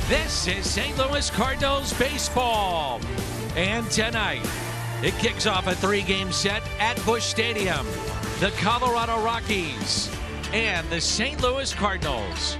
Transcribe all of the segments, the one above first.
This is St. Louis Cardinals baseball. And tonight, it kicks off a 3-game set at Busch Stadium. The Colorado Rockies and the St. Louis Cardinals.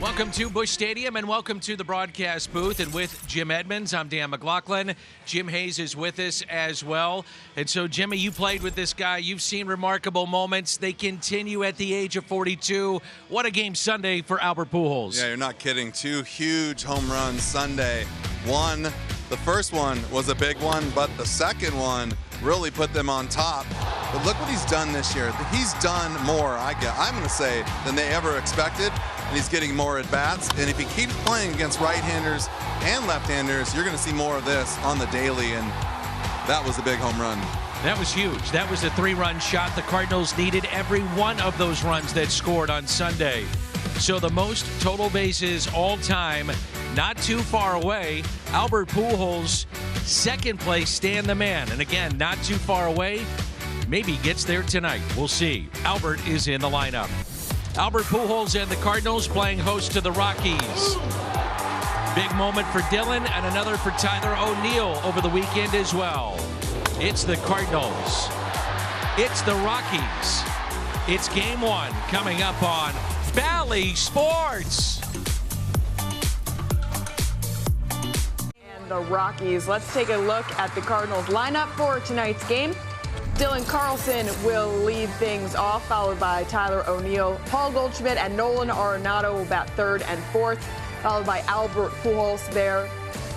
Welcome to Busch Stadium and welcome to the broadcast booth. And with Jim Edmonds, I'm Dan McLaughlin. Jim Hayes is with us as well. And so, Jimmy, you played with this guy. You've seen remarkable moments. They continue at the age of 42. What a game Sunday for Albert Pujols. Yeah, you're not kidding. 2 huge home runs Sunday. The first one was a big one, but the second one really put them on top. But look what he's done this year. He's done more, I'm going to say, than they ever expected. And he's getting more at-bats. And if he keeps playing against right-handers and left-handers, you're going to see more of this on the daily. And that was a big home run. That was huge. That was a 3-run shot. The Cardinals needed every one of those runs that scored on Sunday. So the most total bases all time, not too far away. Albert Pujols, second place, Stan the Man. And again, not too far away. Maybe gets there tonight. We'll see. Albert is in the lineup. Albert Pujols and the Cardinals playing host to the Rockies. Big moment for Dylan and another for Tyler O'Neill over the weekend as well. It's the Cardinals. It's the Rockies. It's game 1 coming up on Bally Sports. And the Rockies. Let's take a look at the Cardinals lineup for tonight's game. Dylan Carlson will lead things off, followed by Tyler O'Neill. Paul Goldschmidt and Nolan Arenado will bat 3rd and 4th, followed by Albert Pujols there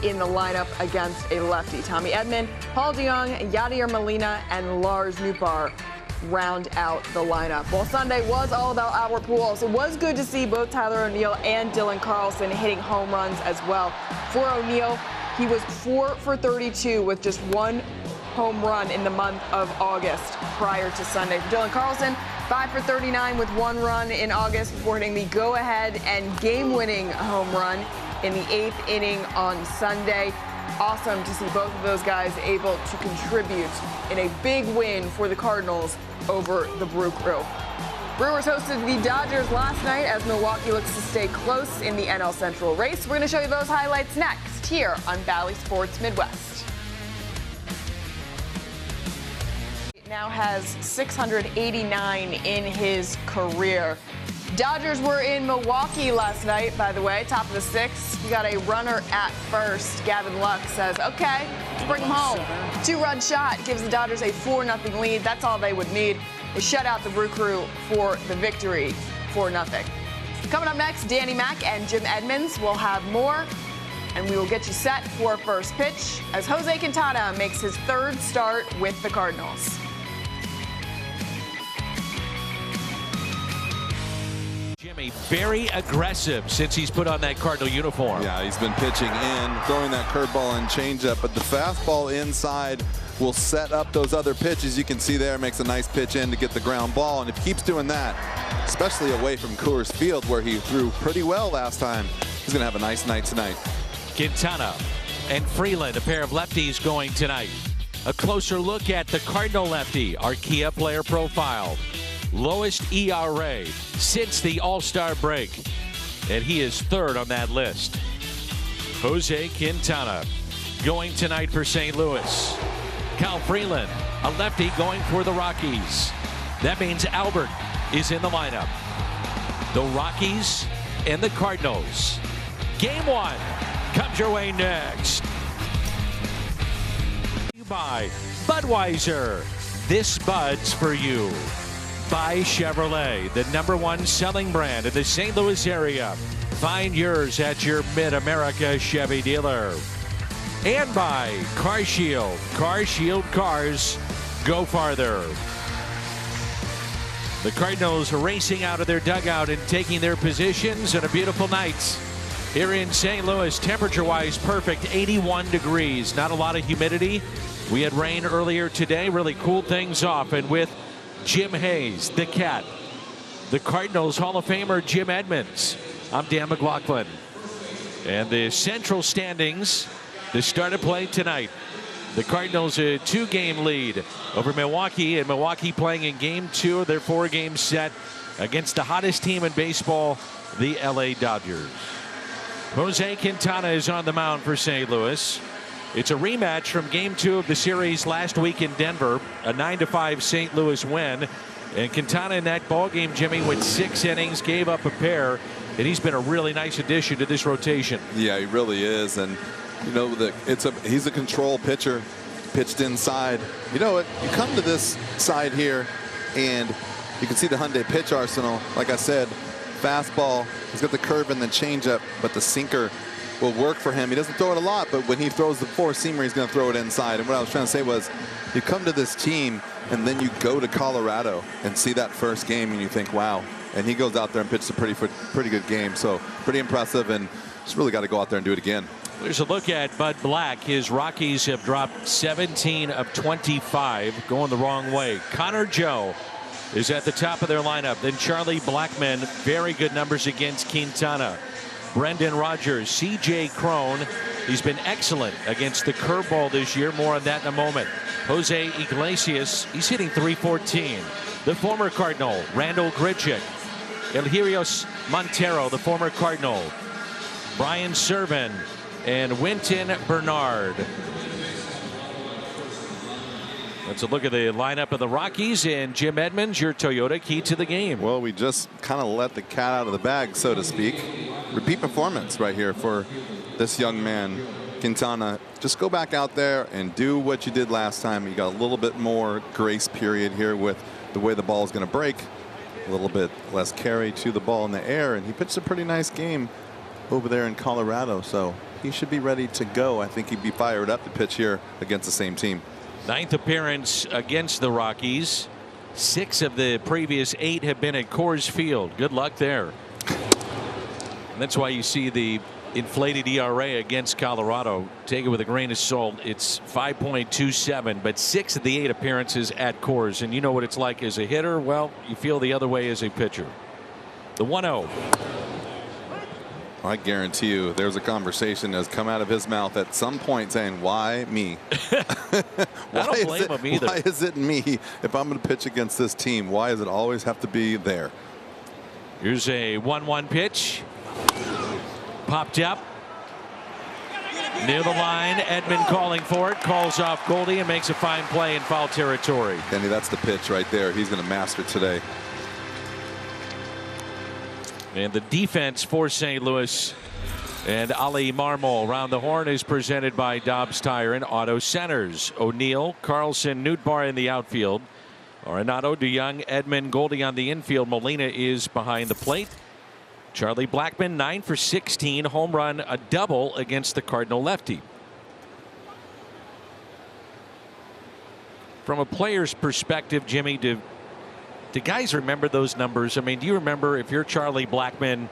in the lineup against a lefty. Tommy Edman, Paul DeJong, Yadier Molina, and Lars Nootbaar round out the lineup. Well, Sunday was all about Albert Pujols. It was good to see both Tyler O'Neill and Dylan Carlson hitting home runs as well. For O'Neill, he was 4 for 32 with just 1 home run in the month of August prior to Sunday. For Dylan Carlson, 5 for 39 with 1 run in August before hitting the go-ahead and game-winning home run in the 8th inning on Sunday. Awesome to see both of those guys able to contribute in a big win for the Cardinals over the Brew Crew. Brewers hosted the Dodgers last night as Milwaukee looks to stay close in the NL Central race. We're going to show you those highlights next here on Bally Sports Midwest. Now has 689 in his career. Dodgers were in Milwaukee last night, by the way, top of the 6th. We got a runner at first. Gavin Lux says, okay, let's bring him home. 2-run shot gives the Dodgers a 4-0 lead. That's all they would need. They shut out the Brew Crew for the victory, 4-0. Coming up next, Danny Mac and Jim Edmonds will have more, and we will get you set for first pitch as Jose Quintana makes his 3rd start with the Cardinals. Jimmy, very aggressive since he's put on that Cardinal uniform. Yeah, he's been pitching in, throwing that curveball and changeup, but the fastball inside will set up those other pitches. You can see there, makes a nice pitch in to get the ground ball, and if he keeps doing that, especially away from Coors Field where he threw pretty well last time, he's going to have a nice night tonight. Quintana and Freeland, a pair of lefties going tonight. A closer look at the Cardinal lefty, Archaea player profile. Lowest ERA since the All-Star break, and he is 3rd on that list. Jose Quintana going tonight for St. Louis. Kyle Freeland, a lefty, going for the Rockies. That means Albert is in the lineup. The Rockies and the Cardinals. Game 1 comes your way next. By Budweiser, this Bud's for you. By Chevrolet, the #1 selling brand in the St. Louis area. Find yours at your Mid-America Chevy dealer. And by CarShield. CarShield cars go farther. The Cardinals racing out of their dugout and taking their positions on a beautiful night here in St. Louis. Temperature-wise, perfect, 81 degrees. Not a lot of humidity. We had rain earlier today, really cooled things off. And with Jim Hayes, the Cat, the Cardinals Hall of Famer Jim Edmonds, I'm Dan McLaughlin. And the Central standings, the start of play tonight. The Cardinals a 2-game lead over Milwaukee, and Milwaukee playing in game 2 of their 4-game set against the hottest team in baseball, the LA Dodgers. Jose Quintana is on the mound for St. Louis. It's a rematch from Game 2 of the series last week in Denver, a 9-5 St. Louis win. And Quintana in that ball game, Jimmy, with 6 innings, gave up a pair, and he's been a really nice addition to this rotation. Yeah, he really is, and you know he's a control pitcher, pitched inside. You know what? You come to this side here, and you can see the Hyundai pitch arsenal. Like I said, fastball. He's got the curve and the changeup, but the sinker will work for him. He doesn't throw it a lot, but when he throws the four-seamer, he's going to throw it inside. And what I was trying to say was, you come to this team, and then you go to Colorado and see that first game, and you think, wow. And he goes out there and pitches a pretty good game. So pretty impressive, and just really got to go out there and do it again. There's a look at Bud Black. His Rockies have dropped 17 of 25, going the wrong way. Connor Joe is at the top of their lineup. Then Charlie Blackmon, very good numbers against Quintana. Brendan Rodgers, C.J. Cron, he's been excellent against the curveball this year. More on that in a moment. Jose Iglesias, he's hitting .314. The former Cardinal, Randall Grichuk. Elhirios Montero, the former Cardinal. Brian Serven and Winton Bernard. Let's look at the lineup of the Rockies, and Jim Edmonds, your Toyota key to the game. Well, we just kind of let the cat out of the bag, so to speak. Repeat performance right here for this young man, Quintana. Just go back out there and do what you did last time. You got a little bit more grace period here with the way the ball is going to break. A little bit less carry to the ball in the air, and he pitched a pretty nice game over there in Colorado, so he should be ready to go. I think he'd be fired up to pitch here against the same team. 9th appearance against the Rockies. 6 of the previous 8 have been at Coors Field. Good luck there. And that's why you see the inflated ERA against Colorado. Take it with a grain of salt. It's 5.27, but 6 of the 8 appearances at Coors. And you know what it's like as a hitter. Well, you feel the other way as a pitcher. The 1-0. I guarantee you there's a conversation that's come out of his mouth at some point saying, why me? I don't blame him either. Why is it me if I'm going to pitch against this team? Why does it always have to be there? Here's a 1-1 pitch. Popped up. Near the line. Edman calling for it. Calls off Goldie and makes a fine play in foul territory. Kenny, that's the pitch right there. He's going to master today. And the defense for St. Louis and Ali Marmol around the horn is presented by Dobbs Tire and Auto Centers. O'Neill, Carlson, Nootbaar in the outfield. Arenado, DeYoung, Edman, Goldie on the infield. Molina is behind the plate. Charlie Blackmon 9 for 16, home run, a double against the Cardinal lefty. From a player's perspective, Jimmy, do guys remember those numbers? I mean, do you remember if you're Charlie Blackmon,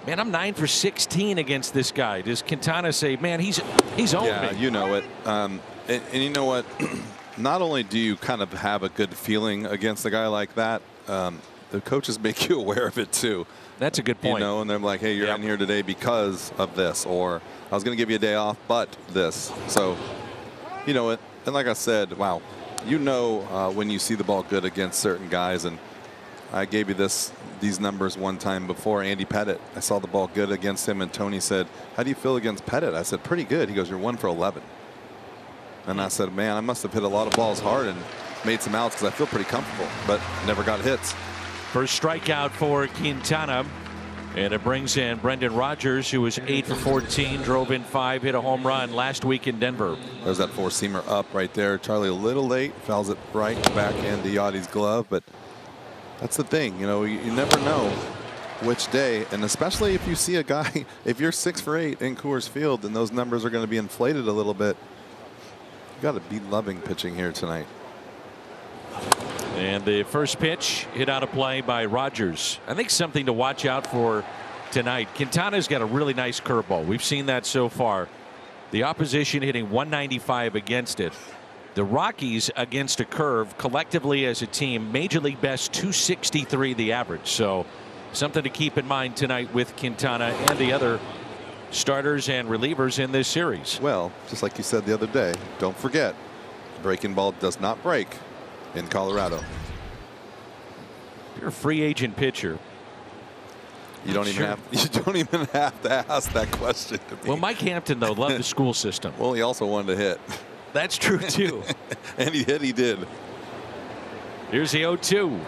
man, I'm 9 for 16 against this guy? Does Quintana say, man, he's owned me? Yeah, you know it. And you know what? Not only do you kind of have a good feeling against a guy like that, the coaches make you aware of it too. That's a good point. You know, and they're like, hey, you're in here today because of this, or I was going to give you a day off, but this. So, you know it. And like I said, wow, you know when you see the ball good against certain guys. And I gave you these numbers one time before. Andy Pettit, I saw the ball good against him, and Tony said, how do you feel against Pettit? I said, pretty good. He goes, you're 1 for 11. And I said, man, I must have hit a lot of balls hard and made some outs because I feel pretty comfortable, but never got hits. First strikeout for Quintana, and it brings in Brendan Rodgers, who was 8 for 14, drove in 5, hit a home run last week in Denver. There's that four-seamer up right there. Charlie a little late, fouls it right back into Yachty's glove, but that's the thing, you know, you never know which day, and especially if you see a guy, if you're 6 for 8 in Coors Field, and those numbers are going to be inflated a little bit. You got to be loving pitching here tonight. And the first pitch hit out of play by Rodgers. I think something to watch out for tonight. Quintana's got a really nice curveball. We've seen that so far. The opposition hitting 195 against it. The Rockies against a curve collectively as a team, Major League best 263 the average. So something to keep in mind tonight with Quintana and the other starters and relievers in this series. Well, just like you said the other day, don't forget, breaking ball does not break in Colorado. You're a free agent pitcher. You don't even have to ask that question to me. Well, Mike Hampton, though, loved the school system. Well, he also wanted to hit. That's true, too. And he did. Here's the 0-2.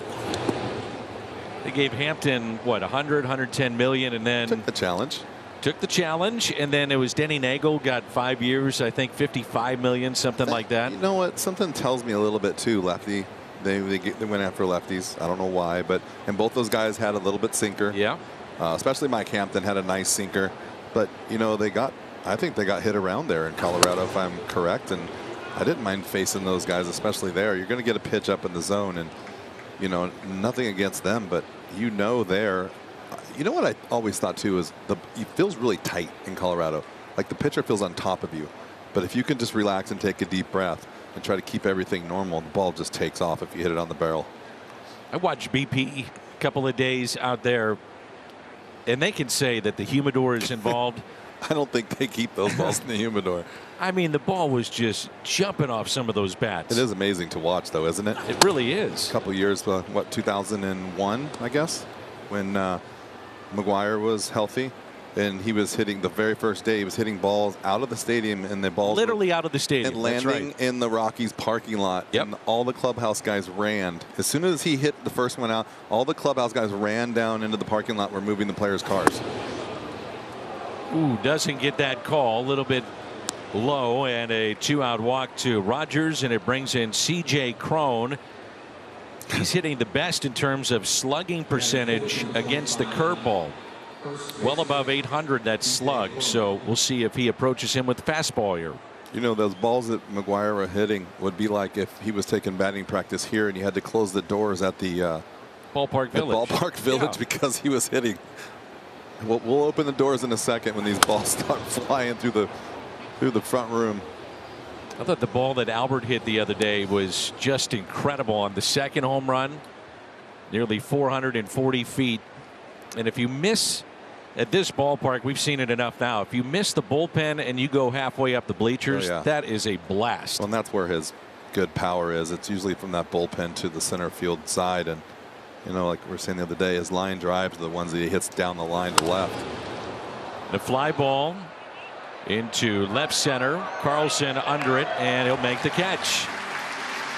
They gave Hampton, what, 100, 110 million, and then Took the challenge. And then it was Denny Nagel, got 5 years, I think 55 million, something like that. You know what? Something tells me a little bit too, lefty. They went after lefties. I don't know why, and both those guys had a little bit sinker. Yeah. Especially Mike Hampton had a nice sinker, but I think they got hit around there in Colorado, if I'm correct, and I didn't mind facing those guys, especially there. You're going to get a pitch up in the zone, and nothing against them, but there. You know what I always thought too is it feels really tight in Colorado. Like the pitcher feels on top of you. But if you can just relax and take a deep breath and try to keep everything normal, the ball just takes off if you hit it on the barrel. I watched BP a couple of days out there, and they can say that the humidor is involved. I don't think they keep those balls in the humidor. I mean, the ball was just jumping off some of those bats. It is amazing to watch, though, isn't it? It really is. A couple years, 2001, I guess, when McGuire was healthy, and he was hitting the very first day. He was hitting balls out of the stadium, and the balls literally out of the stadium and landing in the Rockies parking lot. Yep. And all the clubhouse guys ran. As soon as he hit the first one out, all the clubhouse guys ran down into the parking lot, removing the players' cars. Ooh, doesn't get that call. A little bit low, and a 2-out walk to Rogers, and it brings in C.J. Cron. He's hitting the best in terms of slugging percentage against the curveball. Well above 800, that slug. So we'll see if he approaches him with fastball here. Those balls that McGuire were hitting would be like if he was taking batting practice here and you had to close the doors at the Ballpark Village. Because he was hitting. We'll open the doors in a second when these balls start flying through the front room. I thought the ball that Albert hit the other day was just incredible on the second home run. Nearly 440 feet. And if you miss at this ballpark, we've seen it enough now. If you miss the bullpen and you go halfway up the bleachers, that is a blast. Well, and that's where his good power is. It's usually from that bullpen to the center field side. And, like we were saying the other day, his line drives are the ones that he hits down the line to left. The fly ball into left center. Carlson under it, and he'll make the catch.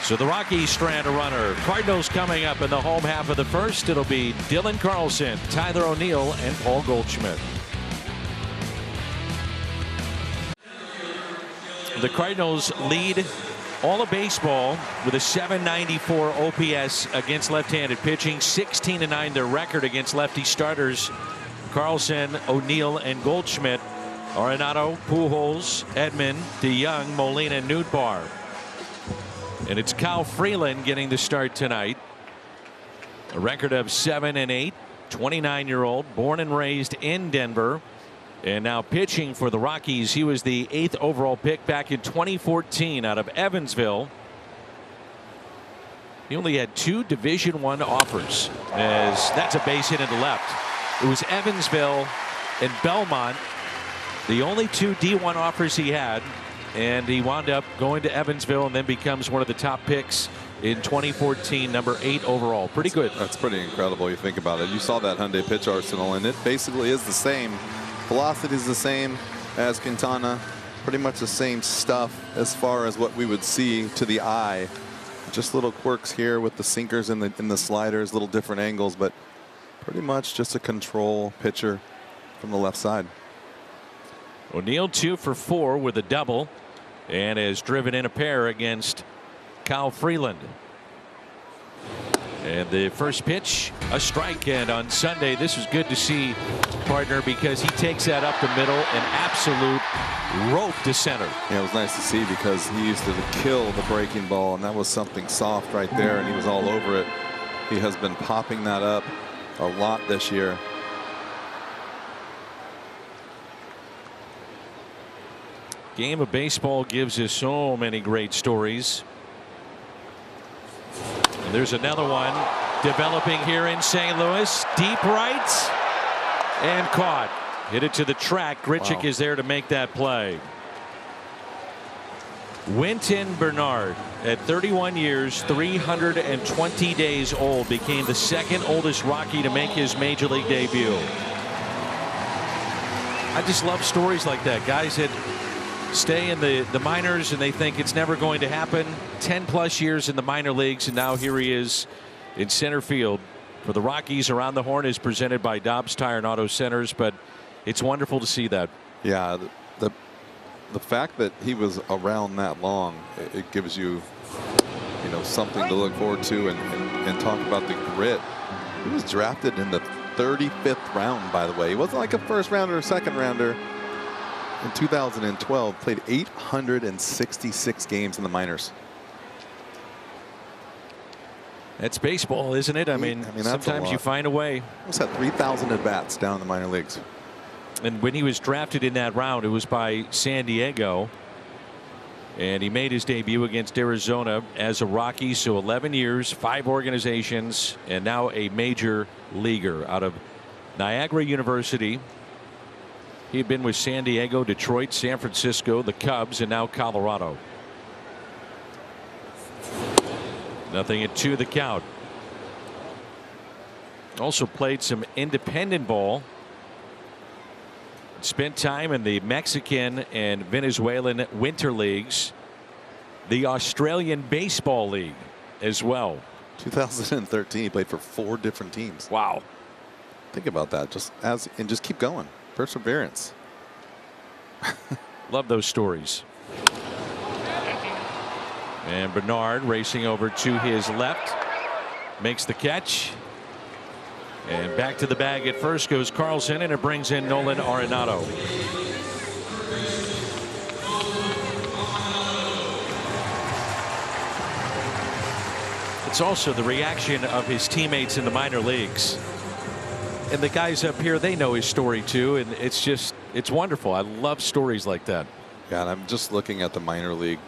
So the Rockies strand a runner. Cardinals coming up in the home half of the first. It'll be Dylan Carlson, Tyler O'Neill, and Paul Goldschmidt. The Cardinals lead all of baseball with a 794 OPS against left-handed pitching. 16-9 their record against lefty starters. Carlson, O'Neill, and Goldschmidt. Arenado, Pujols, Edman, DeYoung, Molina, and Nootbaar. And it's Kyle Freeland getting the start tonight. A record of 7-8, 29-year-old, born and raised in Denver. And now pitching for the Rockies. He was the 8th overall pick back in 2014 out of Evansville. He only had 2 Division I offers, as that's a base hit into left. It was Evansville and Belmont, the only 2 D1 offers he had, and he wound up going to Evansville and then becomes one of the top picks in 2014, number 8 overall. Pretty good. That's pretty incredible. You think about it. You saw that Hyundai pitch arsenal, and it basically is the same. Velocity is the same as Quintana. Pretty much the same stuff as far as what we would see to the eye. Just little quirks here with the sinkers and the sliders, little different angles, but pretty much just a control pitcher from the left side. O'Neill 2 for 4 with a double, and has driven in a pair against Kyle Freeland. And the first pitch, a strike. And on Sunday, this was good to see, partner, because he takes that up the middle, an absolute rope to center. Yeah, it was nice to see, because he used to kill the breaking ball, and that was something soft right there, and he was all over it. He has been popping that up a lot this year. Game of baseball gives us so many great stories. And there's another one developing here in St. Louis. Deep right and caught. Hit it to the track. Grichuk is there to make that play. Wynton Bernard, at 31 years, 320 days old, became the second oldest Rocky to make his major league debut. I just love stories like that. Guys that stay in the minors and they think it's never going to happen. 10+ years in the minor leagues, and now here he is in center field for the Rockies. Around the Horn is presented by Dobbs Tire and Auto Centers, but it's wonderful to see that. Yeah, the fact that he was around that long, it gives you, something to look forward to and talk about the grit. He was drafted in the 35th round, by the way. He wasn't like a first rounder or second rounder. In 2012, played 866 games in the minors. That's baseball, isn't it? I mean sometimes you find a way. Almost had 3,000 at-bats down in the minor leagues. And when he was drafted in that round, it was by San Diego. And he made his debut against Arizona as a Rocky. So 11 years, 5 organizations, and now a major leaguer out of Niagara University. He had been with San Diego, Detroit, San Francisco, the Cubs, and now Colorado. 0-2 the count. Also played some independent ball. Spent time in the Mexican and Venezuelan winter leagues, the Australian Baseball League as well. 2013, he played for 4 different teams. Wow. Think about that. Just keep going. Perseverance. Love those stories. And Bernard racing over to his left, makes the catch. And back to the bag at first goes Carlson, and it brings in Nolan Arenado. It's also the reaction of his teammates in the minor leagues. And the guys up here, they know his story too, and it's wonderful. I love stories like that. Yeah, and I'm just looking at the minor league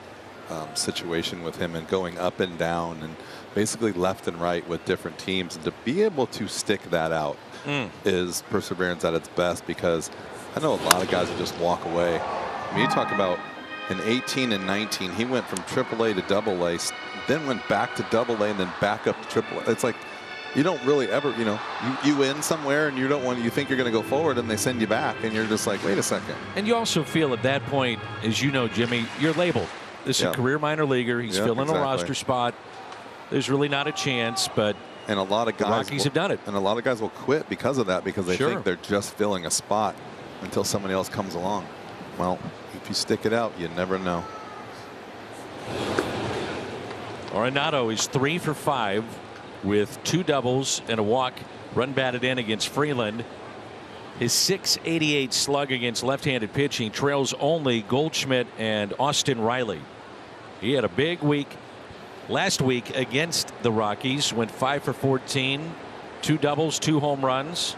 situation with him and going up and down and basically left and right with different teams, and to be able to stick that out is perseverance at its best, because I know a lot of guys will just walk away. I mean, you talk about in 18 and 19, he went from AAA to AA, then went back to AA and then back up to AAA. It's like you don't really ever, you win somewhere and you think you're going to go forward, and they send you back, and you're just like, wait a second. And you also feel at that point, as you know, Jimmy, you're labeled. This is a career minor leaguer. He's filling a roster spot. There's really not a chance, but a lot of guys, the Rockies have done it. And a lot of guys will quit because of that, because they think they're just filling a spot until somebody else comes along. Well, if you stick it out, you never know. Arenado is 3 for 5 with 2 doubles and a walk. Run batted in against Freeland. His .688 slug against left-handed pitching trails only Goldschmidt and Austin Riley. He had a big week last week against the Rockies. Went 5 for 14, 2 doubles, 2 home runs.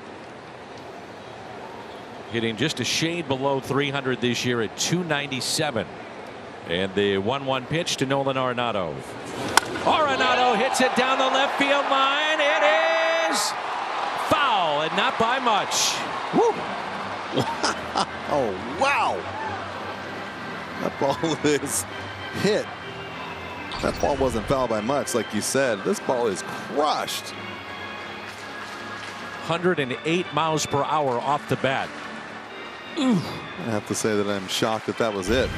Hitting just a shade below 300 this year at 297. And the 1-1 pitch to Nolan Arenado. Arenado hits it down the left field line. It is foul, and not by much. Woo. Oh, wow. That ball is hit. That ball wasn't fouled by much, like you said. This ball is crushed. 108 miles per hour off the bat. Ooh. I have to say that I'm shocked that was it.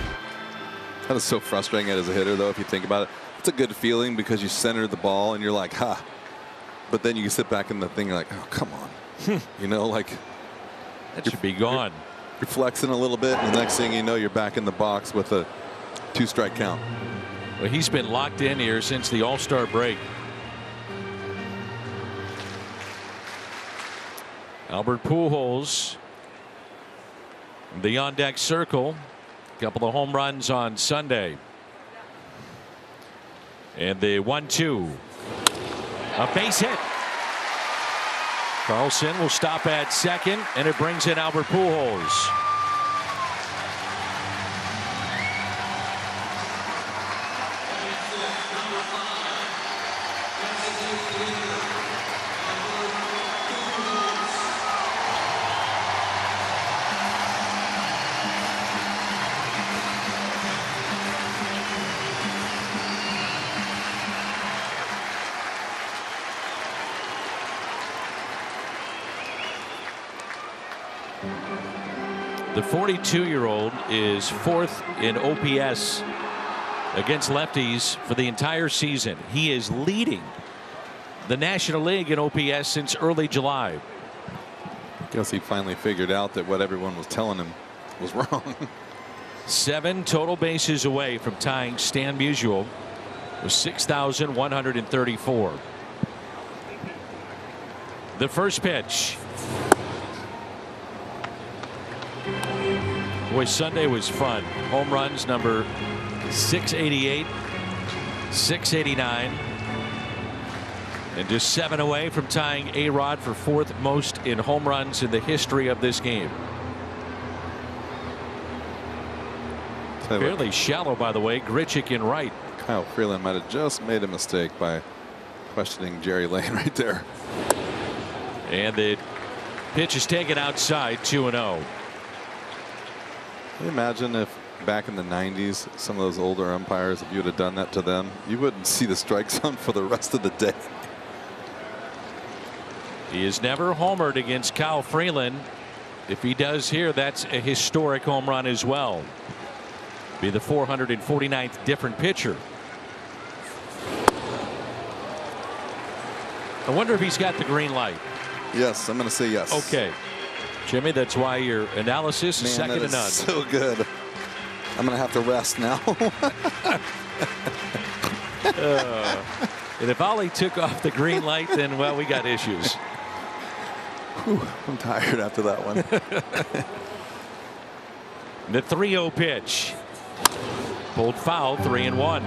That is so frustrating as a hitter, though, if you think about it. It's a good feeling because you center the ball and you're like, ha. But then you sit back in the thing, you're like, oh, come on. Like. That should be gone. You're flexing a little bit, and the next thing you know, you're back in the box with a 2-strike count. Well, he's been locked in here since the All-Star break. Albert Pujols, the on-deck circle. A couple of home runs on Sunday. And the 1-2. A base hit. Carlson will stop at second, and it brings in Albert Pujols. The 42-year-old is 4th in OPS against lefties for the entire season. He is leading the National League in OPS since early July. Guess he finally figured out that what everyone was telling him was wrong. 7 total bases away from tying Stan Musial with 6,134. The first pitch. Boy, Sunday was fun. Home runs number 688, 689, and just 7 away from tying A-Rod for 4th most in home runs in the history of this game. Fairly shallow, by the way. Grichuk in right. Kyle Freeland might have just made a mistake by questioning Jerry Lane right there. And the pitch is taken outside, 2-0. Can you imagine if back in the 90s, some of those older umpires, if you would have done that to them, you wouldn't see the strike zone for the rest of the day. He has never homered against Kyle Freeland. If he does here, that's a historic home run as well. Be the 449th different pitcher. I wonder if he's got the green light. Yes, I'm going to say yes. Okay, Jimmy, that's why your analysis is second to none. So good. I'm going to have to rest now. And if Ollie took off the green light, then, well, we got issues. Whew, I'm tired after that one. The 3-0 pitch. Pulled foul, 3-1.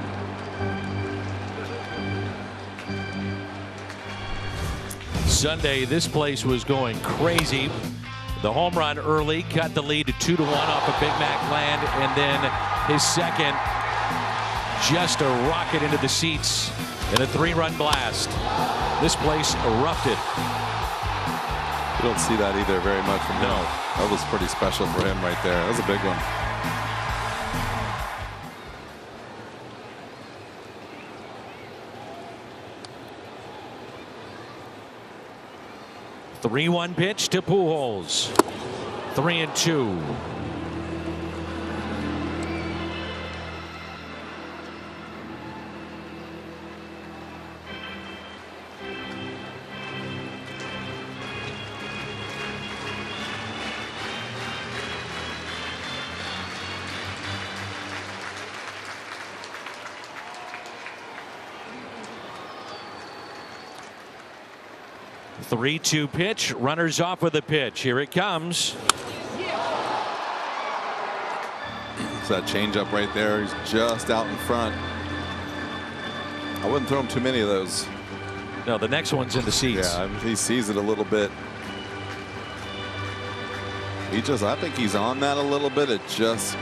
Sunday, this place was going crazy. The home run early cut the lead to 2-1 off of Big Mac Land, and then his second, just a rocket into the seats in a 3-run blast. This place erupted. You don't see that either very much from him. No. That was pretty special for him right there. That was a big one. The 3-1 pitch to Pujols. 3-2. The 3-2 pitch. Runners off with a pitch. Here it comes. It's that changeup right there. He's just out in front. I wouldn't throw him too many of those. No, the next one's in the seats. Yeah, he sees it a little bit. I think he's on that a little bit. It just,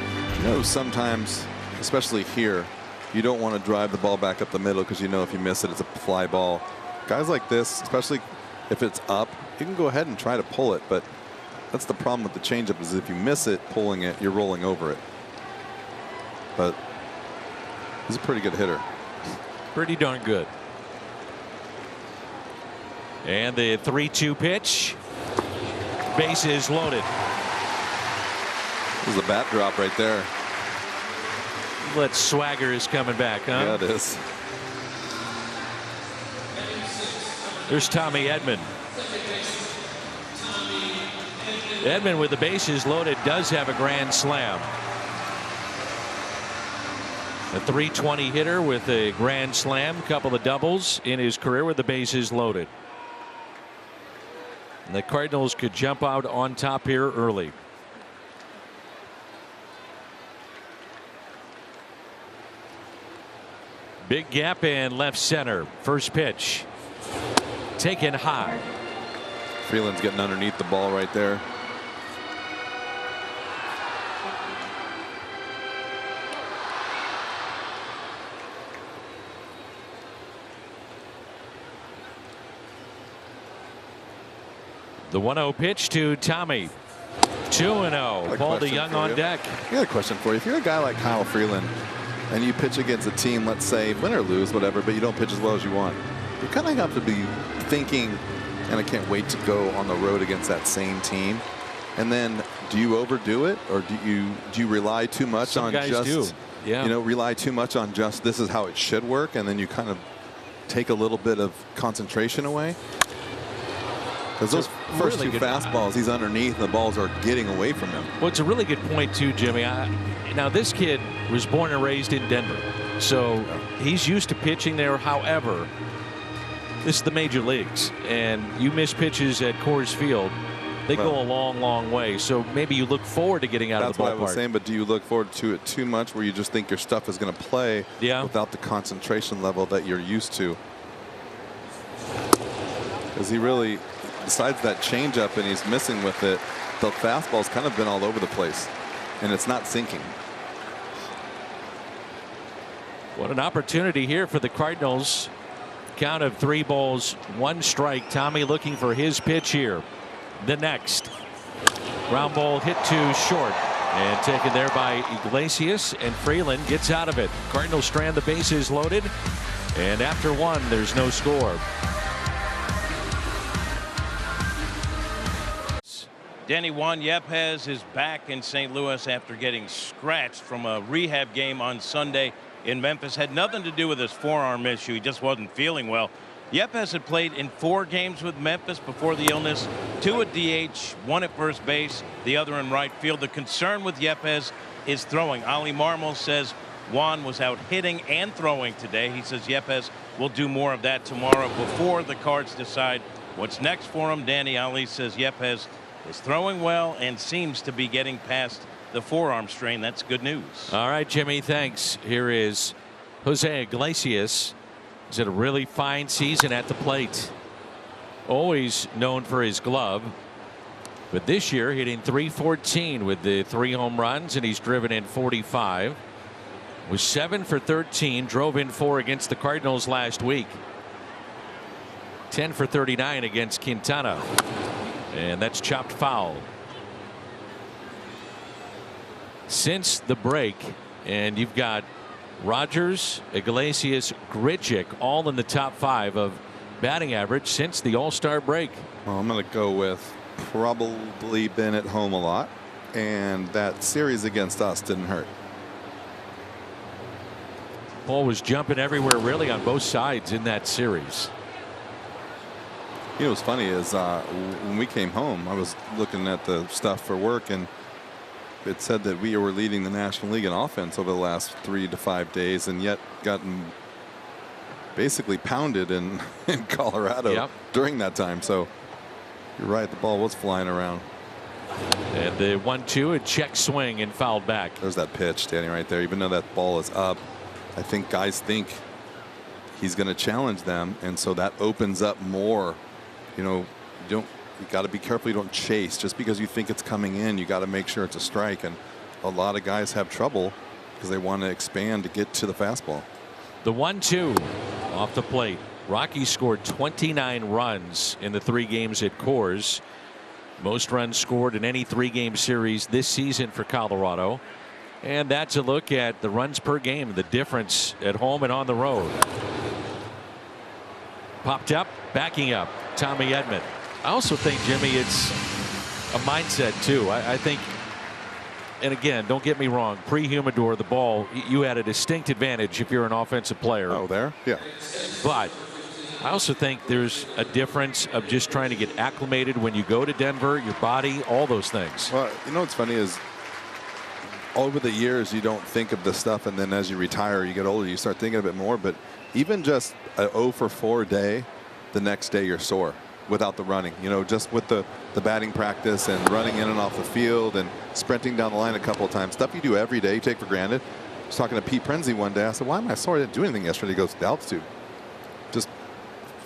sometimes, especially here, you don't want to drive the ball back up the middle because you know if you miss it, it's a fly ball. Guys like this, especially if it's up, you can go ahead and try to pull it, but that's the problem with the changeup is if you miss it pulling it, you're rolling over it. But he's a pretty good hitter. Pretty darn good. And the 3-2 pitch. Bases loaded. There's a bat drop right there. That swagger is coming back, huh? Yeah, it is. There's Tommy Edman. Edman with the bases loaded does have a grand slam. A .320 hitter with a grand slam, couple of doubles in his career with the bases loaded. And the Cardinals could jump out on top here early. Big gap in left center. First pitch. Taken high. Freeland's getting underneath the ball right there. The 1-0 pitch to Tommy. 2-0. Paul DeYoung on deck. I got a question for you. If you're a guy like Kyle Freeland and you pitch against a team, let's say win or lose, whatever, but you don't pitch as well as you want, you kind of have to be thinking, and I can't wait to go on the road against that same team. And then do you overdo it, or do you rely too much Some on guys just do. Yeah. rely too much on just this is how it should work, and then you kind of take a little bit of concentration away? Because those first really two good fastballs, he's underneath, and the balls are getting away from him. Well, it's a really good point too, Jimmy. Now this kid was born and raised in Denver, so he's used to pitching there. However, this is the major leagues, and you miss pitches at Coors Field, they go a long, long way. So maybe you look forward to getting out of the ballpark. That's what I was saying, but do you look forward to it too much, where you just think your stuff is going to play without the concentration level that you're used to? Because he really, besides that changeup, and he's missing with it, the fastball's kind of been all over the place, and it's not sinking. What an opportunity here for the Cardinals. Count of 3 balls, 1 strike. Tommy looking for his pitch here. The next ground ball hit too short and taken there by Iglesias, and Freeland gets out of it. Cardinals strand the bases loaded, and after 1 there's no score. Danny, Juan Yepez is back in St. Louis after getting scratched from a rehab game on Sunday in Memphis. Had nothing to do with his forearm issue. He just wasn't feeling well. Yepez had played in 4 games with Memphis before the illness, 2 at DH, 1 at first base, the other in right field. The concern with Yepez is throwing. Ali Marmol says Juan was out hitting and throwing today. He says Yepez will do more of that tomorrow before the Cards decide what's next for him. Danny, Ali says Yepez is throwing well and seems to be getting past the forearm strain. That's good news. All right, Jimmy, thanks. Here is Jose Iglesias. He's had a really fine season at the plate. Always known for his glove, but this year hitting .314 with the 3 home runs, and he's driven in 45. Was 7 for 13, drove in 4 against the Cardinals last week. 10 for 39 against Quintana, and that's chopped foul. Since the break, and you've got Rogers, Iglesias, Grichuk all in the top 5 of batting average since the All-Star break. Well, I'm going to go with probably been at home a lot, and that series against us didn't hurt. Paul was jumping everywhere really on both sides in that series. You know what's funny is when we came home, I was looking at the stuff for work, and it said that we were leading the National League in offense over the last 3 to 5 days, and yet gotten basically pounded in Colorado during that time. So you're right, the ball was flying around. And the 1-2, a check swing and fouled back. There's that pitch, Danny, right there. Even though that ball is up, I think guys think he's going to challenge them, and so that opens up more. You got to be careful you don't chase just because you think it's coming in. You got to make sure it's a strike, and a lot of guys have trouble because they want to expand to get to the fastball. The 1-2 off the plate. Rockies scored 29 runs in the 3 games at Coors. Most runs scored in any 3-game series this season for Colorado. And that's a look at the runs per game, the difference at home and on the road. Popped up, backing up, Tommy Edman. I also think, Jimmy, it's a mindset too. I think, and again, don't get me wrong, pre-Humidor, the ball, you had a distinct advantage if you're an offensive player. Oh, there? Yeah. But I also think there's a difference of just trying to get acclimated when you go to Denver, your body, all those things. Well, you know what's funny is over the years you don't think of this stuff, and then as you retire, you get older, you start thinking a bit more. But even just a 0 for 4 day, the next day you're sore without the running, just with the batting practice and running in and off the field and sprinting down the line a couple of times, stuff you do every day, you take for granted. I was talking to Pete Prenzy one day. I said, why am I sore? I didn't do anything yesterday. He goes, the altitude, just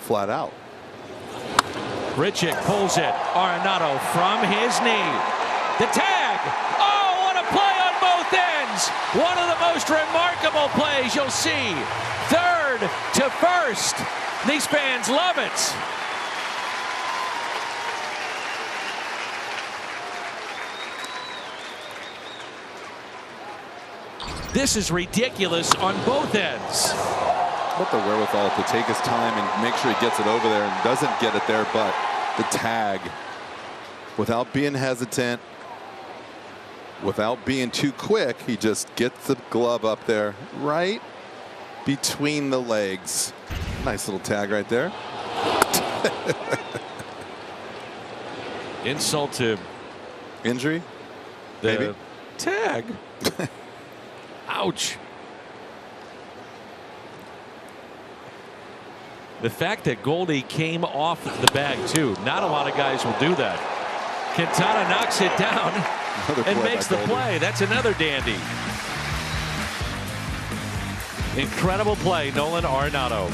flat out. Grichuk pulls it. Arenado from his knee. The tag. Oh, what a play on both ends. One of the most remarkable plays you'll see. Third to first. These fans love it. This is ridiculous on both ends. But the wherewithal to take his time and make sure he gets it over there and doesn't get it there, but the tag. without being hesitant, without being too quick, he just gets the glove up there right between the legs. Nice little tag right there. Insult to injury. Maybe tag. Ouch. The fact that Goldie came off the bag too. Not a lot of guys will do that. Quintana knocks it down and makes the play. That's another dandy. Incredible play, Nolan Arenado.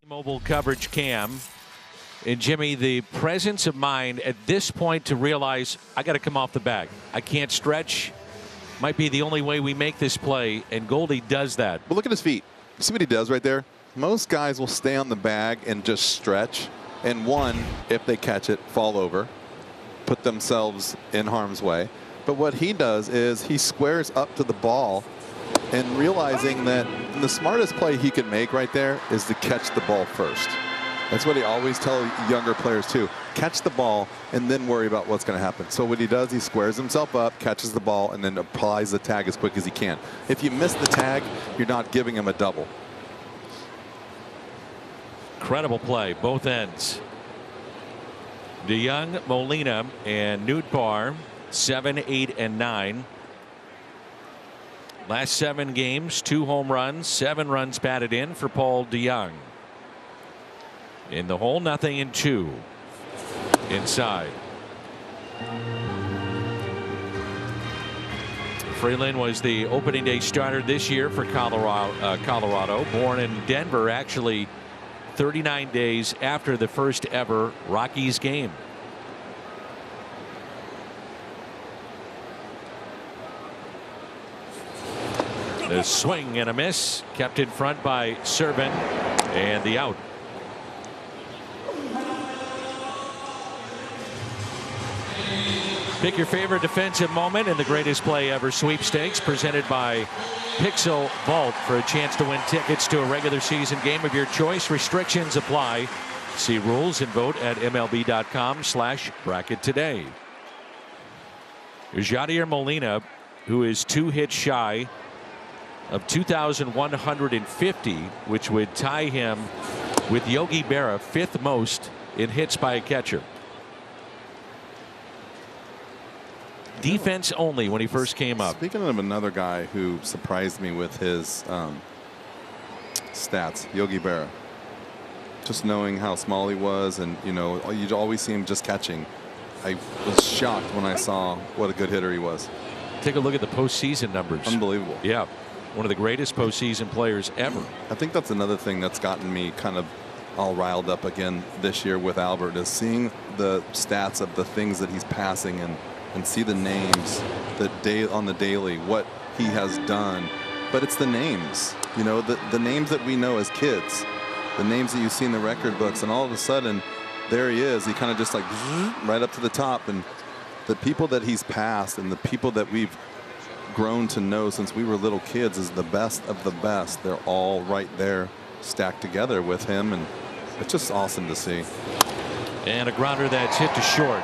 Mobile coverage cam. And Jimmy, the presence of mind at this point to realize I got to come off the bag. I can't stretch. Might be the only way we make this play, and Goldie does that. But look at his feet. See what he does right there? Most guys will stay on the bag and just stretch, and one, if they catch it, fall over, put themselves in harm's way. But what he does is he squares up to the ball, and realizing that the smartest play he can make right there is to catch the ball first. That's what he always tells younger players too. Catch the ball and then worry about what's going to happen. So what he does, he squares himself up, catches the ball, and then applies the tag as quick as he can. If you miss the tag, you're not giving him a double. Incredible play, both ends. DeYoung, Molina, and Nootbaar, 7, 8, and 9. Last 7 games, 2 home runs, 7 runs batted in for Paul DeYoung. In the hole, nothing in 2. Inside. Freeland was the opening day starter this year for Colorado. Born in Denver, actually 39 days after the first ever Rockies game. The swing and a miss, kept in front by Servin, and the out. Pick your favorite defensive moment in the greatest play ever sweepstakes, presented by Pixel Vault, for a chance to win tickets to a regular season game of your choice. Restrictions apply. See rules and vote at MLB.com/bracket today. Yadier Molina, who is 2 hits shy of 2,150, which would tie him with Yogi Berra, 5th most in hits by a catcher. Defense only when he first came up. Speaking of another guy who surprised me with his stats, Yogi Berra. Just knowing how small he was, and you'd always see him just catching. I was shocked when I saw what a good hitter he was. Take a look at the postseason numbers. Unbelievable. Yeah, one of the greatest postseason players ever. I think that's another thing that's gotten me kind of all riled up again this year with Albert, is seeing the stats of the things that he's passing and see the names on the daily, what he has done. But it's the names, the names that we know as kids, the names that you see in the record books, and all of a sudden there he is. He kind of just like right up to the top, and the people that he's passed and the people that we've grown to know since we were little kids is the best of the best. They're all right there stacked together with him, and it's just awesome to see. And a grounder that's hit to short.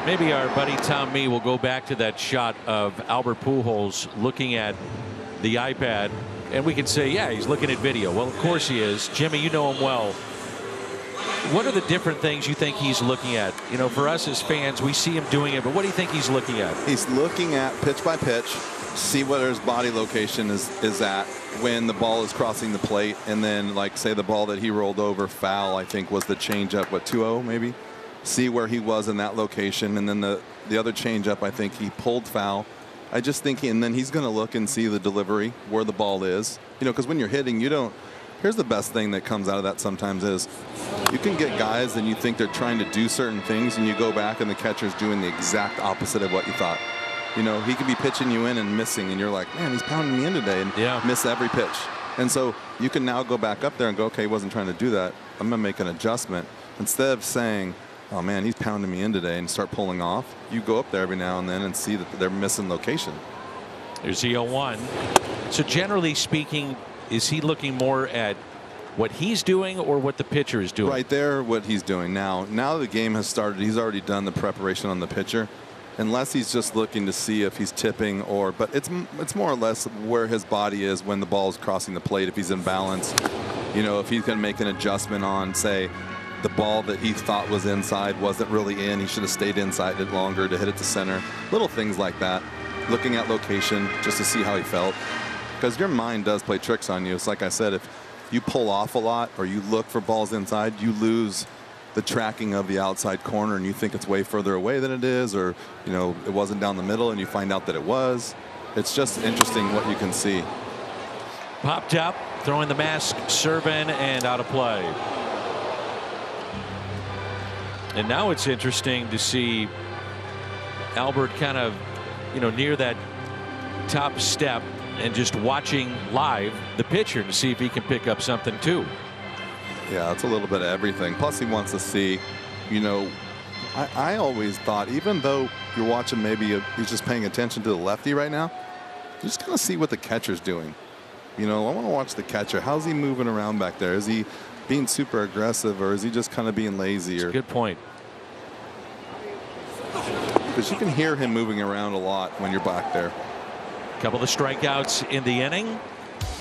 Maybe our buddy Tom Mee will go back to that shot of Albert Pujols looking at the iPad, and we can say, yeah, he's looking at video. Well, of course he is. Jimmy, you know him well. What are the different things you think he's looking at? For us as fans, we see him doing it, but what do you think he's looking at? He's looking at pitch by pitch, see where his body location is at when the ball is crossing the plate, and then, like, say the ball that he rolled over foul, I think was the changeup, 2-0 maybe? See where he was in that location, and then the other changeup, I think he pulled foul. I just think and then he's going to look and see the delivery, where the ball is. Because when you're hitting, here's the best thing that comes out of that sometimes is you can get guys and you think they're trying to do certain things, and you go back and the catcher's doing the exact opposite of what you thought. He could be pitching you in and missing, and you're like, man, he's pounding me in today, and miss every pitch. And so you can now go back up there and go, okay, he wasn't trying to do that. I'm going to make an adjustment. Instead of saying, oh man, he's pounding me in today, and start pulling off, you go up there every now and then and see that they're missing location. There's the 0-1. So generally speaking, is he looking more at what he's doing or what the pitcher is doing? Right there, what he's doing now. Now the game has started. He's already done the preparation on the pitcher. Unless he's just looking to see if he's tipping but it's more or less where his body is when the ball is crossing the plate, if he's in balance. You know, if he's going to make an adjustment on, say, the ball that he thought was inside wasn't really in. He should have stayed inside it longer to hit it to center. Little things like that. Looking at location just to see how he felt. Because your mind does play tricks on you. It's like I said, if you pull off a lot or you look for balls inside, you lose the tracking of the outside corner and you think it's way further away than it is, or you know it wasn't down the middle and you find out that it was. It's just interesting what you can see. Popped up, throwing the mask, serving, and out of play. And now it's interesting to see Albert kind of, you know, near that top step and just watching live the pitcher to see if he can pick up something too. Yeah, it's a little bit of everything. Plus he wants to see, you know, I always thought, even though you're watching, maybe he's just paying attention to the lefty right now, you just kind of see what the catcher's doing. You know, I want to watch the catcher. How's he moving around back there? Is he being super aggressive, or is he just kind of being lazy? That's a good point. Because you can hear him moving around a lot when you're back there. A couple of strikeouts in the inning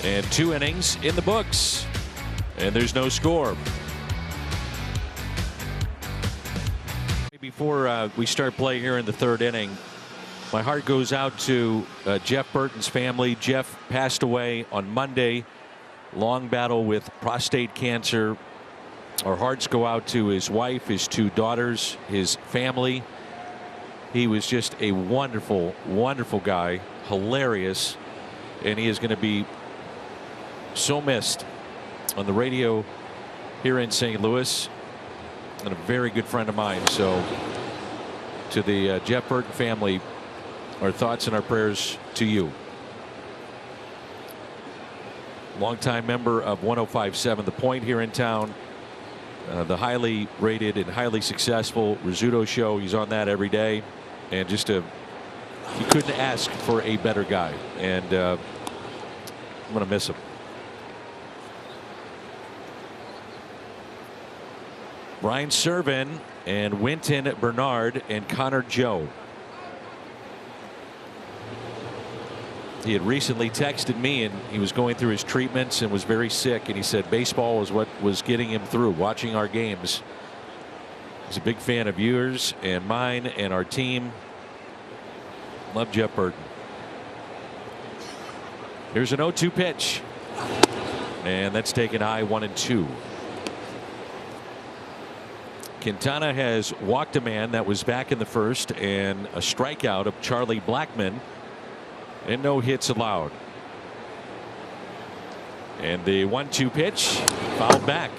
and 2 innings in the books. And there's no score. Before we start play here in the 3rd inning, my heart goes out to Jeff Burton's family. Jeff passed away on Monday. Long battle with prostate cancer. Our hearts go out to his wife, his 2 daughters, his family. He was just a wonderful, wonderful guy. Hilarious. And he is going to be so missed on the radio here in St. Louis, and a very good friend of mine. So to the Jeff Burton family, our thoughts and our prayers to you. Longtime member of 105.7 The Point here in town, the highly rated and highly successful Rizzuto show. He's on that every day, and just he couldn't ask for a better guy, and I'm going to miss him. Brian Serven and Winton Bernard and Connor Joe. He had recently texted me, and he was going through his treatments and was very sick, and he said baseball was what was getting him through, watching our games. He's a big fan of yours and mine and our team. Love Jeff Burton. Here's an 0-2 pitch, and that's taken high, 1-2. Quintana has walked a man. That was back in the 1st, and a strikeout of Charlie Blackmon, and no hits allowed. And the 1-2 pitch fouled back.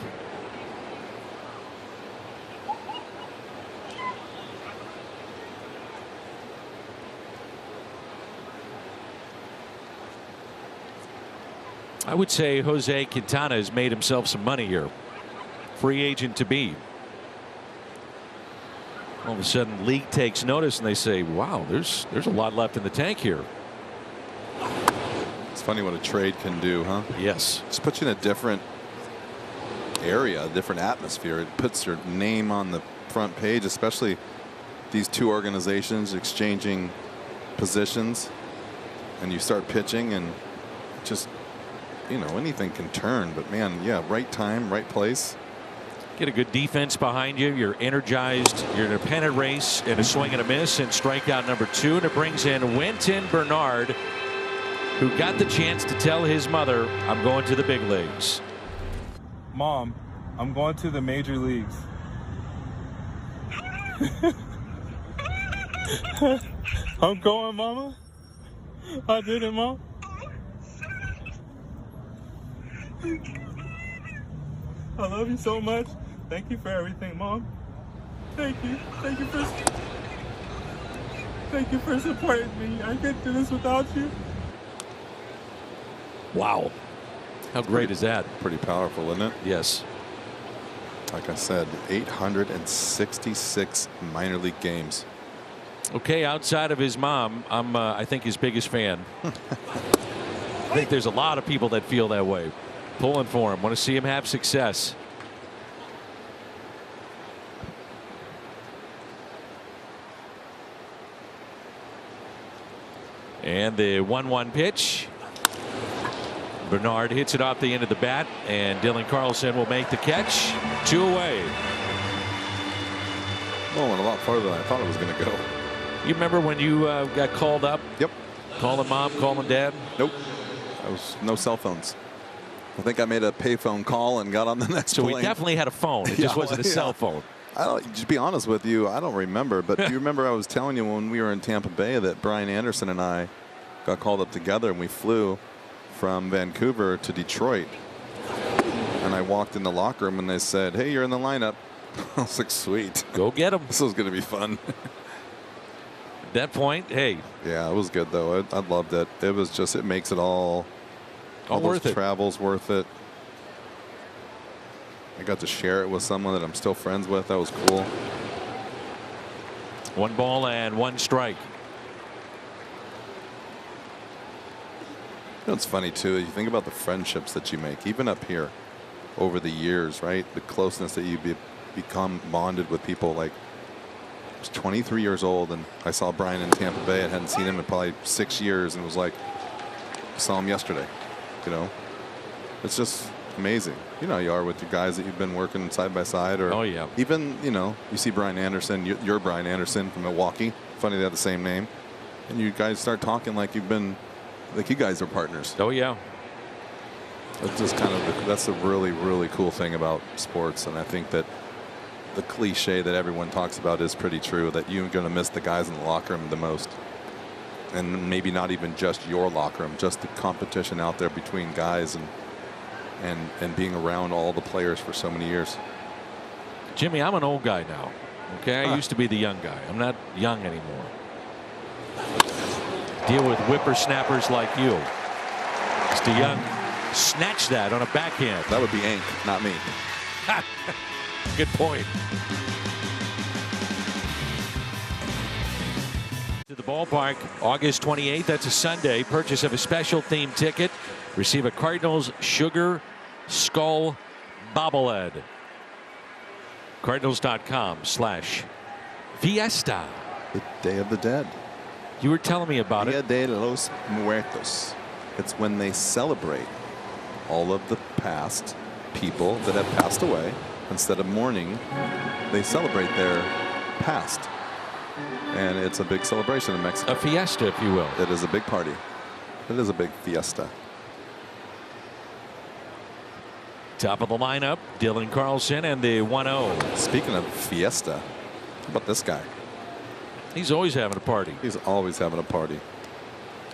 I would say Jose Quintana has made himself some money here. Free agent to be. All of a sudden, league takes notice, and they say, wow, there's a lot left in the tank here. It's funny what a trade can do, huh? Yes. Just puts you in a different area, a different atmosphere. It puts your name on the front page, especially these 2 organizations exchanging positions, and you start pitching, and just, you know, anything can turn. But man, yeah, right time, right place. Get a good defense behind you. You're energized. You're in a pennant race, and a swing and a miss, and strikeout number 2. And it brings in Winton Bernard, who got the chance to tell his mother, I'm going to the big leagues. Mom, I'm going to the major leagues. I'm going, Mama. I did it, Mom. I love you so much. Thank you for everything, Mom. Thank you. Thank you for supporting me. I couldn't do this without you. Wow. How great is that? Pretty powerful, isn't it? Yes. Like I said, 866 minor league games. Okay, outside of his mom, I'm I think his biggest fan. I think there's a lot of people that feel that way. pulling for him. Want to see him have success. And the 1-1 pitch. Bernard hits it off the end of the bat, and Dylan Carlson will make the catch. 2 away. Oh, went a lot farther than I thought it was going to go. You remember when you got called up? Yep. Calling mom, calling dad? Nope. I was no cell phones. I think I made a payphone call and got on the next So plane. we definitely had a phone. It just wasn't a cell phone. I don't. To be honest with you, I don't remember. But do you remember I was telling you when we were in Tampa Bay that Brian Anderson and I got called up together and we flew from Vancouver to Detroit. And I walked in the locker room and they said, "Hey, you're in the lineup." I was like, "Sweet, go get him." This was going to be fun. At that point, hey. Yeah, it was good though. I loved it. It was just, it makes it all worth those it. travels worth it. I got to share it with someone that I'm still friends with. That was cool. 1 ball and 1 strike. You know, it's funny too. You think about the friendships that you make, even up here, over the years, right? The closeness that you become bonded with people. Like, I was 23 years old, and I saw Brian in Tampa Bay. I hadn't seen him in probably 6 years, and it was like, I saw him yesterday. You know, it's just amazing. You know, you are with your guys that you've been working side by side, or oh yeah, even, you know, you see Brian Anderson. You're Brian Anderson from Milwaukee. Funny they have the same name, and you guys start talking like you've been. Like you guys are partners. Oh yeah. That's just kind of that's a really, really cool thing about sports, and I think that the cliche that everyone talks about is pretty true. That you're going to miss the guys in the locker room the most, and maybe not even just your locker room, just the competition out there between guys and being around all the players for so many years. Jimmy, I'm an old guy now. Okay, I used to be the young guy. I'm not young anymore. Deal with whippersnappers like you. Mr. Young snatch that on a backhand. That would be Hank, not me. Good point. To the ballpark, August 28th. That's a Sunday. Purchase of a special themed ticket. Receive a Cardinals Sugar Skull bobblehead. Cardinals.com/Fiesta. The Day of the Dead. You were telling me about Dia it. de los Muertos. It's when they celebrate all of the past people that have passed away. Instead of mourning, they celebrate their past. And it's a big celebration in Mexico. A fiesta, if you will. It is a big party. It is a big fiesta. Top of the lineup, Dylan Carlson and the 1-0. Speaking of fiesta, how about this guy? He's always having a party. He's always having a party.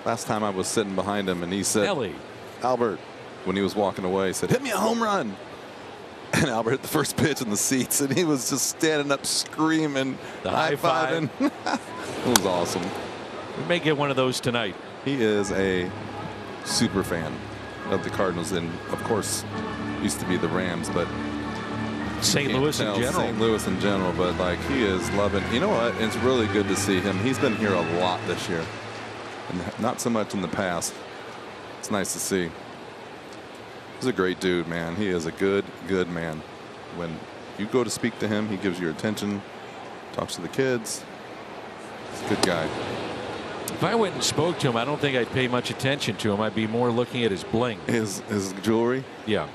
Last time I was sitting behind him and he said, Ellie. Albert, when he was walking away, he said, "Hit me a home run." And Albert hit the first pitch in the seats and he was just standing up screaming, the high-fiving. It was awesome. We may get one of those tonight. He is a super fan of the Cardinals, and of course used to be the Rams, but St. Louis in general. St. Louis in general, but like he is loving. You know what? It's really good to see him. He's been here a lot this year, and not so much in the past. It's nice to see. He's a great dude, man. He is a good man. When you go to speak to him, he gives you attention, talks to the kids. He's a good guy. If I went and spoke to him, I don't think I'd pay much attention to him. I'd be more looking at his bling. His jewelry. Yeah.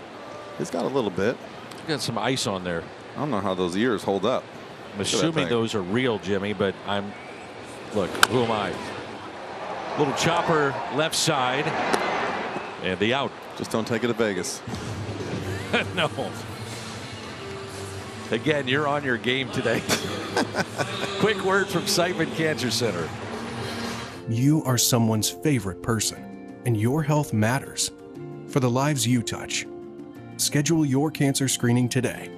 He's got a little bit. He's got some ice on there. I don't know how those ears hold up. I'm assuming those are real, Jimmy, but look, who am I? Little chopper left side. And the out. Just don't take it to Vegas. No. Again, you're on your game today. Quick word from Siteman Cancer Center. You are someone's favorite person, and your health matters. For the lives you touch, schedule your cancer screening today.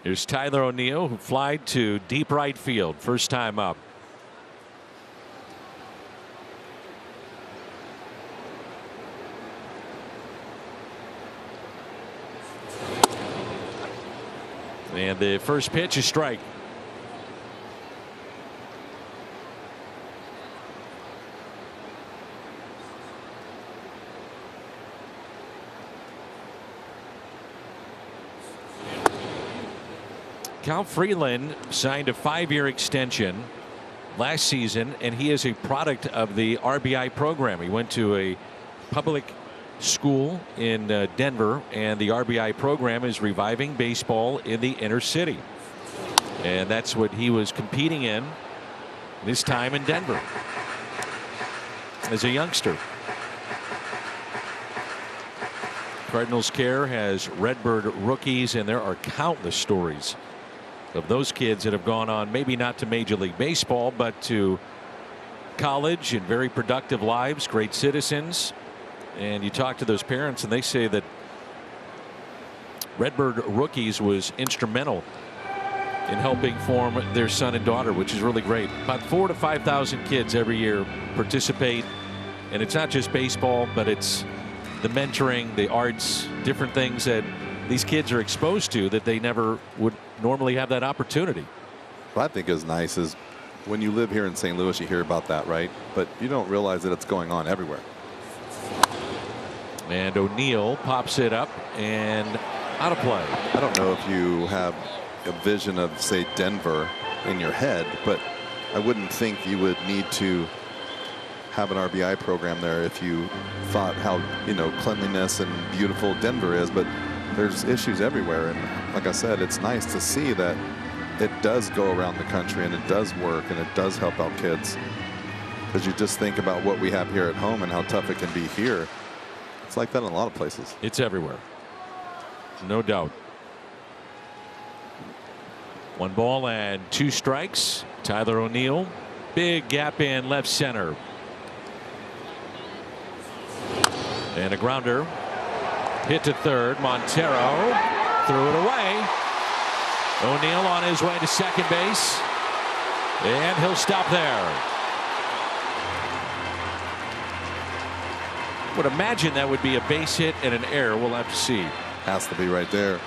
Here's Tyler O'Neill, who flied to deep right field. First time up. And the first pitch is strike. Cal Freeland signed a 5-year extension last season, and he is a product of the RBI program. He went to a public school in Denver, and the RBI program is reviving baseball in the inner city. And that's what he was competing in this time in Denver as a youngster. Cardinals Care has Redbird Rookies, and there are countless stories of those kids that have gone on, maybe not to Major League Baseball, but to college and very productive lives, great citizens. And you talk to those parents and they say that Redbird Rookies was instrumental in helping form their son and daughter, which is really great. About 4,000 to 5,000 kids every year participate, and it's not just baseball, but it's the mentoring, the arts, different things that these kids are exposed to that they never would normally have that opportunity. What I think is nice is when you live here in St. Louis, you hear about that, right? But you don't realize that it's going on everywhere. And O'Neill pops it up and out of play. I don't know if you have a vision of, say, Denver in your head, but I wouldn't think you would need to have an RBI program there if you thought how, you know, cleanliness and beautiful Denver is. But there's issues everywhere, and like I said, it's nice to see that it does go around the country and it does work and it does help out kids. Because you just think about what we have here at home and how tough it can be here. It's like that in a lot of places. It's everywhere, no doubt. 1 ball and 2 strikes. Tyler O'Neill, big gap in left center. And a grounder hit to third. Montero threw it away. O'Neill on his way to second base, and he'll stop there. Would imagine that would be a base hit and an error. We'll have to see. Has to be right there.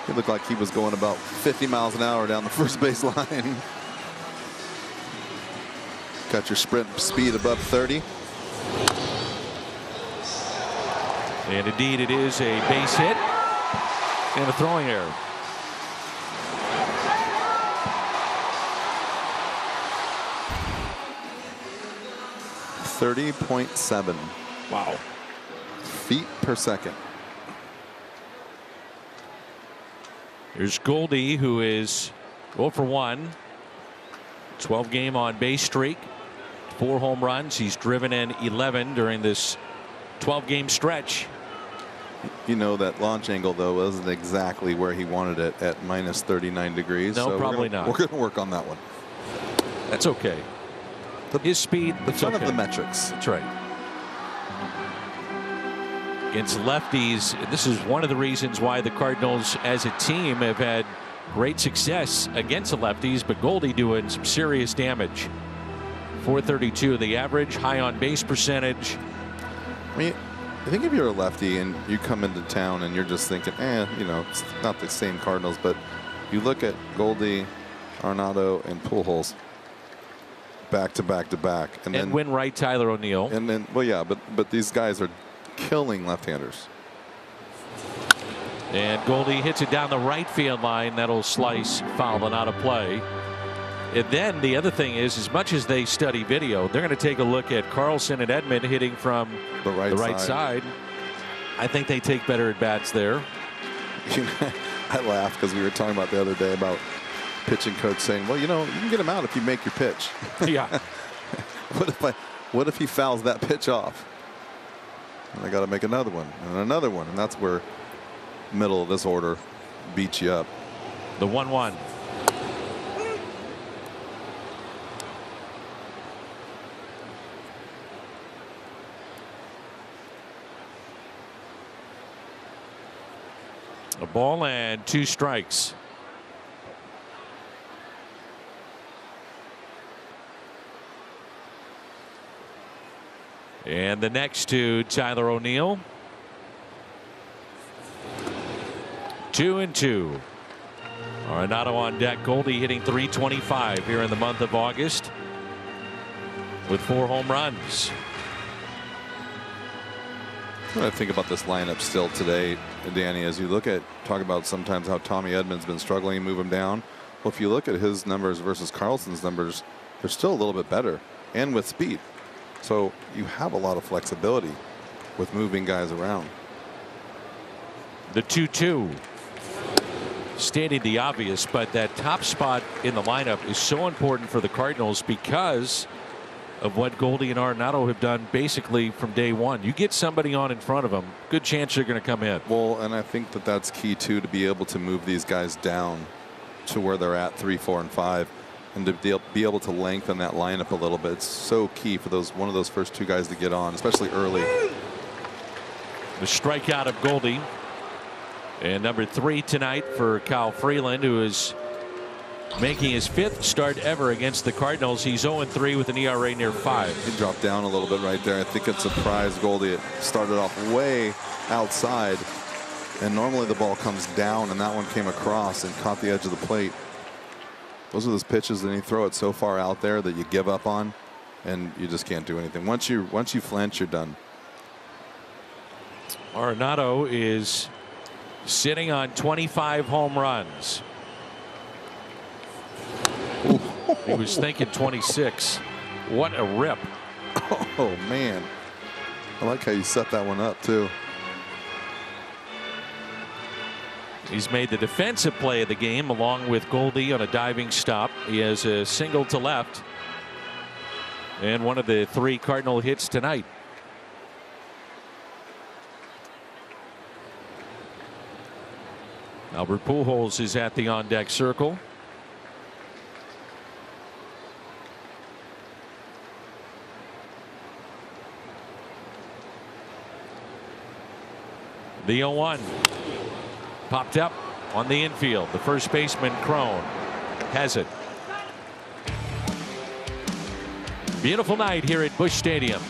It looked like he was going about 50 miles an hour down the first base line. Got your sprint speed above 30. And indeed, it is a base hit and a throwing error. .7. Wow. Feet per second. Here's Goldie, who is 0 for 1. 12-game on-base streak. 4 home runs. He's driven in 11 during this 12-game stretch. You know, that launch angle, though, wasn't exactly where he wanted it at minus 39 degrees. No, so probably not. We're going to work on that one. That's okay. His speed, the fun okay. of the metrics. That's right. Against lefties, this is one of the reasons why the Cardinals as a team have had great success against the lefties, but Goldie doing some serious damage. .432 the average, high on base percentage. I mean, I think if you're a lefty and you come into town and you're just thinking, you know, it's not the same Cardinals, but you look at Goldie, Arenado, and Pujols back to back to back, and then win right Tyler O'Neill, and then well, yeah, but these guys are killing left-handers. And Goldie hits it down the right field line. That'll slice foul and out of play. And then the other thing is, as much as they study video, they're going to take a look at Carlson and Edman hitting from the right side. I think they take better at bats there. I laughed because we were talking about the other day about pitching coach saying, well, you know, you can get him out if you make your pitch. Yeah. What if he fouls that pitch off? And I got to make another one and another one, and that's where middle of this order beats you up. The 1-1. A ball and 2 strikes. And the next to Tyler O'Neill. 2-2. Arenado on deck. Goldie hitting .325 here in the month of August with 4 home runs. What I think about this lineup still today, Danny, as you talk about sometimes how Tommy Edmonds been struggling to move him down. Well, if you look at his numbers versus Carlson's numbers, they're still a little bit better and with speed. So you have a lot of flexibility with moving guys around. The 2-2. Stating the obvious, but that top spot in the lineup is so important for the Cardinals because of what Goldie and Arenado have done basically from day one. You get somebody on in front of them, good chance they're going to come in. Well, and I think that that's key too, to be able to move these guys down to where they're at 3, 4, and 5, and to be able to lengthen that lineup a little bit. It's so key for one of those first 2 guys to get on, especially early. The strikeout of Goldie. And number 3 tonight for Kyle Freeland, who is making his 5th start ever against the Cardinals. He's 0-3 with an ERA near 5. He dropped down a little bit right there. I think it surprised Goldie. It started off way outside, and normally the ball comes down, and that one came across and caught the edge of the plate. Those are those pitches that you throw it so far out there that you give up on, and you just can't do anything. Once you flinch, you're done. Arenado is sitting on 25 home runs. He was thinking 26. What a rip. Oh, man. I like how you set that one up, too. He's made the defensive play of the game along with Goldie on a diving stop. He has a single to left and one of the 3 Cardinal hits tonight. Albert Pujols is at the on-deck circle. The 0-1 popped up on the infield. The first baseman Crone has it. Beautiful night here at Busch Stadium.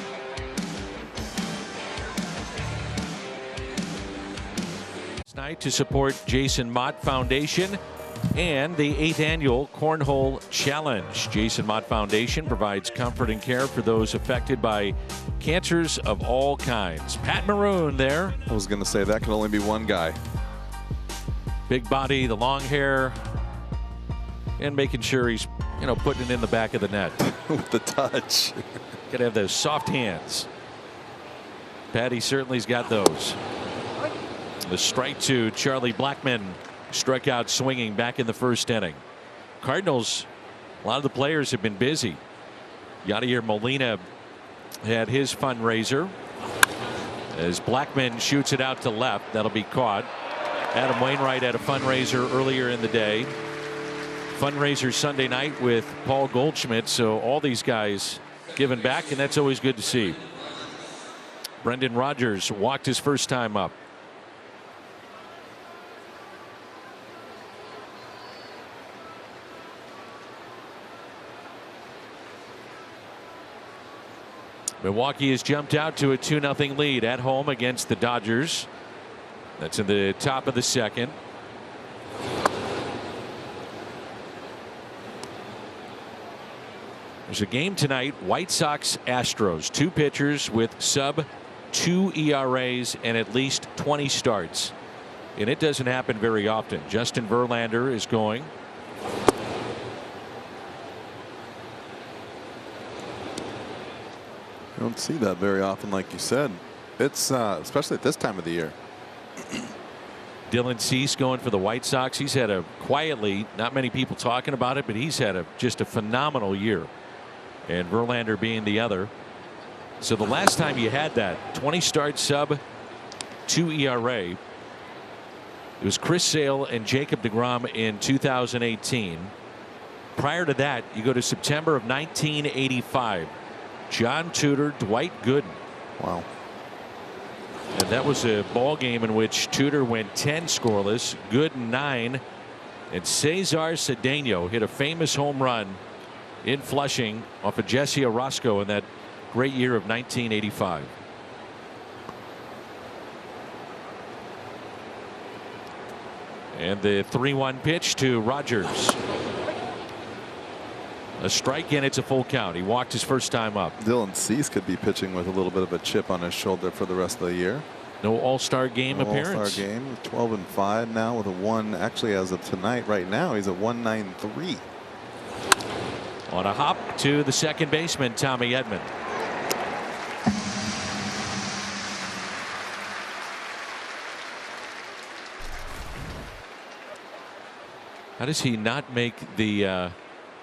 Night to support Jason Mott Foundation and the 8th annual Cornhole Challenge. Jason Mott Foundation provides comfort and care for those affected by cancers of all kinds. Pat Maroon there. I was going to say that can only be one guy. Big body, the long hair, and making sure he's, putting it in the back of the net. With the touch. Got to have those soft hands. Patty certainly's got those. The strike to Charlie Blackmon, struck out swinging back in the first inning. Cardinals, a lot of the players have been busy. Yadier Molina had his fundraiser as Blackmon shoots it out to left. That'll be caught. Adam Wainwright had a fundraiser earlier in the day. Fundraiser Sunday night with Paul Goldschmidt. So all these guys giving back, and that's always good to see. Brendan Rodgers walked his first time up. Milwaukee has jumped out to a 2-0 lead at home against the Dodgers. That's in the top of the second. There's a game tonight. White Sox Astros. 2 pitchers with sub-2 ERAs and at least 20 starts. And it doesn't happen very often. Justin Verlander is going. You don't see that very often, like you said. It's especially at this time of the year. Dylan Cease going for the White Sox. He's had a quietly, not many people talking about it, but he's had just a phenomenal year. And Verlander being the other. So the last time you had that 20 start sub-2 ERA, it was Chris Sale and Jacob deGrom in 2018. Prior to that, you go to September of 1985. John Tudor, Dwight Gooden. Wow. And that was a ball game in which Tudor went 10 scoreless, Gooden 9, and Cesar Cedeno hit a famous home run in Flushing off of Jesse Orozco in that great year of 1985. And the 3-1 pitch to Rodgers. A strike, and it's a full count. He walked his first time up. Dylan Cease could be pitching with a little bit of a chip on his shoulder for the rest of the year. No All-Star game appearance. All-Star game, 12-5 now with a 1. Actually, as of tonight, right now, he's at 193. On a hop to the second baseman, Tommy Edman. How does he not make the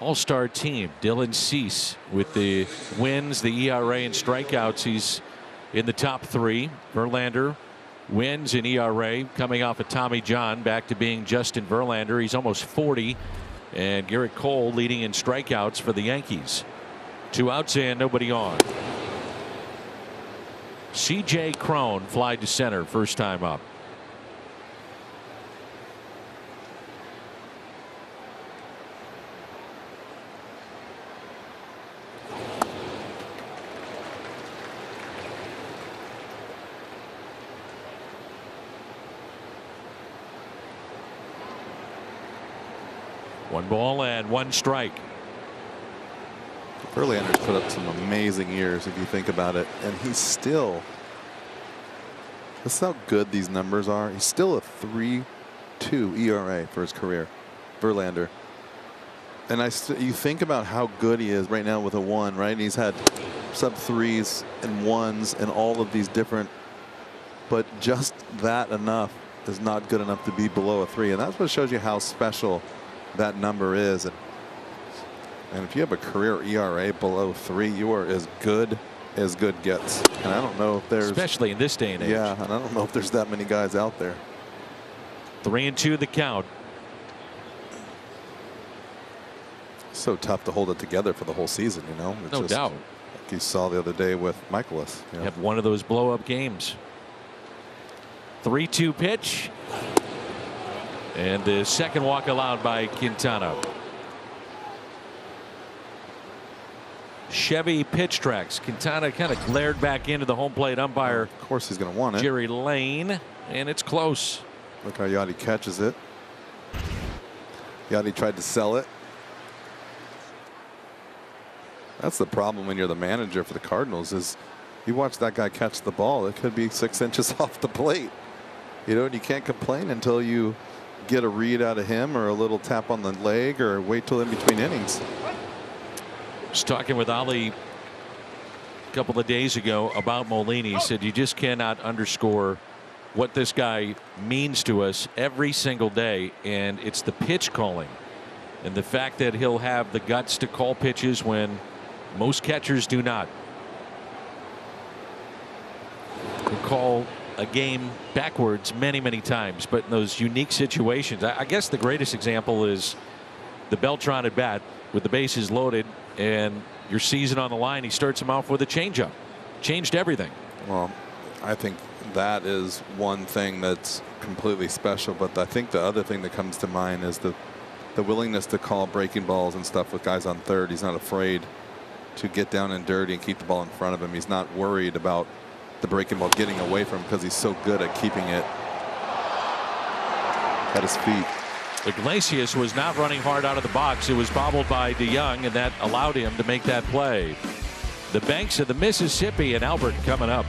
All-Star team? Dylan Cease with the wins, the ERA, and strikeouts. He's in the top 3. Verlander wins in ERA, coming off of Tommy John, back to being Justin Verlander. He's almost 40. And Garrett Cole leading in strikeouts for the Yankees. 2 outs and nobody on. C.J. Cron fly to center, first time up. One ball and 1 strike. Verlander's put up some amazing years if you think about it, and he's still, that's how good these numbers are. He's still a 3.2 ERA for his career, Verlander. And you think about how good he is right now with a 1, right? And he's had sub-3s and 1s and all of these different, but just that enough is not good enough to be below a 3, and that's what shows you how special that number is. And if you have a career ERA below 3, you are as good gets. And I don't know if there's, especially in this day and age. Yeah, and I don't know if there's that many guys out there. 3-2 the count. So tough to hold it together for the whole season, you know. It's no doubt. Like you saw the other day with Michaelis. You have one of those blow-up games. 3-2 pitch. And the second walk allowed by Quintana. Chevy pitch tracks. Quintana kind of glared back into the home plate umpire. Of course he's going to want it. Jerry Lane, and it's close. Look how Yachty catches it. Yachty tried to sell it. That's the problem when you're the manager for the Cardinals, is you watch that guy catch the ball. It could be 6 inches off the plate. You know, and you can't complain until you get a read out of him or a little tap on the leg or wait till in between innings. Was talking with Ali a couple of days ago about Molina. He said you just cannot underscore what this guy means to us every single day, and it's the pitch calling and the fact that he'll have the guts to call pitches when most catchers do not. He'll call a game backwards many times, but in those unique situations, I guess the greatest example is the Beltran at bat with the bases loaded and your season on the line. He starts him off with a changeup. Changed everything. Well, I think that is one thing that's completely special, but I think the other thing that comes to mind is the willingness to call breaking balls and stuff with guys on third. He's not afraid to get down and dirty and keep the ball in front of him. He's not worried about the breaking ball getting away from him because he's so good at keeping it at his feet. Iglesias was not running hard out of the box. It was bobbled by DeYoung, and that allowed him to make that play. The banks of the Mississippi and Albert coming up.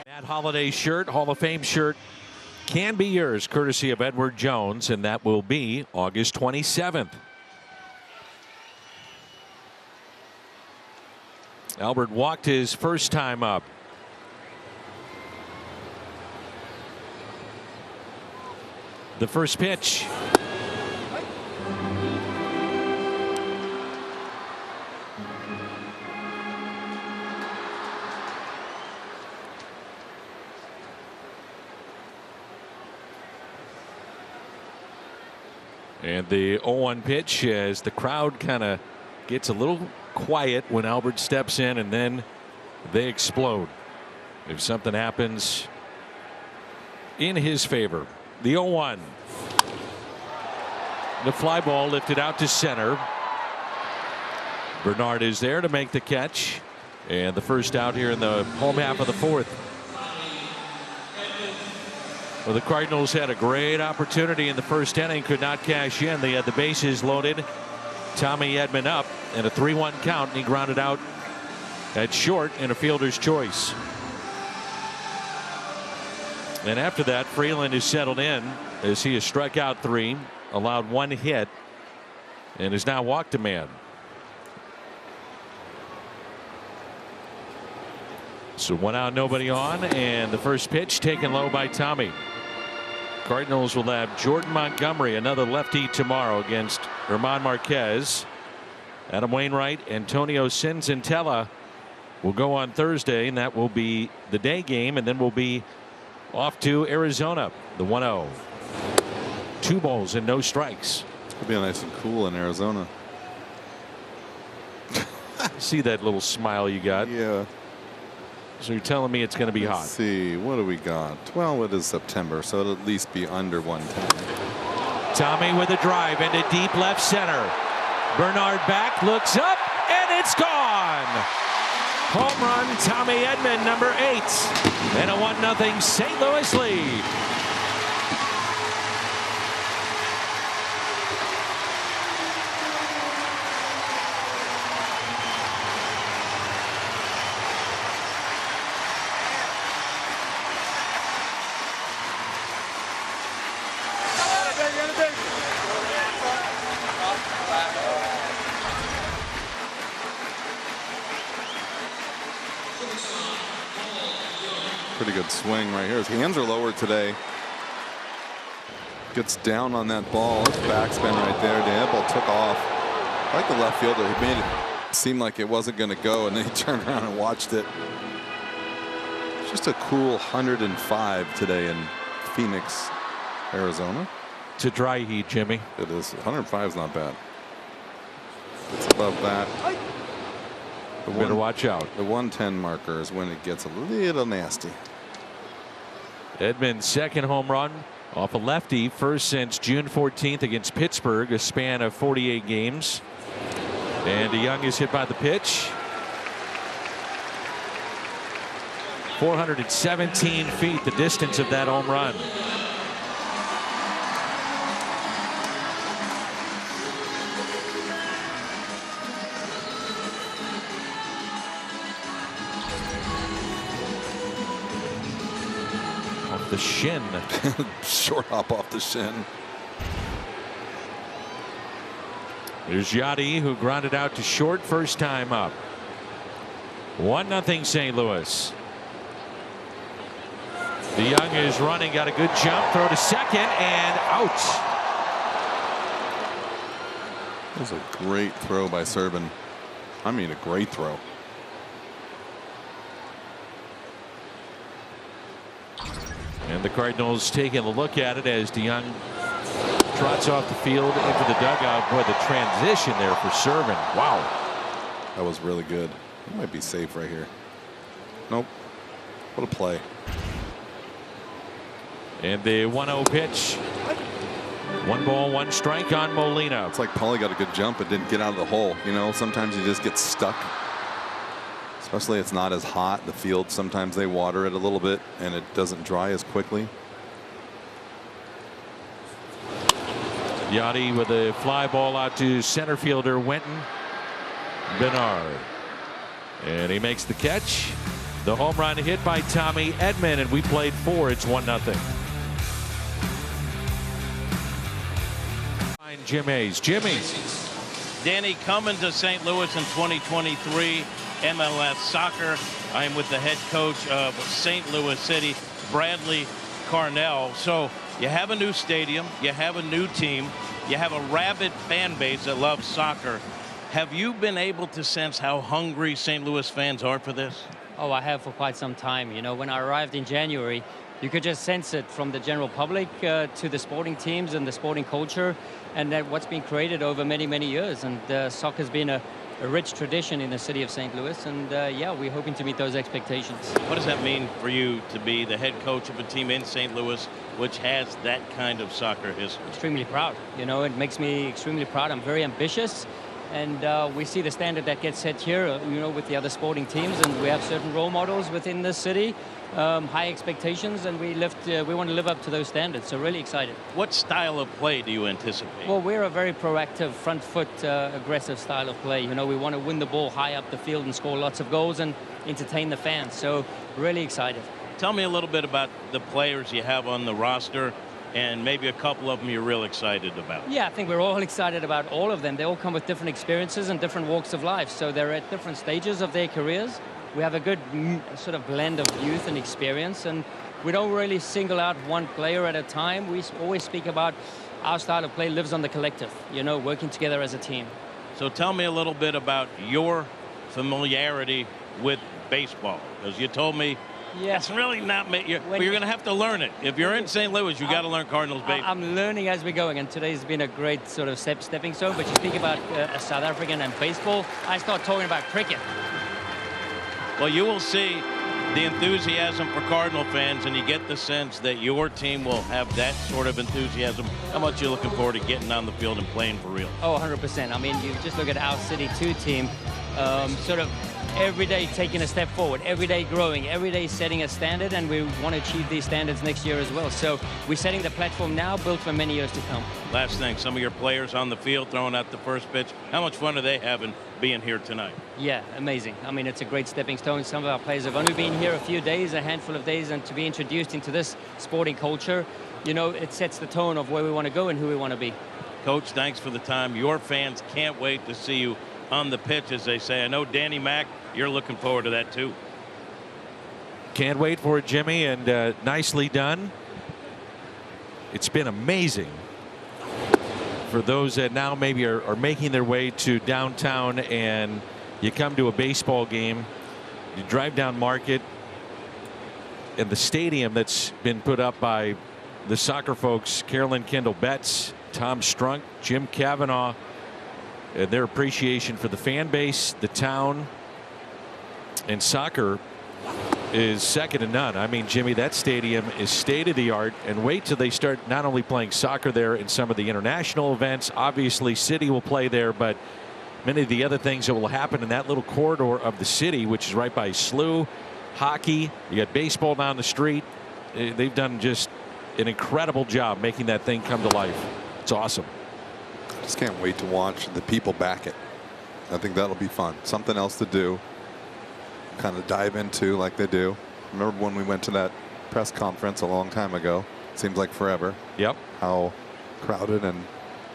Matt Holliday shirt, Hall of Fame shirt, can be yours courtesy of Edward Jones, and that will be August 27th. Albert walked his first time up. The first pitch. And the 0-1 pitch as the crowd kind of gets a little quiet when Albert steps in, and then they explode if something happens in his favor. The 0-1. The fly ball lifted out to center. Bernard is there to make the catch, and the first out here in the home half of the fourth. Well, the Cardinals had a great opportunity in the first inning, could not cash in. They had the bases loaded. Tommy Edman up and a 3-1 count, and he grounded out at short in a fielder's choice. And after that, Freeland is settled in as he has struck out 3, allowed 1 hit, and has now walked a man. So 1 out, nobody on, and the first pitch taken low by Tommy. Cardinals will have Jordan Montgomery, another lefty, tomorrow against German Marquez. Adam Wainwright, Antonio Senzatella will go on Thursday, and that will be the day game, and then we'll be off to Arizona. The 1-0. 2 balls and no strikes. It'll be nice and cool in Arizona. See that little smile you got? Yeah. So you're telling me it's going to be hot. Let's see, what do we got? Well, it is September, so it'll at least be under 110. Tommy with a drive into deep left center. Bernard back, looks up, and it's gone. Home run, Tommy Edman, number 8, and a 1-0 St. Louis lead. Pretty good swing right here. His hands are lower today. Gets down on that ball. His backspin right there. The ball took off. I like the left fielder. He made it seem like it wasn't going to go, and then he turned around and watched it. Just a cool 105 today in Phoenix, Arizona. To dry heat, Jimmy. It is. 105 is not bad. It's above that. Better watch out. The 110 marker is when it gets a little nasty. Edman's second home run off a lefty, first since June 14th against Pittsburgh, a span of 48 games. And DeYoung is hit by the pitch. 417 feet, the distance of that home run. The shin. Short hop off the shin. There's Yachty, who grounded out to short first time up. 1-0 St. Louis. DeYoung is running, got a good jump, throw to second, and out. That was a great throw by Serban. I mean, a great throw. And the Cardinals taking a look at it as DeYoung trots off the field into the dugout. Boy, the transition there for Serban. Wow. That was really good. He might be safe right here. Nope. What a play. And the 1-0 pitch. 1 ball, 1 strike on Molina. It's like Paulie got a good jump and didn't get out of the hole. You know, sometimes you just get stuck. Especially it's not as hot. The field, sometimes they water it a little bit and it doesn't dry as quickly. Yachty with a fly ball out to center fielder Wenton Bernard. And he makes the catch. The home run hit by Tommy Edman, and we played 4. It's 1-0. Jim Hayes. Jimmy. Danny, coming to St. Louis in 2023. MLS Soccer. I am with the head coach of St. Louis City, Bradley Carnell. So you have a new stadium, you have a new team, you have a rabid fan base that loves soccer. Have you been able to sense how hungry St. Louis fans are for this? Oh, I have for quite some time. You know, when I arrived in January, you could just sense it from the general public to the sporting teams and the sporting culture, and that what's been created over many, many years. And soccer's been a rich tradition in the city of St. Louis, and yeah, we're hoping to meet those expectations. What does that mean for you to be the head coach of a team in St. Louis which has that kind of soccer history? Extremely proud. You know, it makes me extremely proud. I'm very ambitious, and we see the standard that gets set here, you know, with the other sporting teams, and we have certain role models within the city, high expectations, and we want to live up to those standards. So really excited. What style of play do you anticipate? Well, we're a very proactive, front foot, aggressive style of play. You know, we want to win the ball high up the field and score lots of goals and entertain the fans. So really excited. Tell me a little bit about the players you have on the roster, and maybe a couple of them you're real excited about. Yeah, I think we're all excited about all of them. They all come with different experiences and different walks of life. So they're at different stages of their careers. We have a good sort of blend of youth and experience, and we don't really single out one player at a time. We always speak about our style of play lives on the collective, you know, working together as a team. So tell me a little bit about your familiarity with baseball, because you told me it's really not you're going to have to learn it. If you're in St. Louis, you got to learn Cardinals baseball. I'm learning as we're going, and today's been a great sort of stepping stone. But you speak about a South African and baseball, I start talking about cricket. Well, you will see the enthusiasm for Cardinal fans, and you get the sense that your team will have that sort of enthusiasm. How much you're looking forward to getting on the field and playing for real? Oh, 100%. I mean, you just look at our City 2 team, sort of every day taking a step forward, every day growing, every day setting a standard, and we want to achieve these standards next year as well. So we're setting the platform now, built for many years to come. Last thing, some of your players on the field throwing out the first pitch. How much fun are they having being here tonight? Yeah, amazing. I mean, it's a great stepping stone. Some of our players have only been here a few days, a handful of days, and to be introduced into this sporting culture, you know, it sets the tone of where we want to go and who we want to be. Coach, thanks for the time. Your fans can't wait to see you on the pitch, as they say. I know Danny Mac, you're looking forward to that too. Can't wait for it, Jimmy, and nicely done. It's been amazing for those that now maybe are making their way to downtown, and you come to a baseball game, you drive down Market, and the stadium that's been put up by the soccer folks, Carolyn Kendall Betts, Tom Strunk, Jim Cavanaugh, and their appreciation for the fan base, the town, and soccer is second to none. I mean, Jimmy, that stadium is state of the art, and wait till they start not only playing soccer there in some of the international events. Obviously, City will play there, but many of the other things that will happen in that little corridor of the city, which is right by SLU, hockey, you got baseball down the street. They've done just an incredible job making that thing come to life. It's awesome. I just can't wait to watch the people back it. I think that'll be fun. Something else to do. Kind of dive into like they do. Remember when we went to that press conference a long time ago? Seems like forever. Yep. How crowded and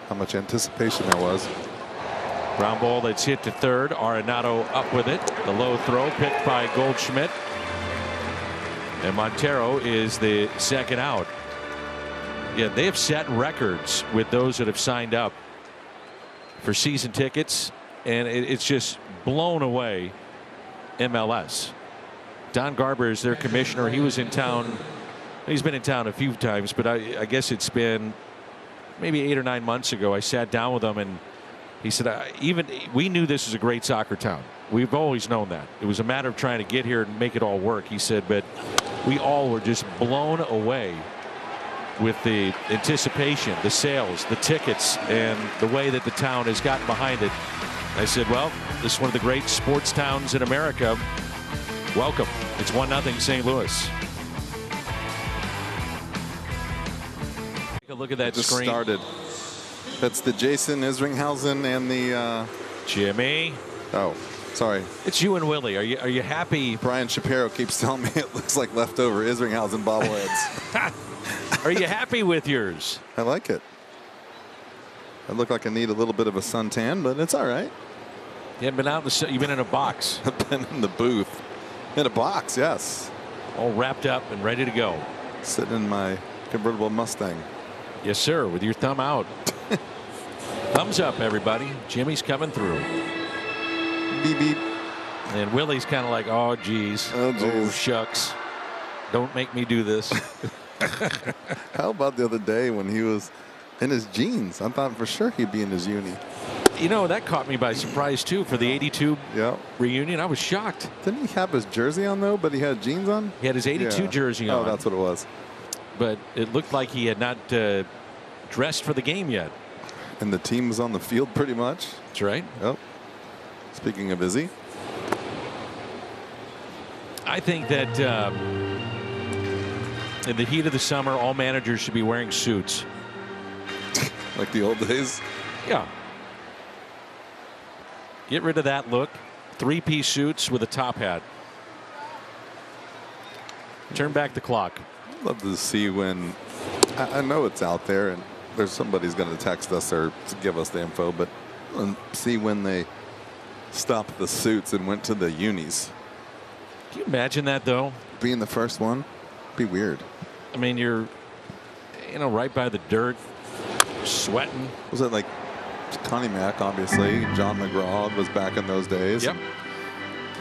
how much anticipation there was. Ground ball that's hit to third. Arenado up with it. The low throw picked by Goldschmidt. And Montero is the second out. Yeah, they have set records with those that have signed up for season tickets, and it's just blown away MLS. Don Garber is their commissioner. He was in town. He's been in town a few times, but I guess it's been maybe 8 or 9 months ago. I sat down with him, and he said, we knew this was a great soccer town. We've always known that. It was a matter of trying to get here and make it all work. He said, but we all were just blown away with the anticipation, the sales, the tickets, and the way that the town has gotten behind it. I said, well, this is one of the great sports towns in America. Welcome. It's 1-0 St. Louis. Take a look at that just screen. Started. That's the Jason Isringhausen and the Jimmy. Oh, sorry. It's you and Willie. Are you happy? Brian Shapiro keeps telling me it looks like leftover Isringhausen bobbleheads. Are you happy with yours? I like it. I look like I need a little bit of a suntan, but it's all right. You haven't been out in the sun. You've been in a box. I've been in the booth. In a box, yes. All wrapped up and ready to go. Sitting in my convertible Mustang. Yes, sir, with your thumb out. Thumbs up, everybody. Jimmy's coming through. Beep, beep. And Willie's kind of like, oh, geez. Oh, shucks. Don't make me do this. How about the other day when he was in his jeans? I thought for sure he'd be in his uni. You know, that caught me by surprise, too, for the 82 reunion. I was shocked. Didn't he have his jersey on, though, but he had jeans on? He had his 82 jersey on. Oh, that's what it was. But it looked like he had not dressed for the game yet. And the team was on the field pretty much. That's right. Yep. Speaking of Izzy. I think that in the heat of the summer, all managers should be wearing suits. Like the old days? Yeah. Get rid of that look. 3-piece suits with a top hat. Turn back the clock. I'd love to see when, I know it's out there and there's somebody's going to text us or give us the info, but see when they stopped the suits and went to the unis. Can you imagine that, though? Being the first one? Be weird. I mean, you're, right by the dirt, sweating. Was it like Connie Mack, obviously? John McGraw was back in those days. Yep.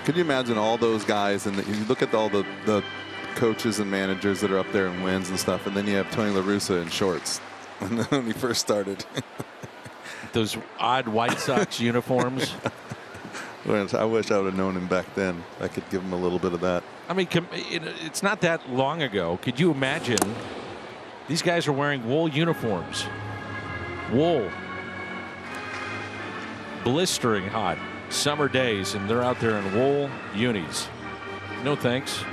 Could you imagine all those guys, and you look at all the coaches and managers that are up there and wins and stuff, and then you have Tony La Russa in shorts when he first started. Those odd White Sox uniforms. I wish I would have known him back then. I could give him a little bit of that. I mean, it's not that long ago. Could you imagine? These guys are wearing wool uniforms. Wool. Blistering hot summer days, and they're out there in wool unis. No thanks.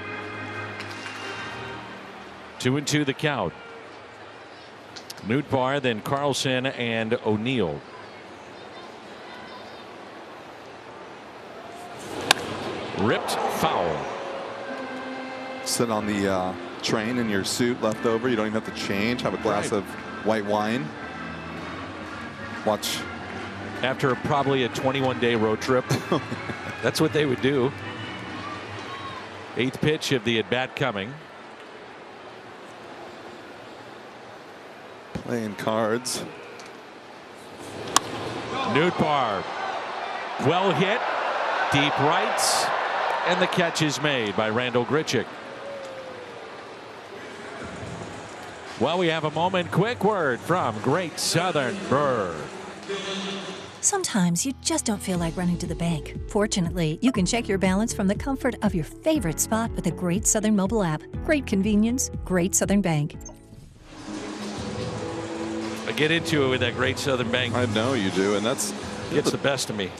2-2 the count. Nootbaar, then Carlson and O'Neill. Ripped foul. Sit on the train in your suit left over. You don't even have to change. Have a glass of white wine. Watch. After probably a 21-day road trip. That's what they would do. 8th pitch of the at-bat coming. Playing cards. Nootbaar. Well hit. Deep rights. And the catch is made by Randall Grichuk. Well, we have a moment. Quick word from Great Southern Burr. Sometimes you just don't feel like running to the bank. Fortunately, you can check your balance from the comfort of your favorite spot with the Great Southern mobile app. Great convenience, Great Southern Bank. I get into it with that Great Southern Bank. I know you do, and that's gets the best of me.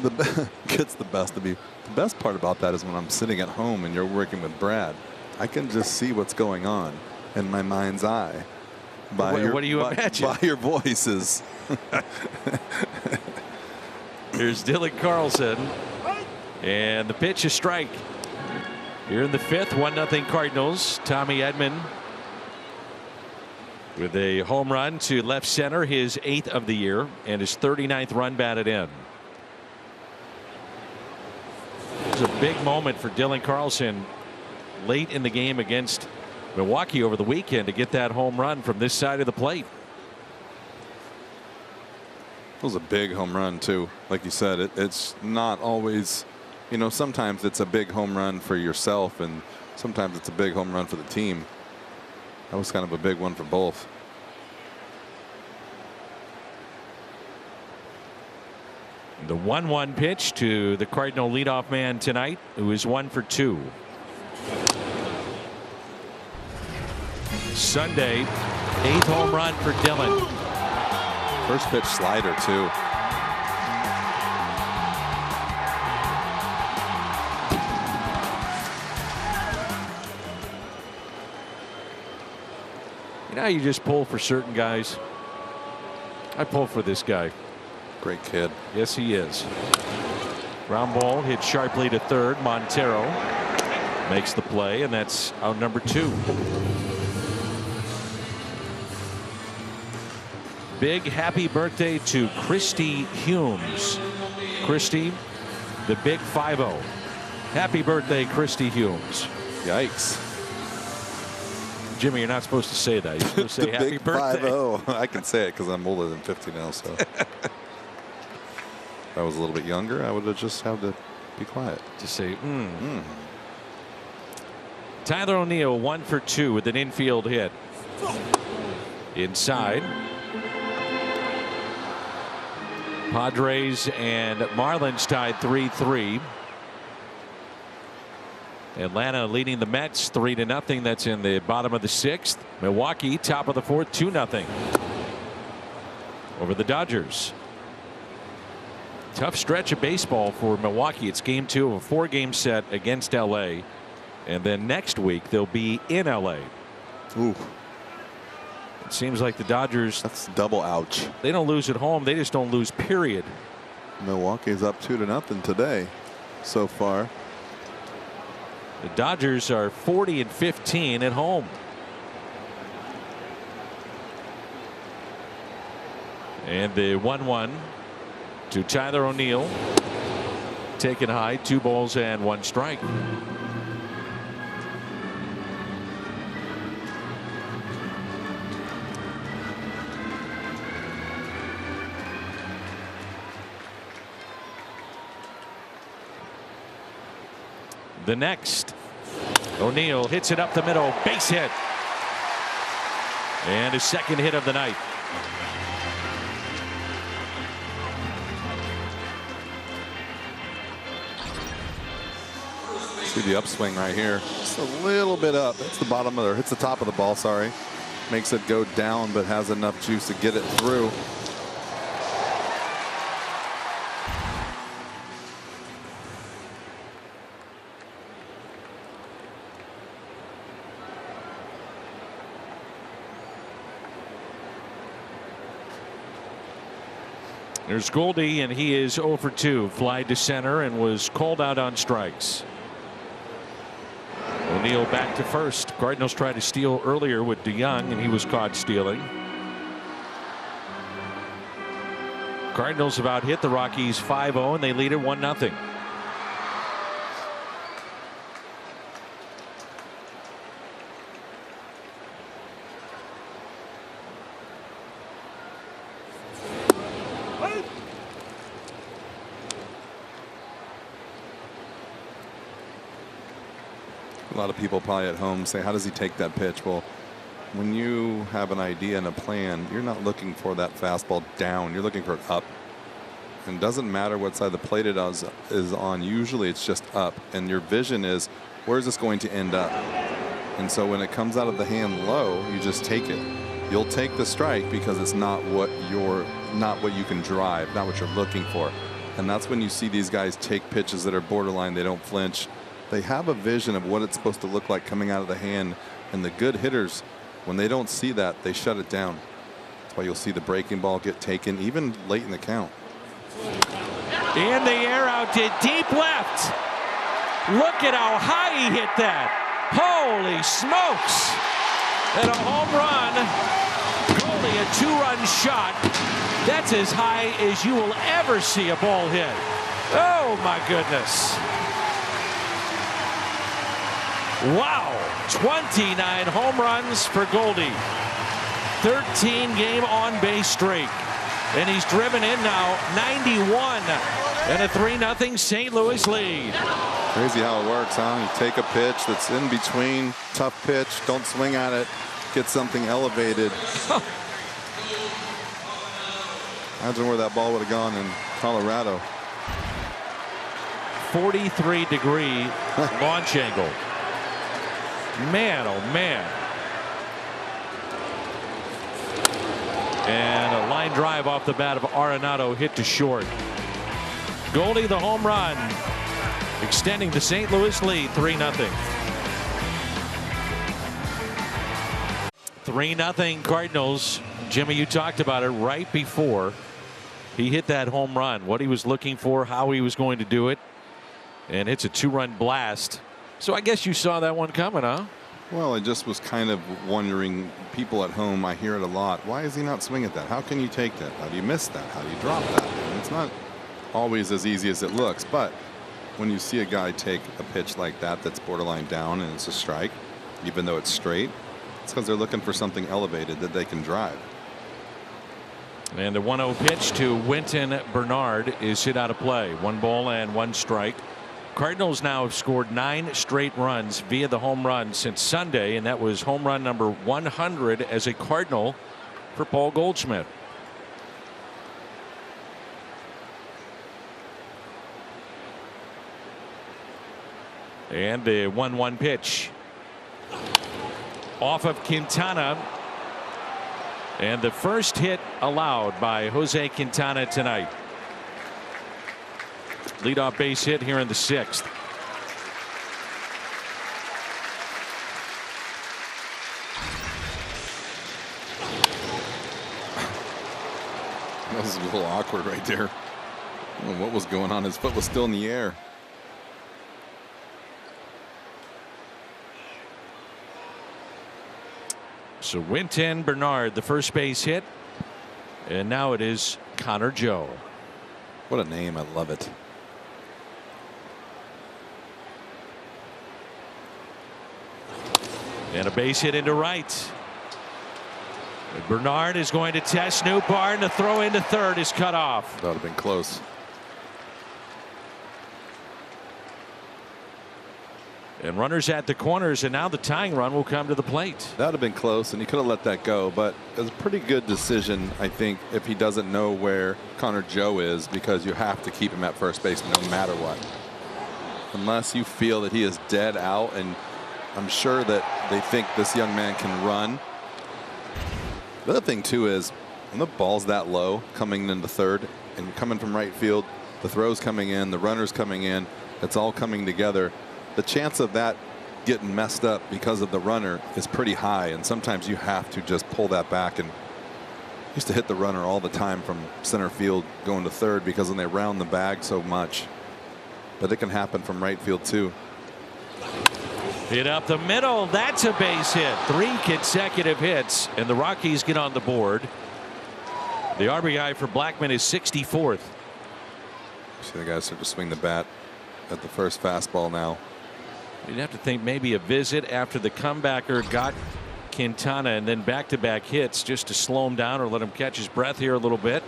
Gets the best of me. The best part about that is when I'm sitting at home and you're working with Brad, I can just see what's going on in my mind's eye. What do you imagine? By your voices. Here's Dylan Carlson. And the pitch, a strike. Here in the 5th, 1-0 Cardinals. Tommy Edman with a home run to left center, his 8th of the year, and his 39th run batted in. It was a big moment for Dylan Carlson late in the game against Milwaukee over the weekend to get that home run from this side of the plate. It was a big home run too. Like you said, it's not always, sometimes it's a big home run for yourself and sometimes it's a big home run for the team. That was kind of a big one for both. The 1-1 pitch to the Cardinal leadoff man tonight, who is 1 for 2. Sunday, 8th home run for Dylan. First pitch slider too. You know how you just pull for certain guys? I pull for this guy. Great kid. Yes, he is. Ground ball hit sharply to third. Montero makes the play, and that's out number 2. Big happy birthday to Christy Humes. Christy, the big 5-0. Happy birthday, Christy Humes. Yikes. Jimmy, you're not supposed to say that. You're supposed to say happy birthday. 5-0. I can say it because I'm older than 50 now. So if I was a little bit younger, I would have just had to be quiet. Just say, Tyler O'Neill 1 for 2 with an infield hit. Inside. Padres and Marlins tied 3-3. Atlanta leading the Mets 3-0. That's in the bottom of the 6th. Milwaukee top of the 4th 2-0 over the Dodgers. Tough stretch of baseball for Milwaukee. It's game 2 of a 4-game set against LA, and then next week they'll be in LA. Ooh. It seems like the Dodgers, that's double ouch. They don't lose at home, they just don't lose, period. Milwaukee's up 2-0 today so far. The Dodgers are 40-15 at home. And the 1-1 to Tyler O'Neill. Taken high, 2 balls and 1 strike. The next, O'Neill hits it up the middle, base hit. And his second hit of the night. See the upswing right here. Just a little bit up. That's the bottom of the, hits the top of the ball, sorry. Makes it go down, but has enough juice to get it through. There's Goldie, and he is 0 for 2. Fly to center and was called out on strikes. O'Neill back to first. Cardinals tried to steal earlier with DeYoung, and he was caught stealing. Cardinals about hit the Rockies 5-0, and they lead it 1-0. A lot of people probably at home say, how does he take that pitch? Well, when you have an idea and a plan, you're not looking for that fastball down. You're looking for it up. And it doesn't matter what side of the plate it is on. Usually it's just up. And your vision is, where is this going to end up? And so when it comes out of the hand low, you just take it. You'll take the strike because it's not what you can drive, not what you're looking for. And that's when you see these guys take pitches that are borderline. They don't flinch. They have a vision of what it's supposed to look like coming out of the hand. And the good hitters, when they don't see that, they shut it down. That's why you'll see the breaking ball get taken even late in the count. In the air out to deep left. Look at how high he hit that. Holy smokes. And a home run. Goldie, a 2-run shot. That's as high as you will ever see a ball hit. Oh my goodness. Wow, 29 home runs for Goldie. 13-game on-base streak. And he's driven in now 91 and a 3-0 St. Louis lead. Crazy how it works, huh? You take a pitch that's in between, tough pitch, don't swing at it, get something elevated. Imagine where that ball would have gone in Colorado. 43-degree launch angle. Man, oh man. And a line drive off the bat of Arenado hit to short. Goldie the home run, extending the St. Louis lead 3-0. 3-0 Cardinals. Jimmy, you talked about it right before he hit that home run. What he was looking for, how he was going to do it. And it's a 2-run blast. So I guess you saw that one coming, huh? Well, I just was kind of wondering, people at home, I hear it a lot. Why is he not swinging at that? How can you take that? How do you miss that? How do you drop that? And it's not always as easy as it looks. But when you see a guy take a pitch like that that's borderline down and it's a strike, even though it's straight, it's because they're looking for something elevated that they can drive. And the 1-0 pitch to Winton Bernard is hit out of play. 1 ball and 1 strike. Cardinals now have scored 9 straight runs via the home run since Sunday, and that was home run number 100 as a Cardinal for Paul Goldschmidt. And the 1-1 pitch off of Quintana, and the first hit allowed by Jose Quintana tonight. Leadoff base hit here in the 6th. That was a little awkward right there. I don't know what was going on. His foot was still in the air. So Winton Bernard, the first base hit. And now it is Connor Joe. What a name. I love it. And a base hit into right. And Bernard is going to test Newbar, and the throw into third is cut off. That would have been close. And runners at the corners, and now the tying run will come to the plate. That would have been close, and he could have let that go, but it was a pretty good decision, I think, if he doesn't know where Connor Joe is, because you have to keep him at first base no matter what. Unless you feel that he is dead out, and I'm sure that they think this young man can run. The other thing, too, is when the ball's that low coming into third and coming from right field, the throw's coming in, the runner's coming in, it's all coming together. The chance of that getting messed up because of the runner is pretty high, and sometimes you have to just pull that back. And used to hit the runner all the time from center field going to third because when they round the bag so much. But it can happen from right field too. Hit up the middle. That's a base hit. 3 consecutive hits, and the Rockies get on the board. The RBI for Blackmon is 64th. See the guys start to swing the bat at the first fastball now. You'd have to think maybe a visit after the comebacker got Quintana, and then back-to-back hits just to slow him down or let him catch his breath here a little bit.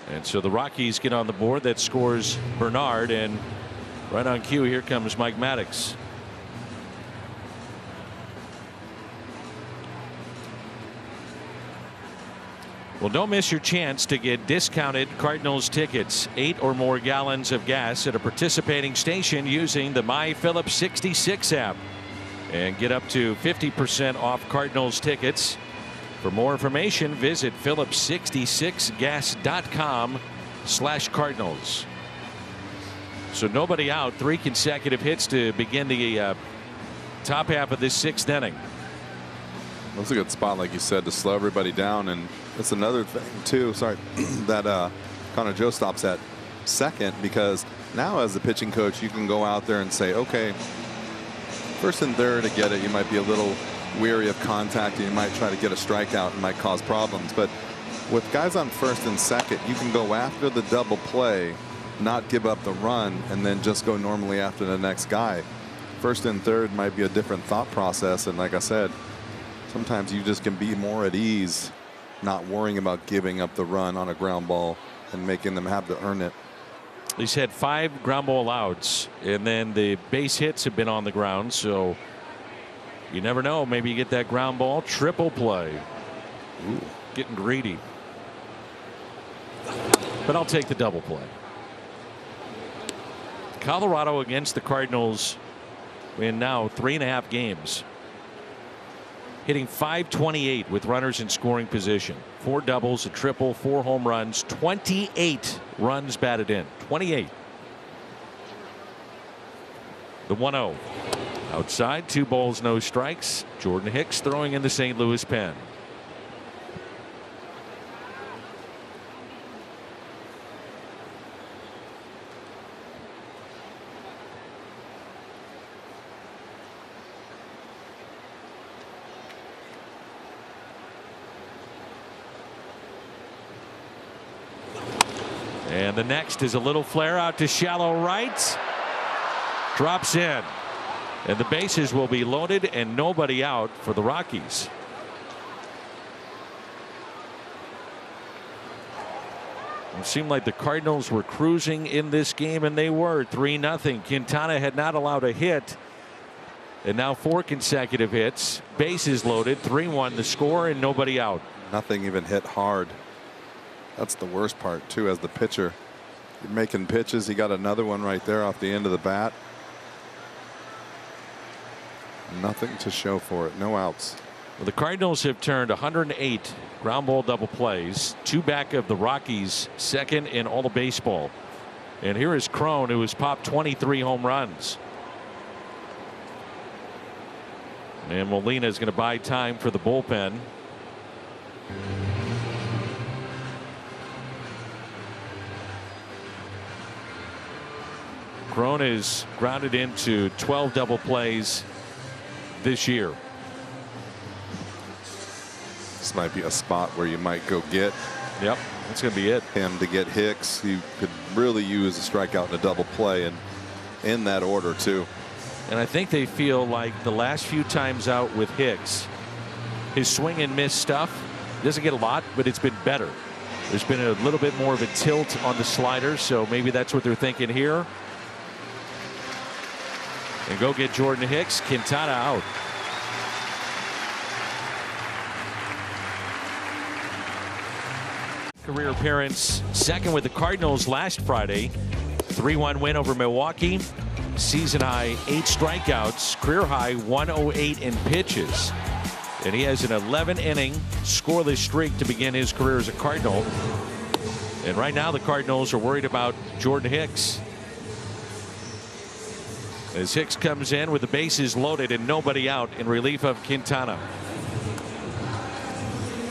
And so the Rockies get on the board. That scores Bernard, and right on cue here comes Mike Maddox. Well, don't miss your chance to get discounted Cardinals tickets, 8 or more gallons of gas at a participating station using the My Phillips 66 app, and get up to 50% off Cardinals tickets. For more information, visit phillips66gas.com/Cardinals. So nobody out, 3 consecutive hits to begin the top half of this 6th inning. That's a good spot, like you said, to slow everybody down. And it's another thing too, sorry, that Connor Joe stops at second, because now as the pitching coach you can go out there and say, okay, first and third, to get it, you might be a little weary of contact and you might try to get a strikeout and might cause problems. But with guys on first and second, you can go after the double play, not give up the run, and then just go normally after the next guy. First and third might be a different thought process, and like I said, sometimes you just can be more at ease not worrying about giving up the run on a ground ball and making them have to earn it. He's had 5 ground ball outs, and then the base hits have been on the ground, so you never know. Maybe you get that ground ball triple play. Ooh, getting greedy. But I'll take the double play. Colorado against the Cardinals in now 3.5 games. Hitting .528 with runners in scoring position. 4 doubles, a triple, 4 home runs, 28 runs batted in. 28. The 1-0. Outside, 2 balls, no strikes. Jordan Hicks throwing in the St. Louis pen. And the next is a little flare out to shallow right. Drops in. And the bases will be loaded and nobody out for the Rockies. It seemed like the Cardinals were cruising in this game, and they were. 3-0. Quintana had not allowed a hit, and now 4 consecutive hits. Bases loaded. 3-1 the score, and nobody out. Nothing even hit hard. That's the worst part too. As the pitcher, you're making pitches. He got another one right there off the end of the bat. Nothing to show for it. No outs. Well, the Cardinals have turned 108 ground ball double plays, 2 back of the Rockies, 2nd in all of baseball. And here is Crone, who has popped 23 home runs. And Molina is going to buy time for the bullpen. Crone is grounded into 12 double plays this year. This might be a spot where you might go get. Yep, that's going to be it. Him to get Hicks. You could really use a strikeout and a double play, and in that order too. And I think they feel like the last few times out with Hicks, his swing and miss stuff doesn't get a lot, but it's been better. There's been a little bit more of a tilt on the slider, so maybe that's what they're thinking here. And go get Jordan Hicks. Quintana out. Career appearance, second with the Cardinals last Friday. 3-1 win over Milwaukee. Season high 8 strikeouts, career high 108 in pitches. And he has an 11-inning scoreless streak to begin his career as a Cardinal. And right now the Cardinals are worried about Jordan Hicks. As Hicks comes in with the bases loaded and nobody out in relief of Quintana.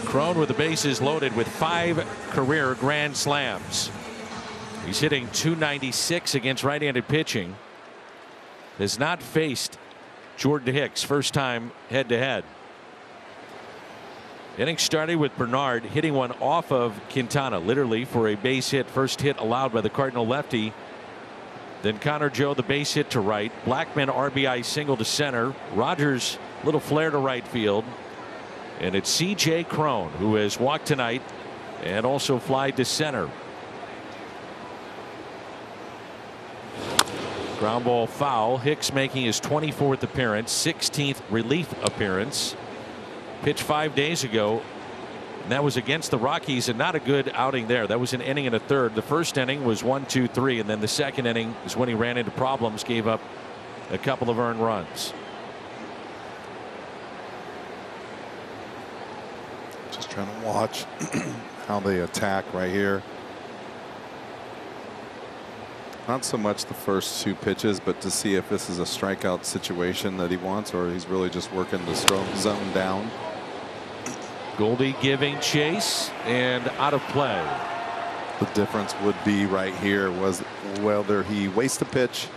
Crone with the bases loaded with 5 career grand slams. He's hitting .296 against right-handed pitching. Has not faced Jordan Hicks, first time head-to-head. Inning started with Bernard hitting one off of Quintana, literally for a base hit, first hit allowed by the Cardinal lefty. Then Connor Joe the base hit to right. Blackman RBI single to center. Rogers little flare to right field. And it's C.J. Crone who has walked tonight and also flied to center. Ground ball foul. Hicks making his 24th appearance, 16th relief appearance. Pitched 5 days ago. And that was against the Rockies, and not a good outing there. That was an inning and a third. The first inning was 1-2-3, and then the second inning is when he ran into problems, gave up a couple of earned runs. Just trying to watch how they attack right here. Not so much the first 2 pitches, but to see if this is a strikeout situation that he wants, or he's really just working the zone down. Goldie giving chase and out of play. The difference would be right here was whether he wastes a pitch,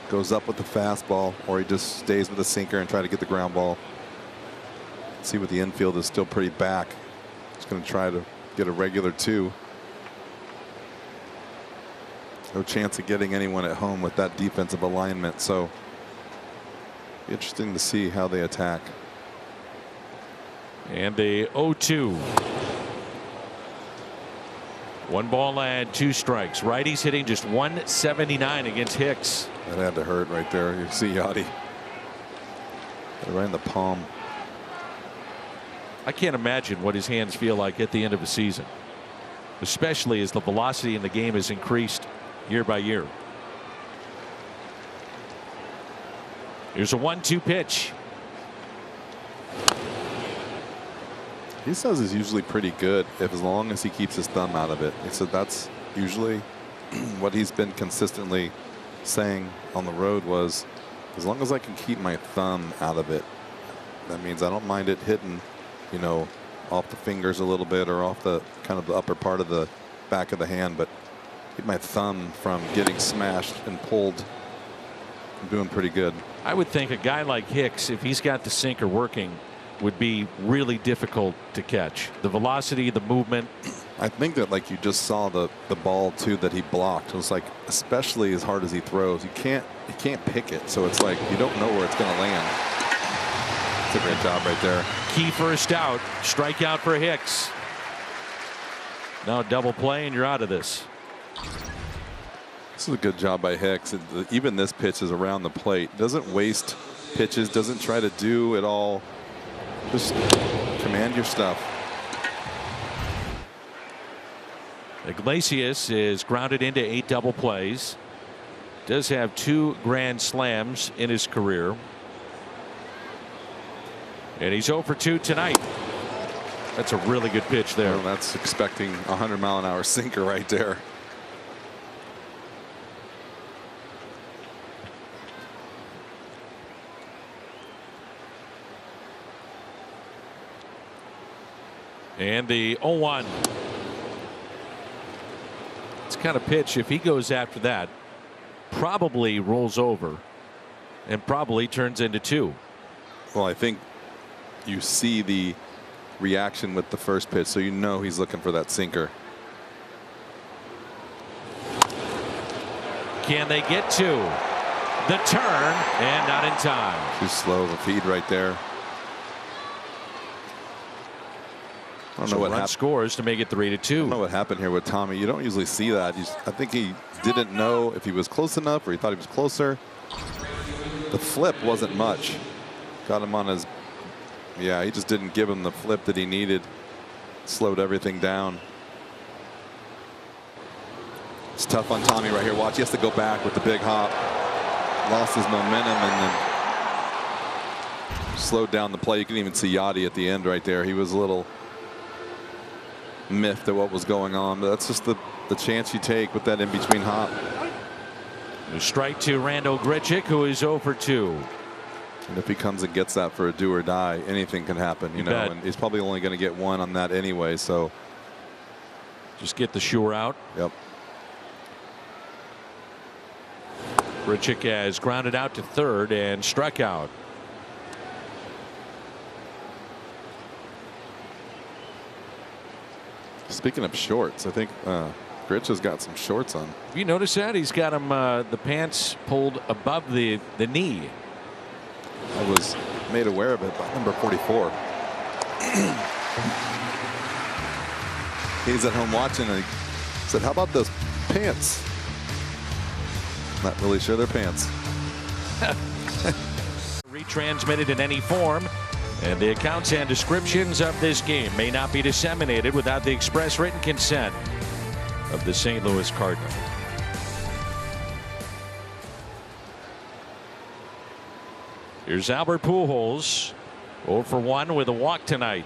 goes up with the fastball, or he just stays with the sinker and try to get the ground ball. See what the infield is still pretty back. He's going to try to get a regular 2. No chance of getting anyone at home with that defensive alignment. So interesting to see how they attack. And the 0-2. 1 ball and 2 strikes. Righties hitting just .179 against Hicks. That had to hurt right there. You see Yachty right in the palm. I can't imagine what his hands feel like at the end of a season, especially as the velocity in the game has increased year by year. Here's a 1-2 pitch. He says he's usually pretty good as long as he keeps his thumb out of it. He said that's usually what he's been consistently saying on the road was, as long as I can keep my thumb out of it, that means I don't mind it hitting, you know, off the fingers a little bit or off the kind of the upper part of the back of the hand, but keep my thumb from getting smashed and pulled. I'm doing pretty good. I would think a guy like Hicks, if he's got the sinker working, would be really difficult to catch. The velocity, the movement. I think that, like you just saw the ball too that he blocked. It was like, especially as hard as he throws, you can't pick it. So it's like you don't know where it's going to land. It's a great job right there. Key first out. Strikeout for Hicks. Now double play and you're out of this. This is a good job by Hicks. Even this pitch is around the plate. Doesn't waste pitches. Doesn't try to do it all. Just command your stuff. Iglesias is grounded into 8 double plays. Does have 2 grand slams in his career. And he's 0 for 2 tonight. That's a really good pitch there. Well, that's expecting a 100-mile-an-hour sinker right there. And the 0-1. It's kind of pitch. If he goes after that, probably rolls over and probably turns into 2. Well, I think you see the reaction with the first pitch, so you know he's looking for that sinker. Can they get to the turn? And not in time. Too slow of a feed right there. I don't know what happened. Scores to make it 3-2. I don't know what happened here with Tommy. You don't usually see that. I think he didn't know if he was close enough or he thought he was closer. The flip wasn't much. Got him on his. Yeah, he just didn't give him the flip that he needed. Slowed everything down. It's tough on Tommy right here. Watch, he has to go back with the big hop. Lost his momentum and then slowed down the play. You can even see Yachty at the end right there. He was a little miffed at what was going on, but that's just the chance you take with that in between hop. A strike to Randall Grichuk, who is 0 for 2. And if he comes and gets that for a do or die, anything can happen, you know. Bet. And he's probably only going to get 1 on that anyway, so just get the sure out. Yep. Grichuk has grounded out to third and struck out. Speaking of shorts, I think Gritch has got some shorts on. Have you noticed that? He's got them the pants pulled above the knee. I was made aware of it by number 44. He's at home watching and he said, how about those pants? Not really sure they're pants. Retransmitted in any form, and the accounts and descriptions of this game may not be disseminated without the express written consent of the St. Louis Cardinals. Here's Albert Pujols, 0 for 1 with a walk tonight.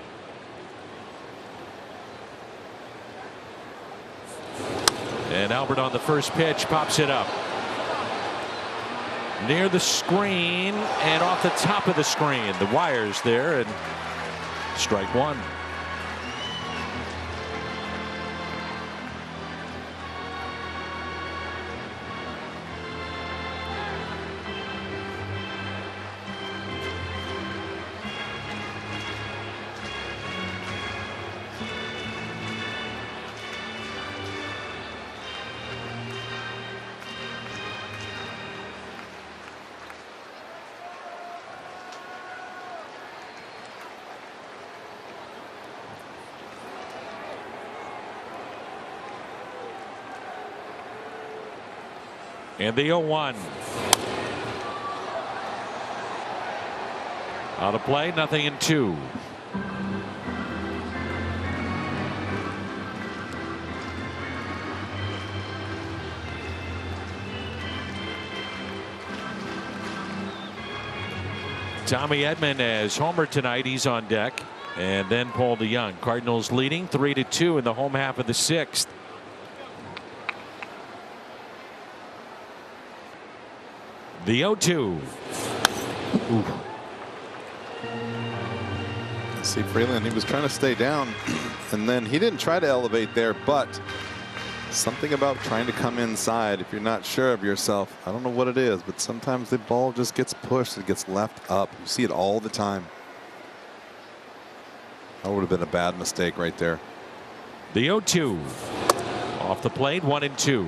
And Albert on the first pitch pops it up near the screen and off the top of the screen. The wires there, and strike 1. And the 0-1. Out of play, nothing in 2. Tommy Edman as homer tonight. He's on deck. And then Paul DeYoung. Cardinals leading 3-2 in the home half of the 6th. The 0-2. See Freeland, he was trying to stay down and then he didn't try to elevate there, but something about trying to come inside, if you're not sure of yourself, I don't know what it is, but sometimes the ball just gets pushed, it gets left up. You see it all the time. That would have been a bad mistake right there. The 0-2. Off the plate, 1-2.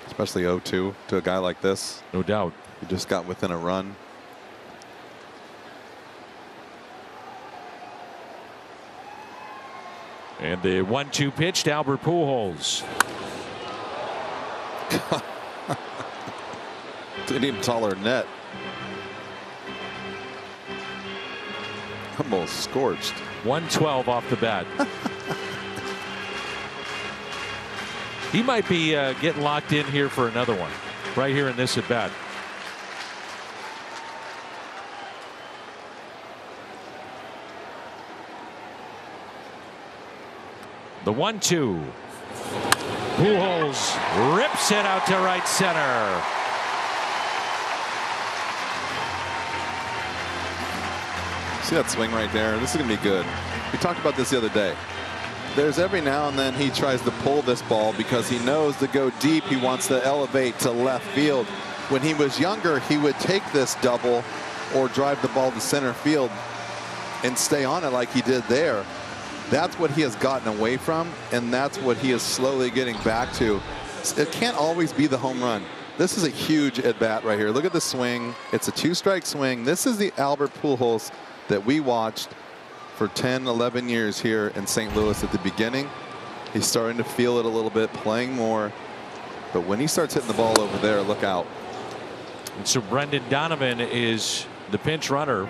Especially 0-2 to a guy like this. No doubt. He just got within a run. And the 1-2 pitch to Albert Pujols. Didn't even taller net. Almost scorched. 112 off the bat. He might be getting locked in here for another one right here in this at bat. The 1-2. Pujols rips it out to right center. See that swing right there? This is going to be good. We talked about this the other day. there's every now and then he tries to pull this ball because he knows to go deep. He wants to elevate to left field. When he was younger, he would take this double or drive the ball to center field and stay on it like he did there. That's what he has gotten away from, and that's what he is slowly getting back to. It can't always be the home run. This is a huge at-bat right here. Look at the swing. It's a 2-strike swing. This is the Albert Pujols that we watched for 10, 11 years here in St. Louis at the beginning. He's starting to feel it a little bit, playing more. But when he starts hitting the ball over there, look out. And so Brendan Donovan is the pinch runner.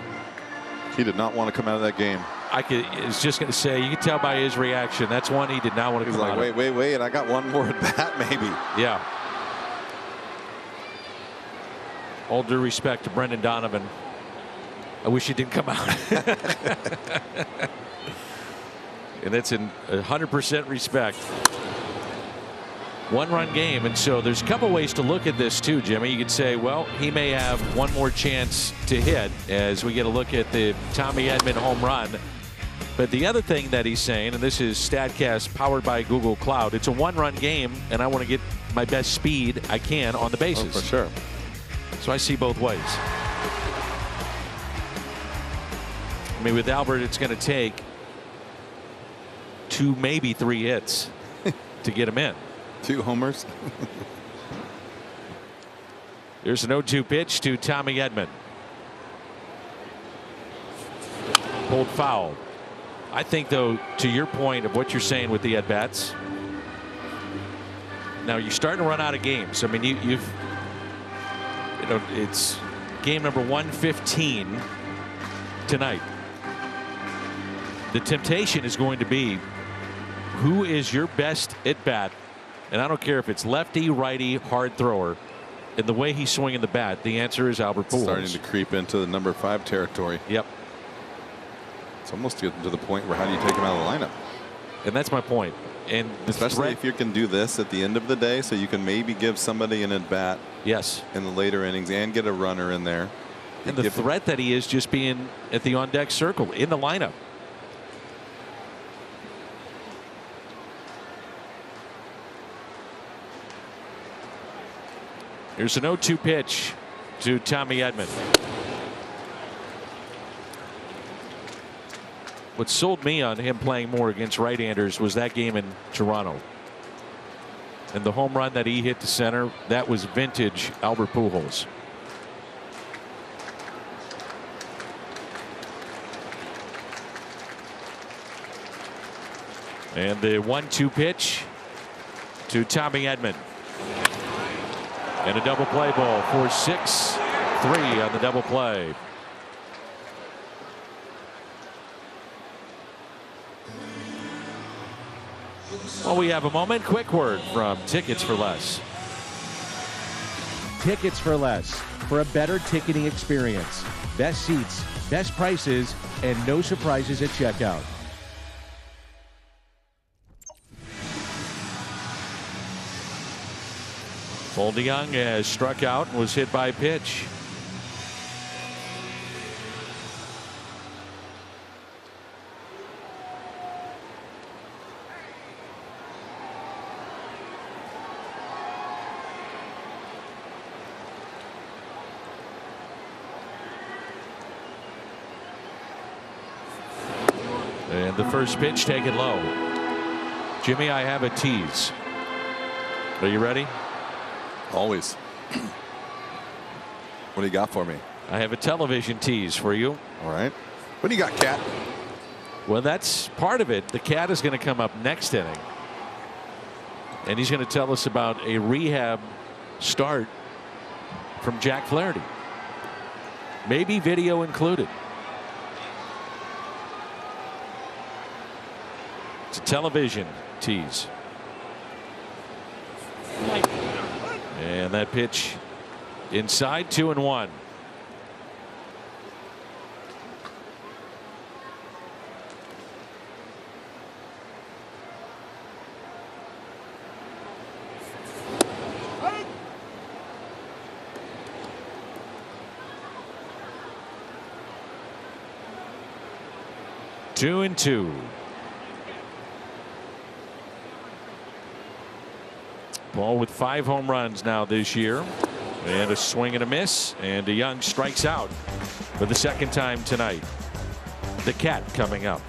He did not want to come out of that game. I was just going to say, you can tell by his reaction. That's one he did not want to come out of. He's like, wait, I got one more at bat, maybe. Yeah. All due respect to Brendan Donovan. I wish he didn't come out. And that's in 100% respect. One-run game, and so there's a couple ways to look at this too, Jimmy. You could say, well, he may have one more chance to hit as we get a look at the Tommy Edman home run. But the other thing that he's saying, and this is StatCast powered by Google Cloud, it's a one-run game, and I want to get my best speed I can on the bases. Oh, for sure. So I see both ways. I mean, with Albert, it's going to take 2, maybe 3 hits to get him in. 2 homers. There's an 0-2 pitch to Tommy Edman. Pulled foul. I think, though, to your point of what you're saying with the at-bats, now you're starting to run out of games. I mean, you know, it's game number 115 tonight. The temptation is going to be, who is your best at-bat? And I don't care if it's lefty, righty, hard thrower. And the way he's swinging the bat, the answer is Albert Pujols. Starting to creep into the number 5 territory. Yep. It's almost getting to the point where how do you take him out of the lineup? And that's my point. And especially if you can do this at the end of the day, so you can maybe give somebody an at bat. Yes. In the later innings and get a runner in there. And the threat that he is just being at the on deck circle in the lineup. Here's an 0-2 pitch to Tommy Edman. What sold me on him playing more against right-handers was that game in Toronto. And the home run that he hit to center, that was vintage Albert Pujols. And the 1-2 pitch to Tommy Edman. And a double play ball for 6-3 on the double play. Well, we have a moment. Quick word from Tickets for Less. Tickets for Less. For a better ticketing experience. Best seats, best prices, and no surprises at checkout. Paul DeYoung has struck out and was hit by a pitch. And the first pitch taken low. Jimmy, I have a tease. Are you ready? Always. What do you got for me? I have a television tease for you. All right. What do you got, Cat? Well, that's part of it. The Cat is going to come up next inning. And he's going to tell us about a rehab start from Jack Flaherty. Maybe video included. It's a television tease. And that pitch inside, 2-1. Two and two. Ball with 5 home runs now this year. And a swing and a miss. And DeYoung strikes out for the 2nd time tonight. The Cat coming up.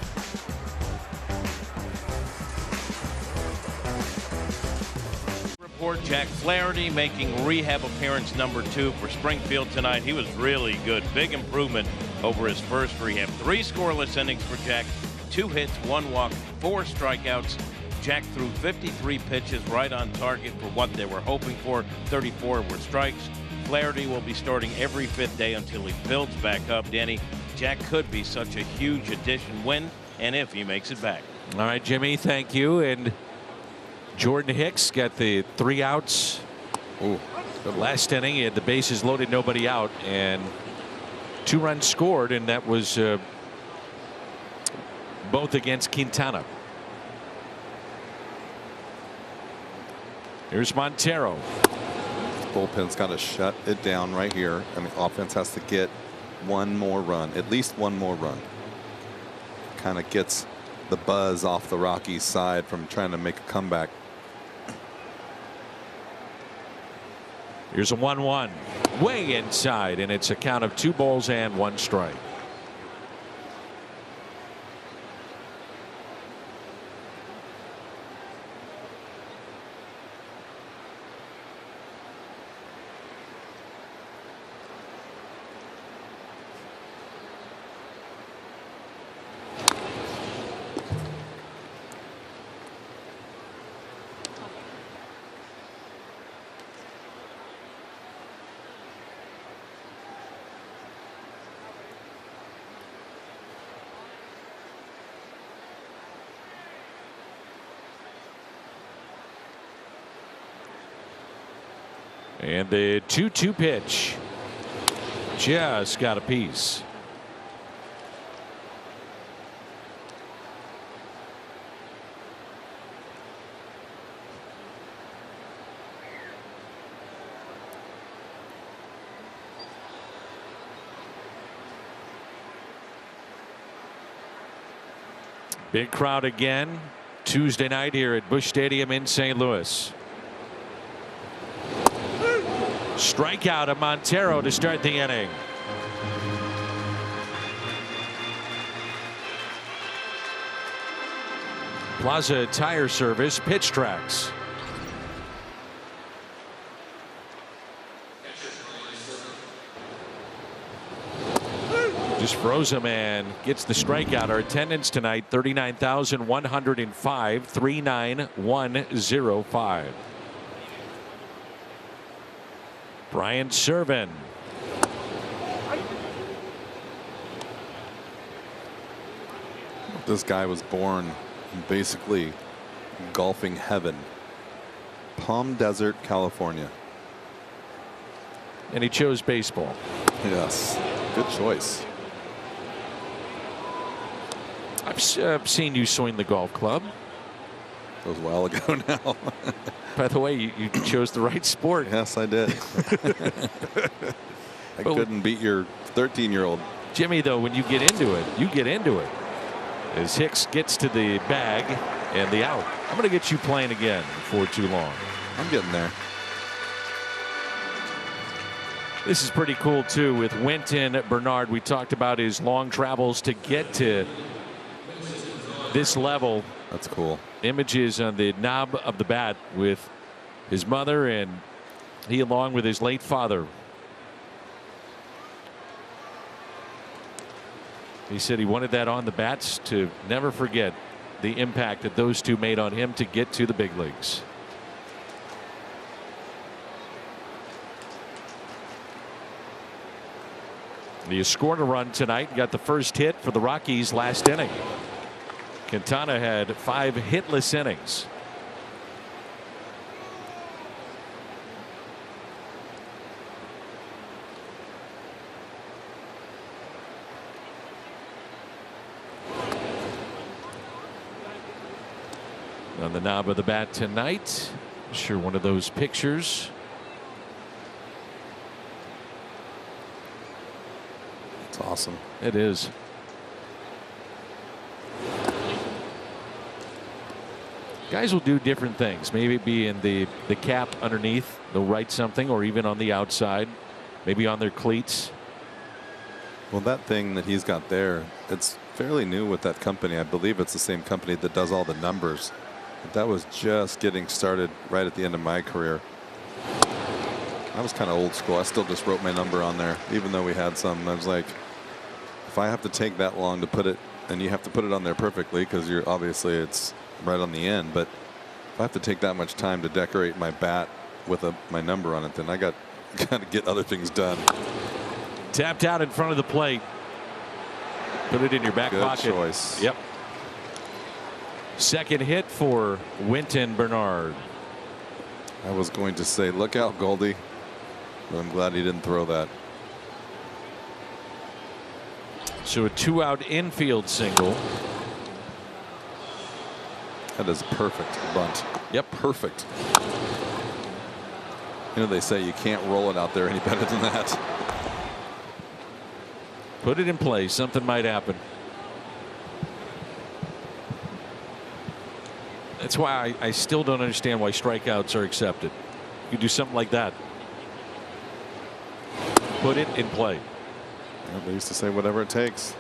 Report Jack Flaherty making rehab appearance number 2 for Springfield tonight. He was really good. Big improvement over his first rehab. 3 scoreless innings for Jack. 2 hits, 1 walk, 4 strikeouts. Jack threw 53 pitches right on target for what they were hoping for. 34 were strikes. Flaherty will be starting every 5th day until he builds back up. Danny, Jack could be such a huge addition when and if he makes it back. All right, Jimmy, thank you. And Jordan Hicks got the 3 outs. Ooh, last inning. He had the bases loaded, nobody out, and 2 runs scored, and that was both against Quintana. Here's Montero. Bullpen's got to shut it down right here, and the offense has to get 1 more run, at least 1 more run. Kind of gets the buzz off the Rockies side from trying to make a comeback. Here's a 1-1 way inside, and it's a count of 2 balls and 1 strike. And the 2-2 pitch just got a piece. Big crowd again Tuesday night here at Busch Stadium in St. Louis. Strikeout of Montero to start the inning. Plaza Tire Service pitch tracks. Just froze him and gets the strikeout. Our attendance tonight 39,105, 39105. Brian Serven. This guy was born in basically golfing heaven. Palm Desert, California. And he chose baseball. Yes, good choice. I've seen you swing the golf club. That was a while ago now. By the way, you chose the right sport. Yes, I did. I couldn't beat your 13-year-old. Jimmy, though, when you get into it, you get into it. As Hicks gets to the bag and the out. I'm going to get you playing again before too long. I'm getting there. This is pretty cool, too, with Winton Bernard. We talked about his long travels to get to this level. That's cool. Images on the knob of the bat with his mother, and he along with his late father. He said he wanted that on the bats to never forget the impact that those two made on him to get to the big leagues. He scored a run tonight, got the first hit for the Rockies last inning. Quintana had 5 hitless innings. On the knob of the bat tonight. Sure, one of those pictures. It's awesome. It is. Guys will do different things. Maybe be in the cap underneath. They'll write something, or even on the outside, maybe on their cleats. Well, that thing that he's got there, it's fairly new with that company. I believe it's the same company that does all the numbers. But that was just getting started right at the end of my career. I was kind of old school. I still just wrote my number on there, even though we had some. I was like, if I have to take that long to put it, and you have to put it on there perfectly because you're obviously it's right on the end. But if I have to take that much time to decorate my bat with my number on it, then I got to get other things done. Tapped out in front of the plate. Put it in your back pocket. Good choice. Yep. Second hit for Winton Bernard. I was going to say, look out, Goldie. But I'm glad he didn't throw that. So a 2-out infield single. That is perfect bunt. Yep. Perfect. You know, they say you can't roll it out there any better than that. Put it in play. Something might happen. That's why I still don't understand why strikeouts are accepted. You do something like that. Put it in play. Yeah, they used to say whatever it takes.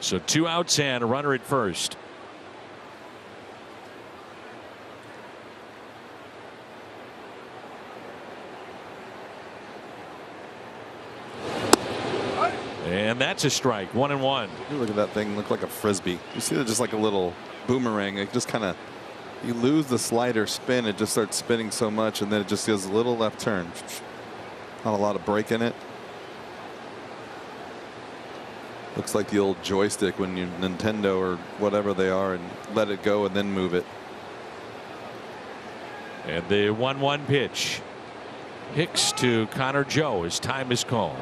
So 2 outs and a runner at first. And that's a strike. 1-1. Look at that thing. Look like a frisbee. You see it just like a little boomerang. It just kind of, you lose the slider spin. It just starts spinning so much, and then it just does a little left turn. Not a lot of break in it. Looks like the old joystick when you Nintendo or whatever they are and let it go and then move it. And the 1-1 pitch. Hicks to Connor Joe as time is called.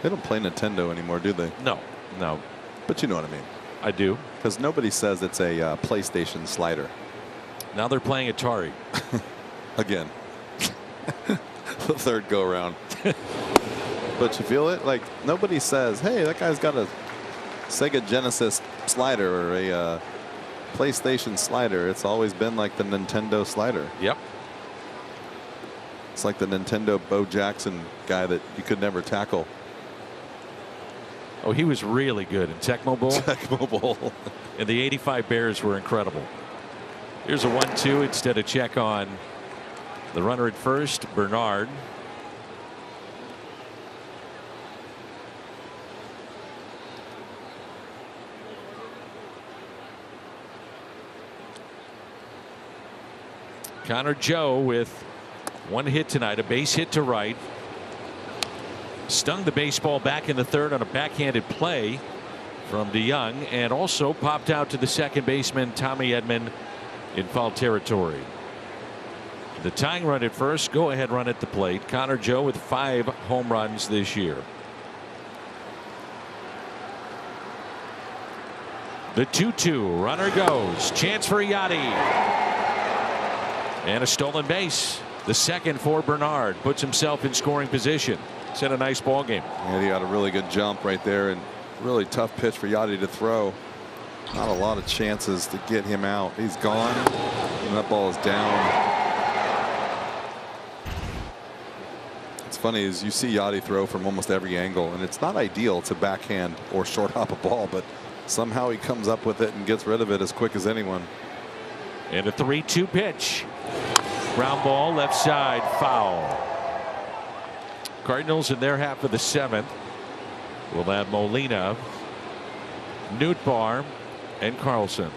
They don't play Nintendo anymore, do they? No, no. But you know what I mean. I do. Because nobody says it's a PlayStation slider. Now they're playing Atari. Again. The third go around. But you feel it? Like, nobody says, hey, that guy's got a Sega Genesis slider or a PlayStation slider. It's always been like the Nintendo slider. Yep. It's like the Nintendo Bo Jackson guy that you could never tackle. Oh, he was really good in Tecmo Bowl. Tecmo Bowl. And the 85 Bears were incredible. Here's a 1-2 instead of check on the runner at first, Bernard. Connor Joe with 1 hit tonight, a base hit to right. Stung the baseball back in the third on a backhanded play from DeYoung, and also popped out to the second baseman Tommy Edman in foul territory. The tying run at first, go ahead run at the plate. Connor Joe with 5 home runs this year. The 2-2 runner goes, chance for Yachty, and a stolen base. The second for Bernard, puts himself in scoring position. It's had a nice ball game. Yeah, he got a really good jump right there, and really tough pitch for Yachty to throw. Not a lot of chances to get him out. He's gone, and that ball is down. It's funny is you see Yachty throw from almost every angle, and it's not ideal to backhand or short hop a ball, but somehow he comes up with it and gets rid of it as quick as anyone. And a 3-2 pitch. Ground ball left side, foul. Cardinals in their half of the 7th will have Molina, Nootbaar, and Carlson.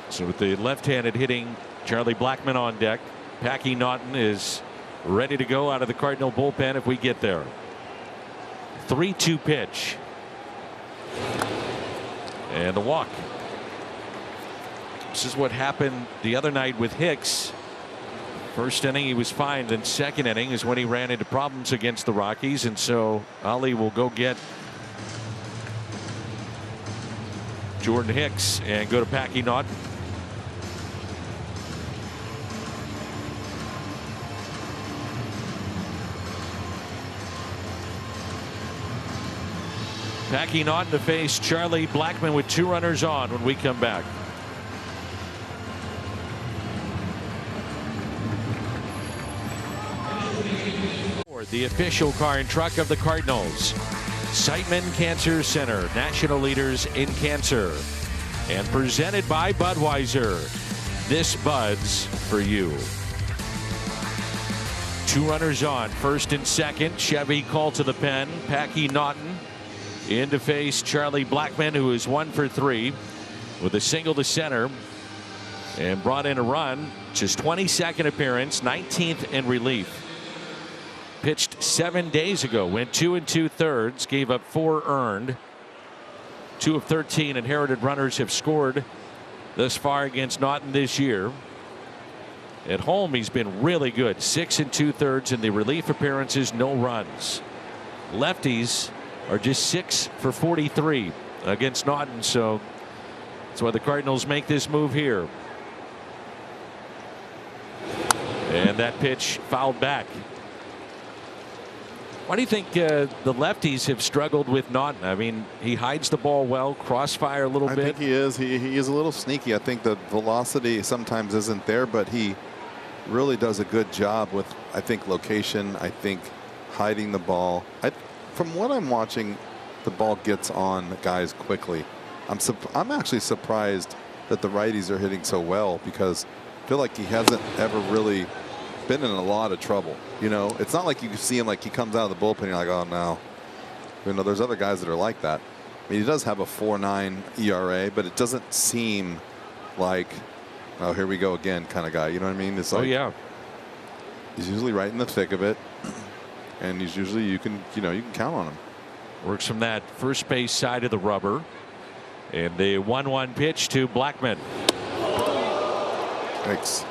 So with the left-handed hitting Charlie Blackmon on deck, Packy Naughton is ready to go out of the Cardinal bullpen if we get there. 3-2 pitch. And the walk. This is what happened the other night with Hicks. First inning he was fine, then second inning is when he ran into problems against the Rockies, and so Ali will go get Jordan Hicks and go to Packy Naughton. Packing on to face Charlie Blackmon with 2 runners on when we come back. The official car and truck of the Cardinals. Siteman Cancer Center, national leaders in cancer. And presented by Budweiser. This Bud's for you. 2 runners on, first and second. Chevy called to the pen. Packy Naughton in to face Charlie Blackmon, who is 1 for 3 with a single to center and brought in a run. Just 22nd appearance, 19th in relief. Pitched 7 days ago, went 2 2/3, gave up 4 earned. 2 of 13 inherited runners have scored thus far against Naughton this year. At home, he's been really good. 6 2/3 in the relief appearances, no runs. Lefties are just 6 for 43 against Naughton, so that's why the Cardinals make this move here. And that pitch fouled back. Why do you think the lefties have struggled with Naughton? I mean, he hides the ball well, crossfire a little bit. I think he is. He is a little sneaky. I think the velocity sometimes isn't there, but he really does a good job with, I think, location. I think hiding the ball. From what I'm watching, the ball gets on guys quickly. I'm actually surprised that the righties are hitting so well, because I feel like he hasn't ever really been in a lot of trouble. You know, it's not like you see him like he comes out of the bullpen and you're like, oh no. You know, there's other guys that are like that. I mean, he does have a 4.9 ERA, but it doesn't seem like, oh, here we go again kind of guy. You know what I mean? It's like, oh yeah, he's usually right in the thick of it, and he's usually, you can count on him. Works from that first base side of the rubber, and the 1-1 pitch to Blackmon. Thanks.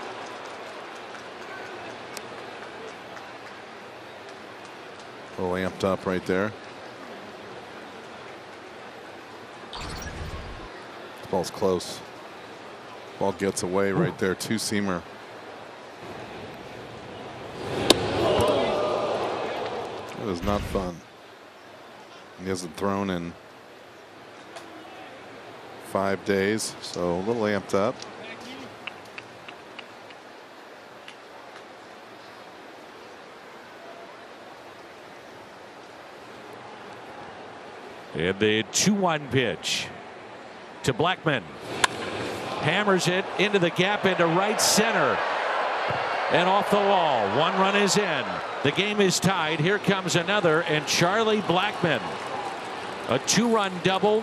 A little amped up right there. The ball's close. Ball gets away right there. 2-seamer. That is not fun. He hasn't thrown in 5 days, so a little amped up. And the 2-1 pitch to Blackmon. Hammers it into the gap into right center. And off the wall. 1 run is in. The game is tied. Here comes another, and Charlie Blackmon. A 2-run double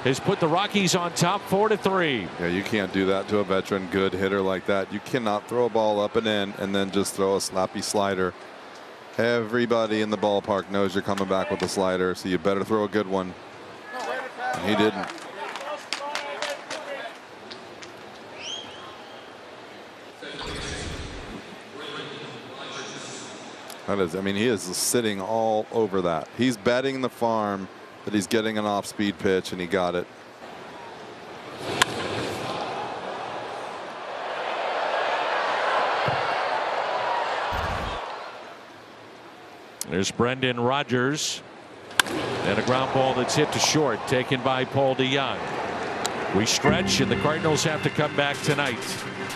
has put the Rockies on top 4-3. Yeah, you can't do that to a veteran good hitter like that. You cannot throw a ball up and in and then just throw a sloppy slider. Everybody in the ballpark knows you're coming back with a slider, so you better throw a good one. And he didn't. That is, I mean, he is sitting all over that. He's betting the farm that he's getting an off-speed pitch, and he got it. There's Brendan Rodgers, and a ground ball that's hit to short, taken by Paul DeYoung. We stretch, and the Cardinals have to come back tonight.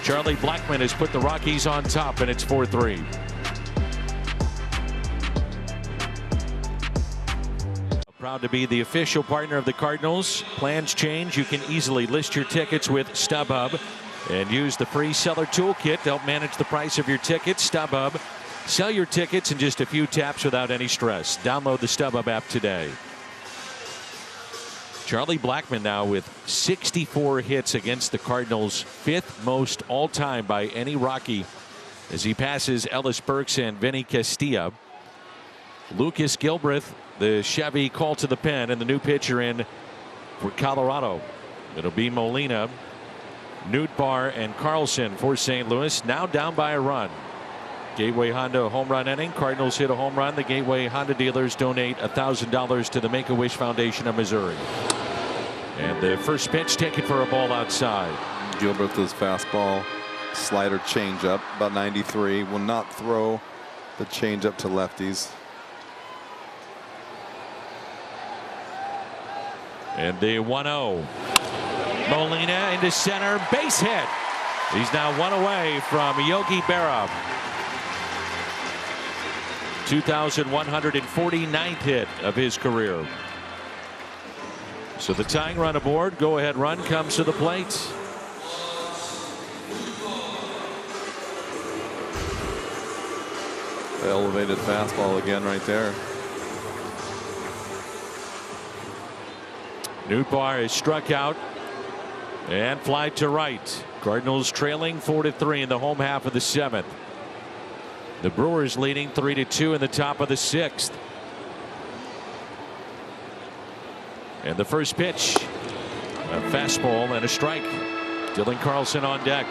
Charlie Blackmon has put the Rockies on top, and it's 4-3. Proud to be the official partner of the Cardinals. Plans change. You can easily list your tickets with StubHub and use the free seller toolkit to help manage the price of your tickets. StubHub. Sell your tickets in just a few taps without any stress. Download the StubHub app today. Charlie Blackmon now with 64 hits against the Cardinals, 5th most all-time by any Rocky, as he passes Ellis Burks and Vinny Castilla. Lucas Gilbreth, the Chevy call to the pen, and the new pitcher in for Colorado. It'll be Molina, Nootbaar, and Carlson for St. Louis, now down by a run. Gateway Honda home run inning. Cardinals hit a home run. The Gateway Honda dealers donate $1,000 to the Make-A-Wish Foundation of Missouri. And the first pitch taken for a ball outside. Gilbert, his fastball, slider, changeup, about 93. Will not throw the changeup to lefties. And the 1-0. Molina into center, base hit. He's now one away from Yogi Berra. 2,149th hit of his career. So the tying run aboard, go-ahead run comes to the plate. Elevated fastball again right there. Nootbaar is struck out and fly to right. Cardinals trailing 4-3 in the home half of the 7th. The Brewers leading 3-2 in the top of the 6th. And the first pitch, a fastball and a strike. Dylan Carlson on deck.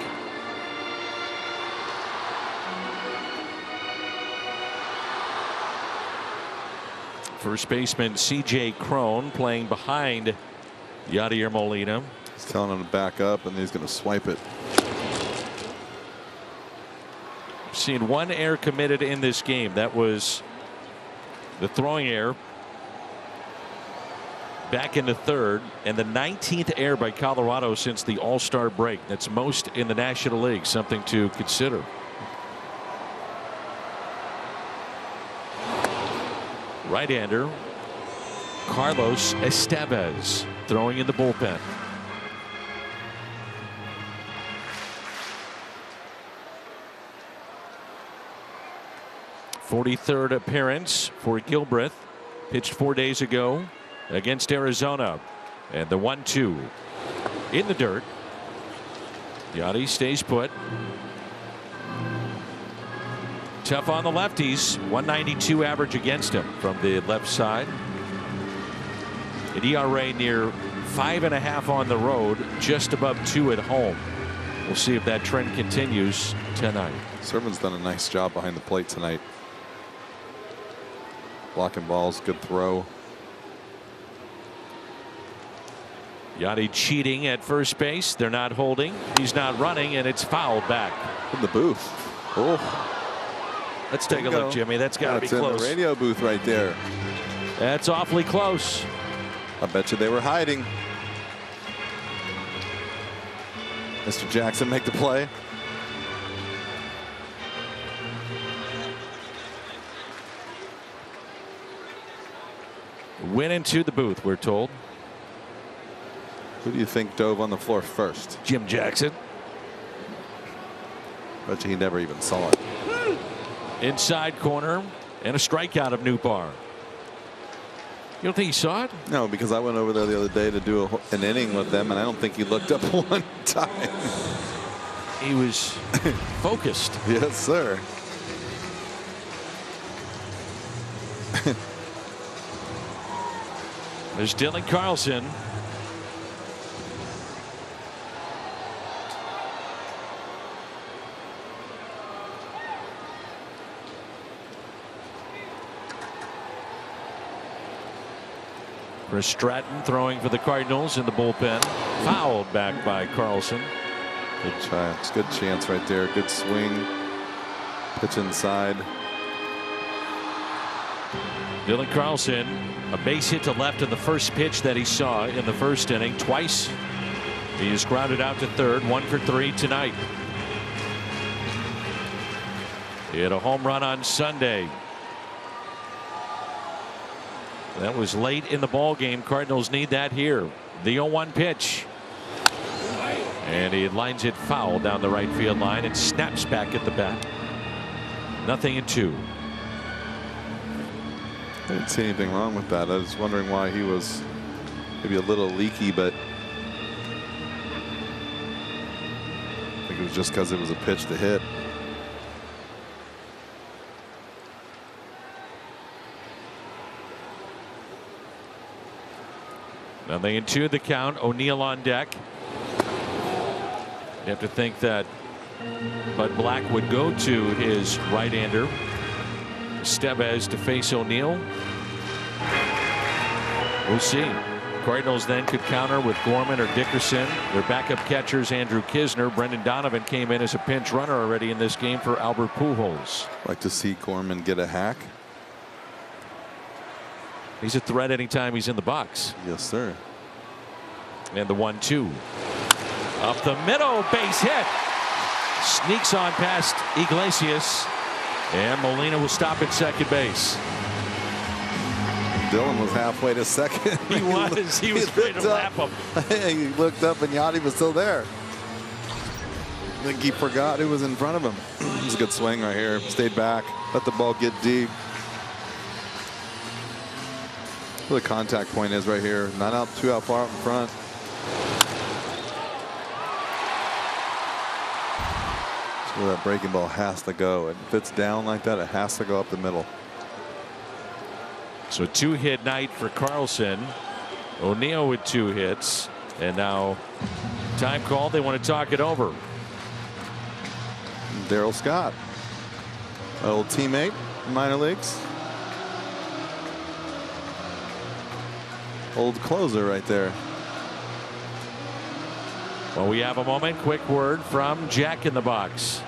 First baseman C.J. Cron playing behind Yadier Molina. He's telling him to back up, and he's going to swipe it. Seen one error committed in this game. That was the throwing error back in the 3rd, and the 19th error by Colorado since the All-Star break. That's most in the National League. Something to consider. Right-hander Carlos Estevez throwing in the bullpen. '43rd appearance for Gilbreth. Pitched 4 days ago against Arizona. And the 1-2 in the dirt. Yachty stays put. Tough on the lefties. 192 average against him from the left side. An ERA near 5.5 on the road, just above 2 at home. We'll see if that trend continues tonight. Sermon's done a nice job behind the plate tonight. Blocking balls, good throw. Yachty cheating at first base. They're not holding. He's not running, and it's fouled back. In the booth. Oh. Let's take a look, Jimmy. That's got to be close. In the radio booth right there. That's awfully close. I bet you they were hiding. Mr. Jackson make the play. Went into the booth, we're told. Who do you think dove on the floor first? Jim Jackson. Bet you he never even saw it. Inside corner and a strikeout of Nootbaar. You don't think he saw it? No, because I went over there the other day to do an inning with them, and I don't think he looked up one time. He was focused. Yes, sir. There's Dylan Carlson. Chris Stratton throwing for the Cardinals in the bullpen. Fouled back by Carlson. Good chance. Good chance right there. Good swing. Pitch inside. Dylan Carlson, a base hit to left in the first pitch that he saw in the first inning. Twice he is grounded out to third. 1 for 3 tonight. He had a home run on Sunday. That was late in the ball game. Cardinals need that here. The 0-1 pitch. And he lines it foul down the right field line and snaps back at the bat. 0-2. I didn't see anything wrong with that. I was wondering why he was maybe a little leaky, but I think it was just because it was a pitch to hit. Nothing in 2 the count. O'Neill on deck. You have to think that Bud Black would go to his right-hander. Estevez to face O'Neill. We'll see. Cardinals then could counter with Gorman or Dickerson. Their backup catchers Andrew Kisner. Brendan Donovan came in as a pinch runner already in this game for Albert Pujols. Like to see Gorman get a hack. He's a threat anytime he's in the box. Yes, sir. And the 1-2. Up the middle, base hit. Sneaks on past Iglesias. And Molina will stop at second base. Dylan was halfway to second. He was. He was ready to lap him. He looked up and Yachty was still there. I think he forgot who was in front of him. It was a good swing right here. Stayed back. Let the ball get deep. Where the contact point is right here. Not out, 2 out far up in front. That's where that breaking ball has to go. And if it's down like that, it has to go up the middle. So 2-hit night for Carlson. O'Neill with 2 hits. And now time called. They want to talk it over. Darryl Scott, an old teammate in minor leagues. Old closer right there. Well, we have a moment. Quick word from Jack in the Box.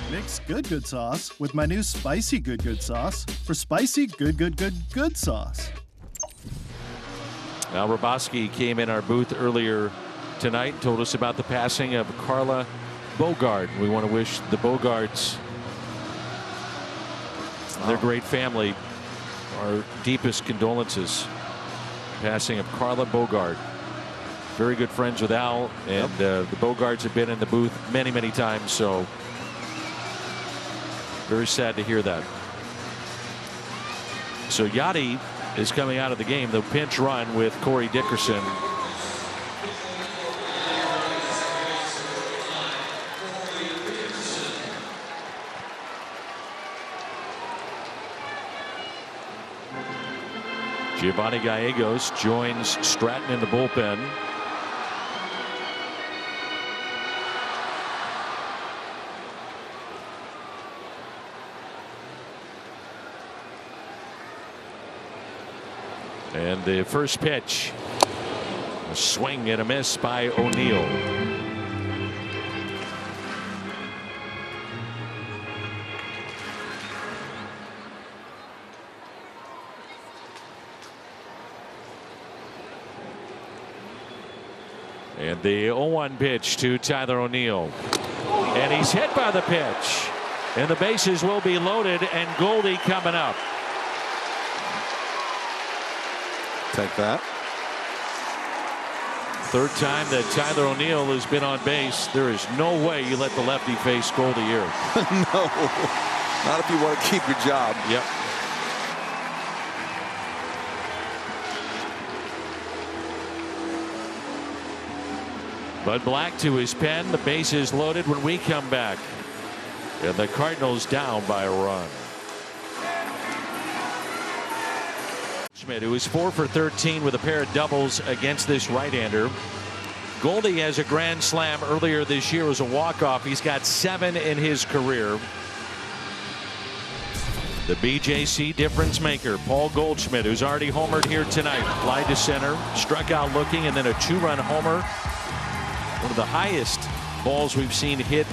Mix good sauce with my new spicy good sauce for spicy good sauce. Now Raboski came in our booth earlier tonight and told us about the passing of Carla Bogard. We want to wish the Bogards, their great family, our deepest condolences. Passing of Carla Bogard. Very good friends with Al, and the Bogards have been in the booth many times, so very sad to hear that. So Yachty is coming out of the game. The pinch run with Corey Dickerson. Giovanni Gallegos joins Stratton in the bullpen. And the first pitch, a swing and a miss by O'Neill. And the 0-1 pitch to Tyler O'Neill. And he's hit by the pitch. And the bases will be loaded, and Goldie coming up. Take that. Third time that Tyler O'Neill has been on base. There is no way you let the lefty face Goldie here. No. Not if you want to keep your job. Yep. Bud Black to his pen. The base is loaded when we come back. And the Cardinals down by a run. Schmidt, who is 4 for 13 with a pair of doubles against this right-hander. Goldie has a grand slam earlier this year as a walk-off. He's got 7 in his career. The BJC difference maker, Paul Goldschmidt, who's already homered here tonight. Fly to center, struck out looking, and then a 2-run homer. One of the highest balls we've seen hit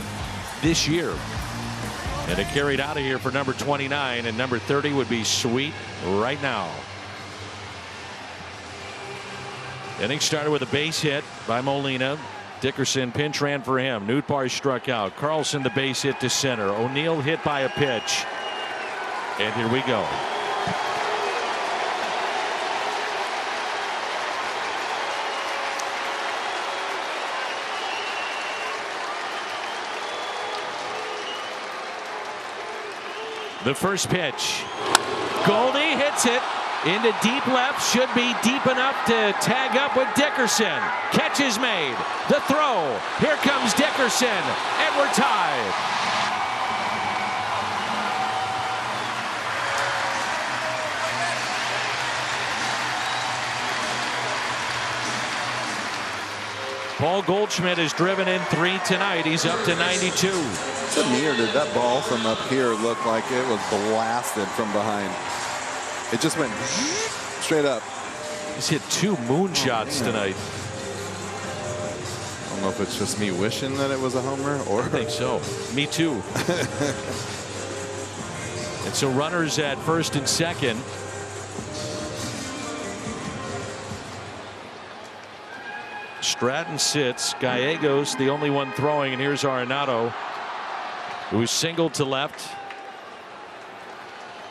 this year. And it carried out of here for number 29, and number 30 would be sweet right now. Inning started with a base hit by Molina. Dickerson pinch ran for him. Nootbaar struck out. Carlson the base hit to center. O'Neill hit by a pitch. And here we go. The first pitch. Goldie hits it into deep left. Should be deep enough to tag up with Dickerson. Catch is made. The throw. Here comes Dickerson. And we're tied. Paul Goldschmidt has driven in 3 tonight. He's up to 92. To me, or did that ball from up here look like it was blasted from behind? It just went straight up. He's hit 2 moonshots tonight. I don't know if it's just me wishing that it was a homer, or I think so. Me too. And so runners at first and second. Stratton sits. Gallegos the only one throwing, and here's Arenado, who's singled to left.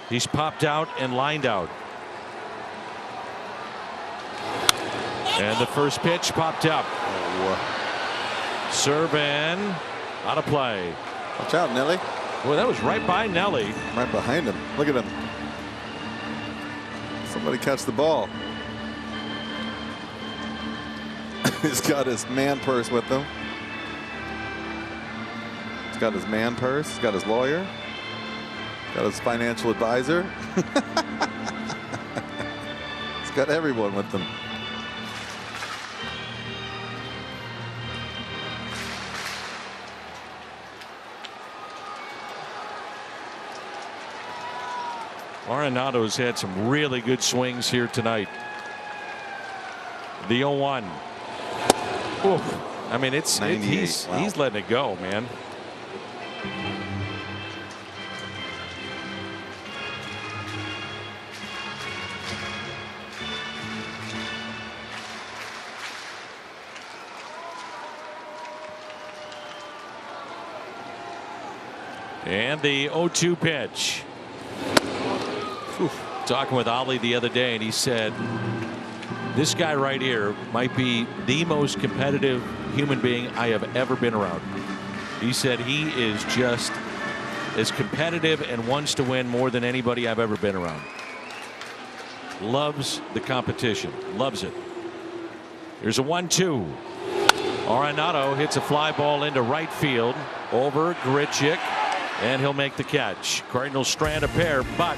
He's popped out and lined out. And the first pitch popped up. Servan out of play. Watch out, Nelly. Well, that was right by Nelly. Right behind him. Look at him. Somebody catch the ball. He's got his man purse with him. He's got his man purse. He's got his lawyer. Got his financial advisor. He's got everyone with him. Arenado's had some really good swings here tonight. The 0-1. Oof. I mean, he's letting it go, man. And the 0-2 pitch. Oof. Talking with Ollie the other day, and he said this guy right here might be the most competitive human being I have ever been around. He said he is just as competitive and wants to win more than anybody I've ever been around. Loves the competition. Loves it. Here's a 1-2. Arenado hits a fly ball into right field over Grichuk, and he'll make the catch. Cardinals strand a pair, but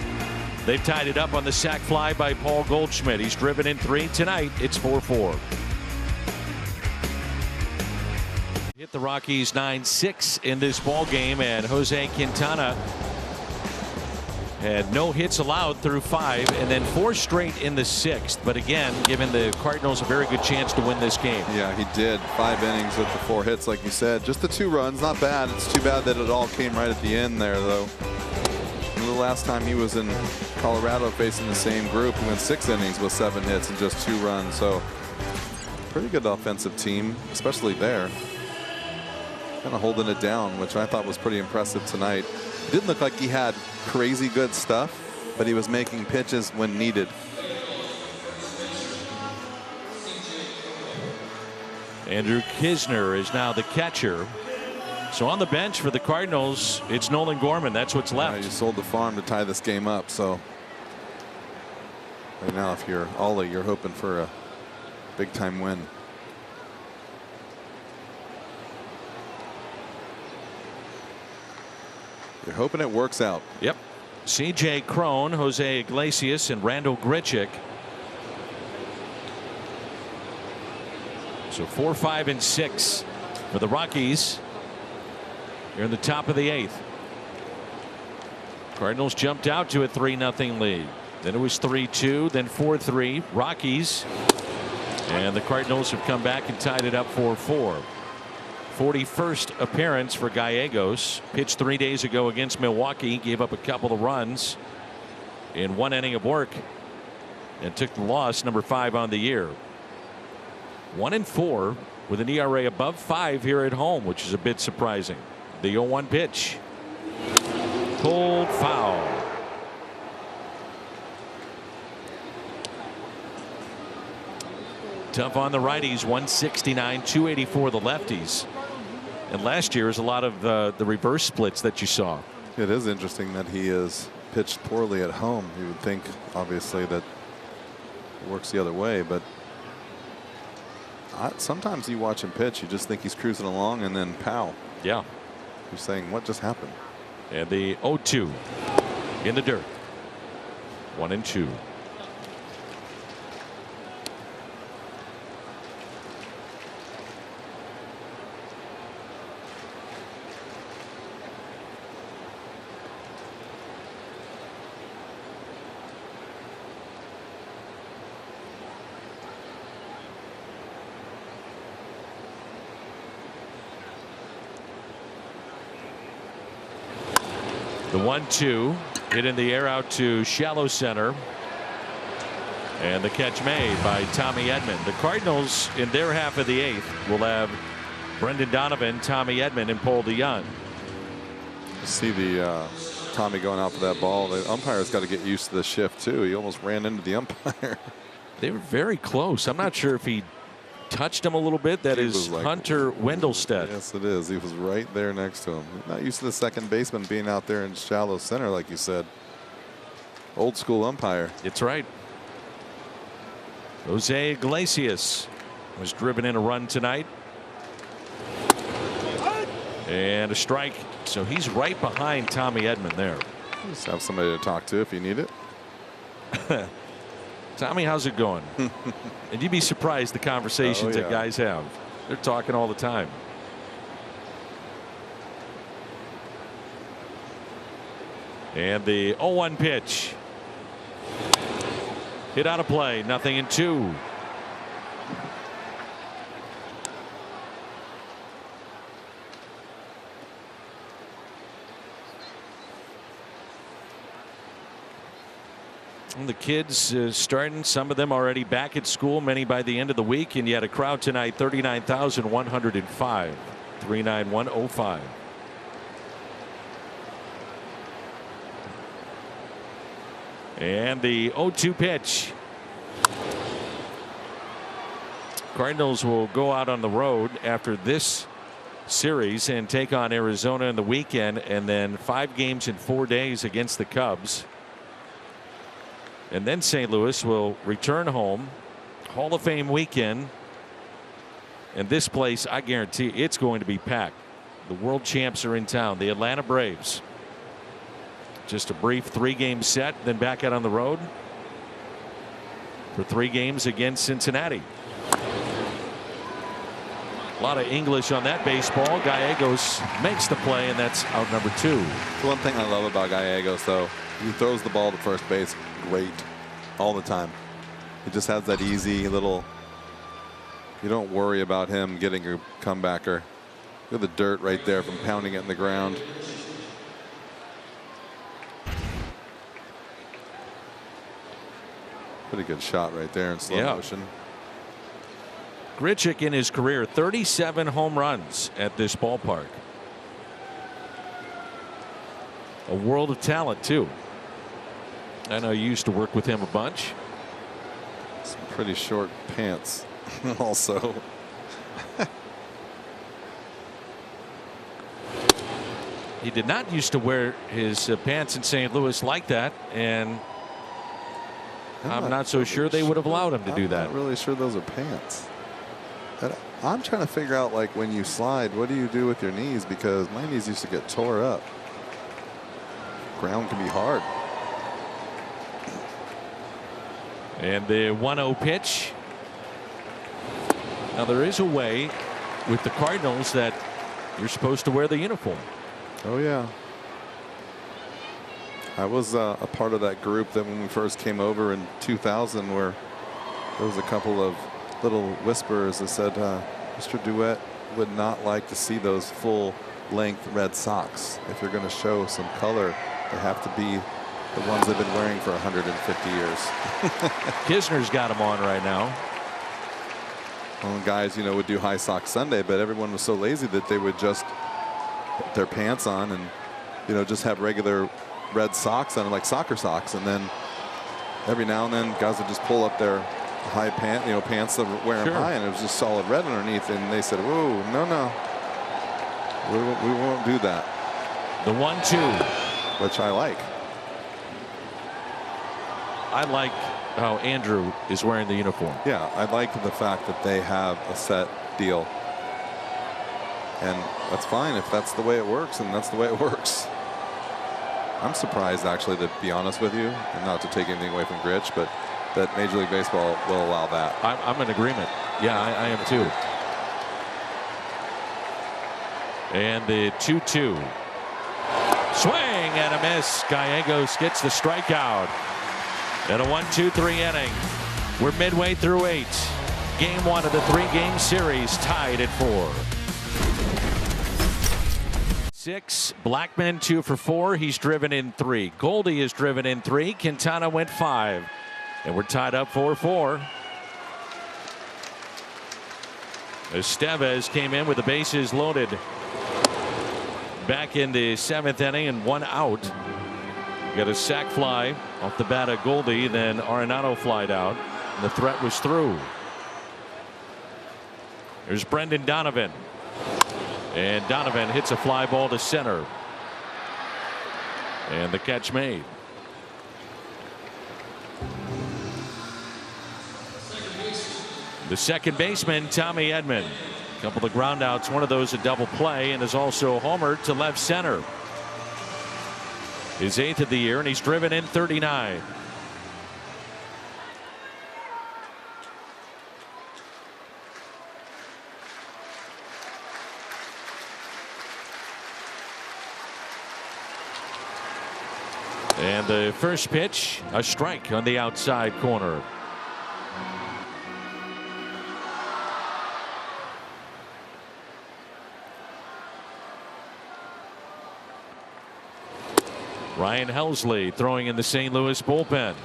they've tied it up on the sac fly by Paul Goldschmidt. He's driven in 3 tonight. It's 4-4. Hit the Rockies 9-6 in this ball game, and Jose Quintana had no hits allowed through 5, and then 4 straight in the 6th. But again, giving the Cardinals a very good chance to win this game. Yeah, he did. 5 innings with the 4 hits, like you said. Just the 2 runs, not bad. It's too bad that it all came right at the end there, though. The last time he was in Colorado facing the same group, he went 6 innings with 7 hits and just 2 runs. So pretty good offensive team, especially there. Kind of holding it down, which I thought was pretty impressive tonight. It didn't look like he had crazy good stuff, but he was making pitches when needed. Andrew Kisner is now the catcher. So on the bench for the Cardinals, it's Nolan Gorman. That's what's left. You sold the farm to tie this game up. So right now, if you're Ollie, you're hoping for a big time win. You're hoping it works out. Yep. C.J. Cron, Jose Iglesias, and Randall Grichuk. So 4, 5, and 6 for the Rockies. Here in the top of the 8th. Cardinals jumped out to a 3-0 lead. Then it was 3-2, then 4-3. Rockies. And the Cardinals have come back and tied it up 4-4. 41st appearance for Gallegos. Pitched 3 days ago against Milwaukee. Gave up a couple of runs in 1 inning of work and took the loss, number 5 on the year. 1-4 with an ERA above 5 here at home, which is a bit surprising. The 0-1 pitch. Cold foul. Tough on the righties. 169, 284 the lefties. And last year is a lot of the reverse splits that you saw. It is interesting that he is pitched poorly at home. You would think, obviously, that it works the other way, but sometimes you watch him pitch, you just think he's cruising along, and then pow. Yeah. You're saying, what just happened? And the 0-2 in the dirt. 1-2. The 1-2 hit in the air out to shallow center. And the catch made by Tommy Edman. The Cardinals in their half of the 8th will have Brendan Donovan, Tommy Edman, and Paul DeJong. See the Tommy going out for that ball. The umpire's got to get used to the shift too. He almost ran into the umpire. They were very close. I'm not sure if he touched him a little bit. That is like Hunter Wendelstedt. Yes, it is. He was right there next to him. Not used to the second baseman being out there in shallow center, like you said. Old school umpire. It's right. Jose Iglesias was driven in a run tonight. And a strike. So he's right behind Tommy Edman there. Just have somebody to talk to if you need it. Tommy, how's it going? And you'd be surprised the conversations that guys have. They're talking all the time. And the 0-1 pitch. Hit out of play. 0-2. And the kids starting, some of them already back at school, many by the end of the week, and yet a crowd tonight 39,105. 39105. And the 0-2 pitch. Cardinals will go out on the road after this series and take on Arizona in the weekend, and then 5 games in 4 days against the Cubs. And then St. Louis will return home. Hall of Fame weekend. And this place, I guarantee it's going to be packed. The world champs are in town. The Atlanta Braves. Just a brief 3-game set, then back out on the road for 3 games against Cincinnati. A lot of English on that baseball. Gallegos makes the play, and that's out number 2. The one thing I love about Gallegos, though, he throws the ball to first base great all the time. He just has that easy little, you don't worry about him getting a comebacker. Look at the dirt right there from pounding it in the ground. Pretty good shot right there in slow motion. Grichuk in his career 37 home runs at this ballpark. A world of talent too. I know you used to work with him a bunch. Some pretty short pants also. He did not used to wear his pants in St. Louis like that, and I'm not so sure they would have allowed him to do that. I'm not really sure those are pants. I'm trying to figure out, like, when you slide, what do you do with your knees? Because my knees used to get tore up. Ground can be hard. And the 1-0 pitch. Now there is a way with the Cardinals that you're supposed to wear the uniform. Oh yeah. I was a part of that group that when we first came over in 2000, where there was a couple of little whispers that said Mr. Duet would not like to see those full length red socks. If you're going to show some color, they have to be the ones they've been wearing for 150 years. Kisner's got them on right now. Well, guys, you know, would do high sock Sunday, but everyone was so lazy that they would just put their pants on and, you know, just have regular red socks on, like soccer socks, and then every now and then guys would just pull up their high pants, you know, pants that were wearing high, and it was just solid red underneath, and they said, whoa, no, we won't do that. The 1-2, which I like. I like how Andrew is wearing the uniform. Yeah, I like the fact that they have a set deal, and that's fine if that's the way it works, and that's the way it works. I'm surprised, actually, to be honest with you, and not to take anything away from Grich, but that Major League Baseball will allow that. I'm in agreement. Yeah, I am too. And the 2-2. Swing and a miss. Gallegos gets the strikeout. And a 1-2-3 inning. We're midway through 8. Game 1 of the 3-game series, tied at 4. 6. Blackman 2 for 4. He's driven in 3. Goldie is driven in 3. Quintana went 5. And we're tied up 4-4. Estevez came in with the bases loaded back in the 7th inning and 1 out. Got a sac fly off the bat of Goldie, then Arenado flied out. And the threat was through. There's Brendan Donovan. And Donovan hits a fly ball to center. And the catch made. The second baseman, Tommy Edman. A couple of ground outs, one of those a double play, and is also homered to left center. His 8th of the year, and he's driven in 39. And the first pitch, a strike on the outside corner. Ryan Helsley throwing in the St. Louis bullpen.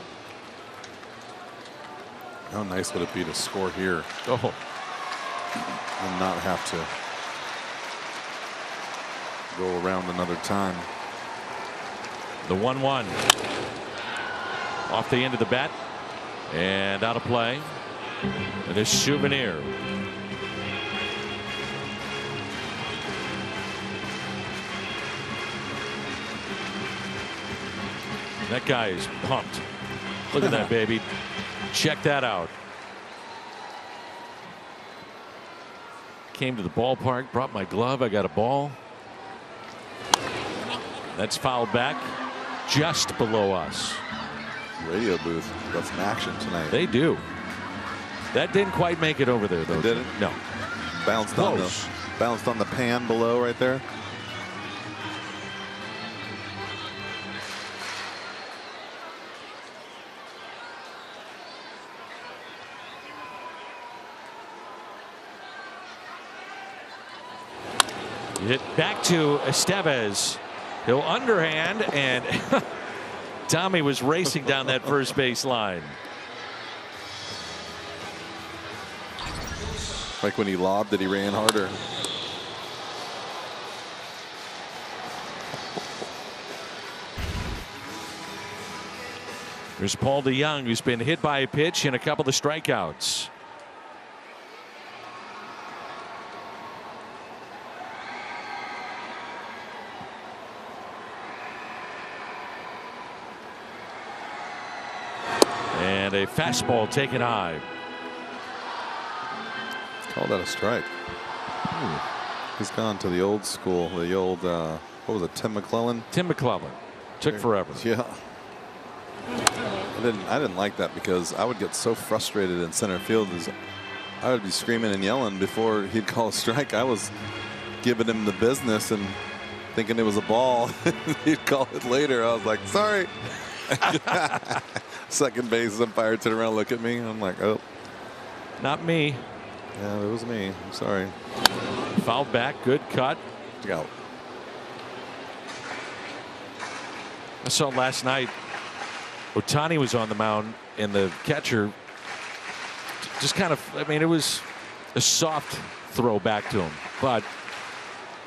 How nice would it be to score here? Oh. And not have to go around another time. The 1-1 off the end of the bat and out of play. And a Souvenir. That guy is pumped. Look at that, baby. Check that out. Came to the ballpark, brought my glove. I got a ball. That's fouled back just below us. Radio booth got some action tonight. They do. That didn't quite make it over there, though. It didn't? No. Bounced on the pan below right there. Hit back to Estevez. He'll underhand, and Tommy was racing down that first base line. Like when he lobbed it, he ran harder. There's Paul DeYoung, who's been hit by a pitch and a couple of strikeouts. And a fastball taken high. Call that a strike. He's gone to the old school, the old, what was it, Tim McClellan? Tim McClellan. Took forever. Yeah. I didn't like that because I would get so frustrated in center field as I would be screaming and yelling before he'd call a strike. I was giving him the business and thinking it was a ball. He'd call it later. I was like, sorry. Second base umpire turned around, look at me. I'm like, oh, not me. Yeah, it was me. I'm sorry. Fouled back. Good cut. Out. I saw last night Ohtani was on the mound and the catcher just kind of, I mean, it was a soft throw back to him, but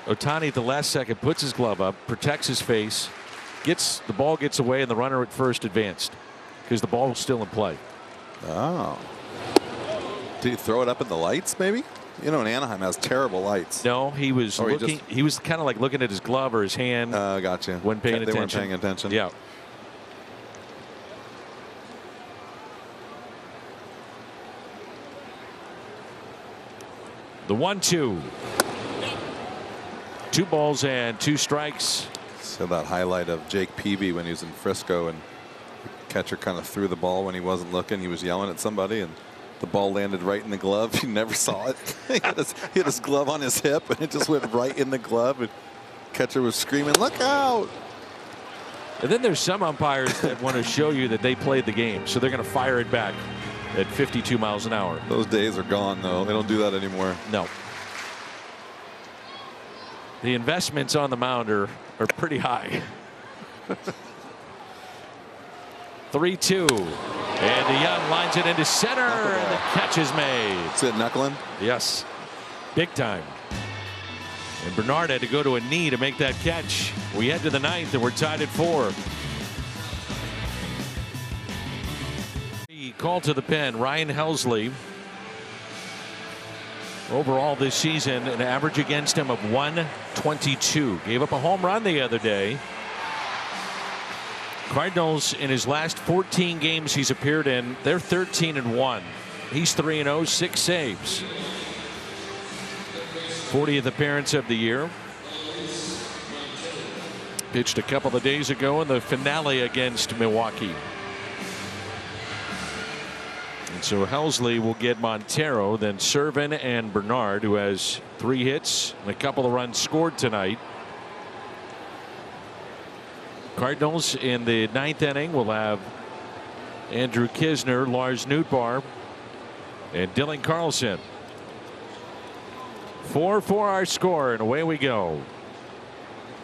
Ohtani at the last second puts his glove up, protects his face, gets the ball, gets away, and the runner at first advanced because the ball was still in play. Oh. Did he throw it up in the lights maybe? You know, Anaheim has terrible lights. No, he was looking. He was kind of like looking at his glove or his hand. Gotcha. When paying attention. They weren't paying attention. Yeah. The 1-2. 2 balls and 2 strikes. So that highlight of Jake Peavy when he was in Frisco and the catcher kind of threw the ball when he wasn't looking. He was yelling at somebody and the ball landed right in the glove. He never saw it. He had his glove on his hip and it just went right in the glove. And catcher was screaming, "Look out!" And then there's some umpires that want to show you that they played the game, so they're going to fire it back at 52 miles an hour. Those days are gone, though. They don't do that anymore. No. The investments on the mound are pretty high. 3-2. And DeYoung lines it into center, and the catch is made. Is it knuckling? Yes, big time. And Bernard had to go to a knee to make that catch. We head to the 9th, and we're tied at 4. He called to the pen, Ryan Helsley. Overall this season, an average against him of 122. Gave up a home run the other day. Cardinals, in his last 14 games he's appeared in, they're 13-1. He's 3-0, 6 saves. 40th appearance of the year. Pitched a couple of days ago in the finale against Milwaukee. And so Helsley will get Montero, then Servin and Bernard, who has 3 hits and a couple of runs scored tonight. Cardinals in the 9th inning will have Andrew Kisner, Lars Nootbaar, and Dylan Carlson. 4-4 our score, and away we go.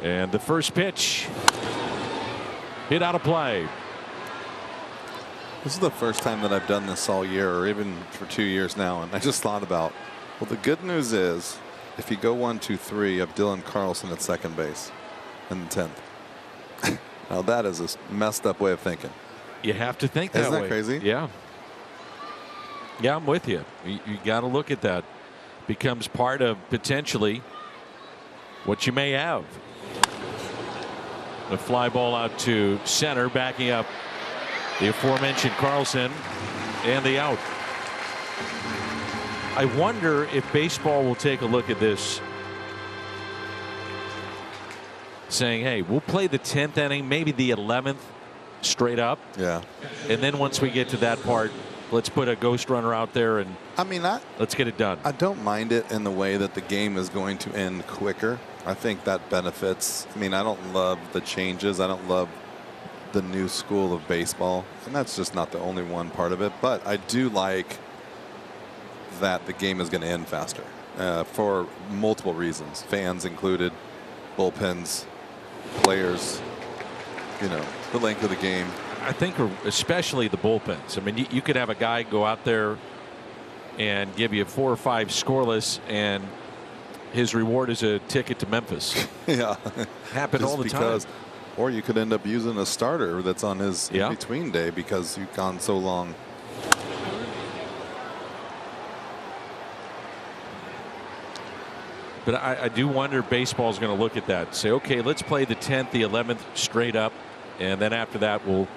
And the first pitch hit out of play. This is the first time that I've done this all year, or even for 2 years now, and I just thought about, well, the good news is if you go 1, 2, 3, you have Dylan Carlson at second base in the 10th. Now that is a messed up way of thinking. You have to think that way. Isn't that crazy? Yeah. Yeah, I'm with you. You got to look at that. Becomes part of potentially what you may have. The fly ball out to center, backing up the aforementioned Carlson, and the out. I wonder if baseball will take a look at this, saying, hey, we'll play the 10th inning, maybe the 11th straight up. Yeah. And then once we get to that part, let's put a ghost runner out there and let's get it done. I don't mind it in the way that the game is going to end quicker. I think that benefits. I mean, I don't love the changes. I don't love the new school of baseball, and that's just not the only one part of it. But I do like that the game is going to end faster for multiple reasons, fans included, bullpens, players, you know, the length of the game. I think especially the bullpens. I mean, you could have a guy go out there and give you 4 or 5 scoreless, and his reward is a ticket to Memphis. Yeah. Happened all the time. Or you could end up using a starter that's on his in-between day because you've gone so long. But I do wonder if baseball is going to look at that and say, okay, let's play the 10th, the 11th straight up, and then after that we'll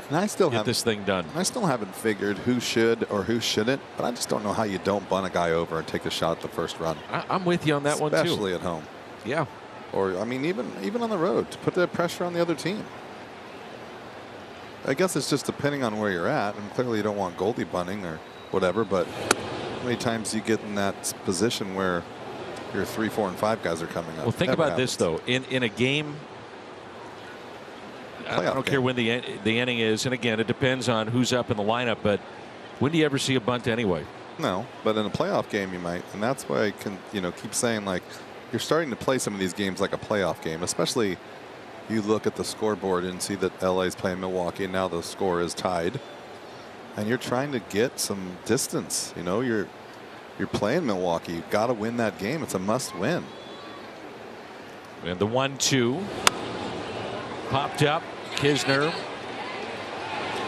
get this thing done. I still haven't figured who should or who shouldn't, but I just don't know how you don't bunt a guy over and take a shot at the first run. I'm with you on that one too. Especially at home. Yeah. Or, I mean, even on the road, to put that pressure on the other team. I guess it's just depending on where you're at, and clearly you don't want Goldie bunting or whatever, but how many times do you get in that position where your 3, 4, and 5 guys are coming up? Well, think about this, though. In a game, I don't care when the inning is, and again, it depends on who's up in the lineup, but when do you ever see a bunt anyway? No, but in a playoff game you might, and that's why I can, keep saying, like, you're starting to play some of these games like a playoff game, especially you look at the scoreboard and see that LA's playing Milwaukee, and now the score is tied, and you're trying to get some distance. You're playing Milwaukee. You've got to win that game. It's a must win. And the 1-2 popped up. Kisner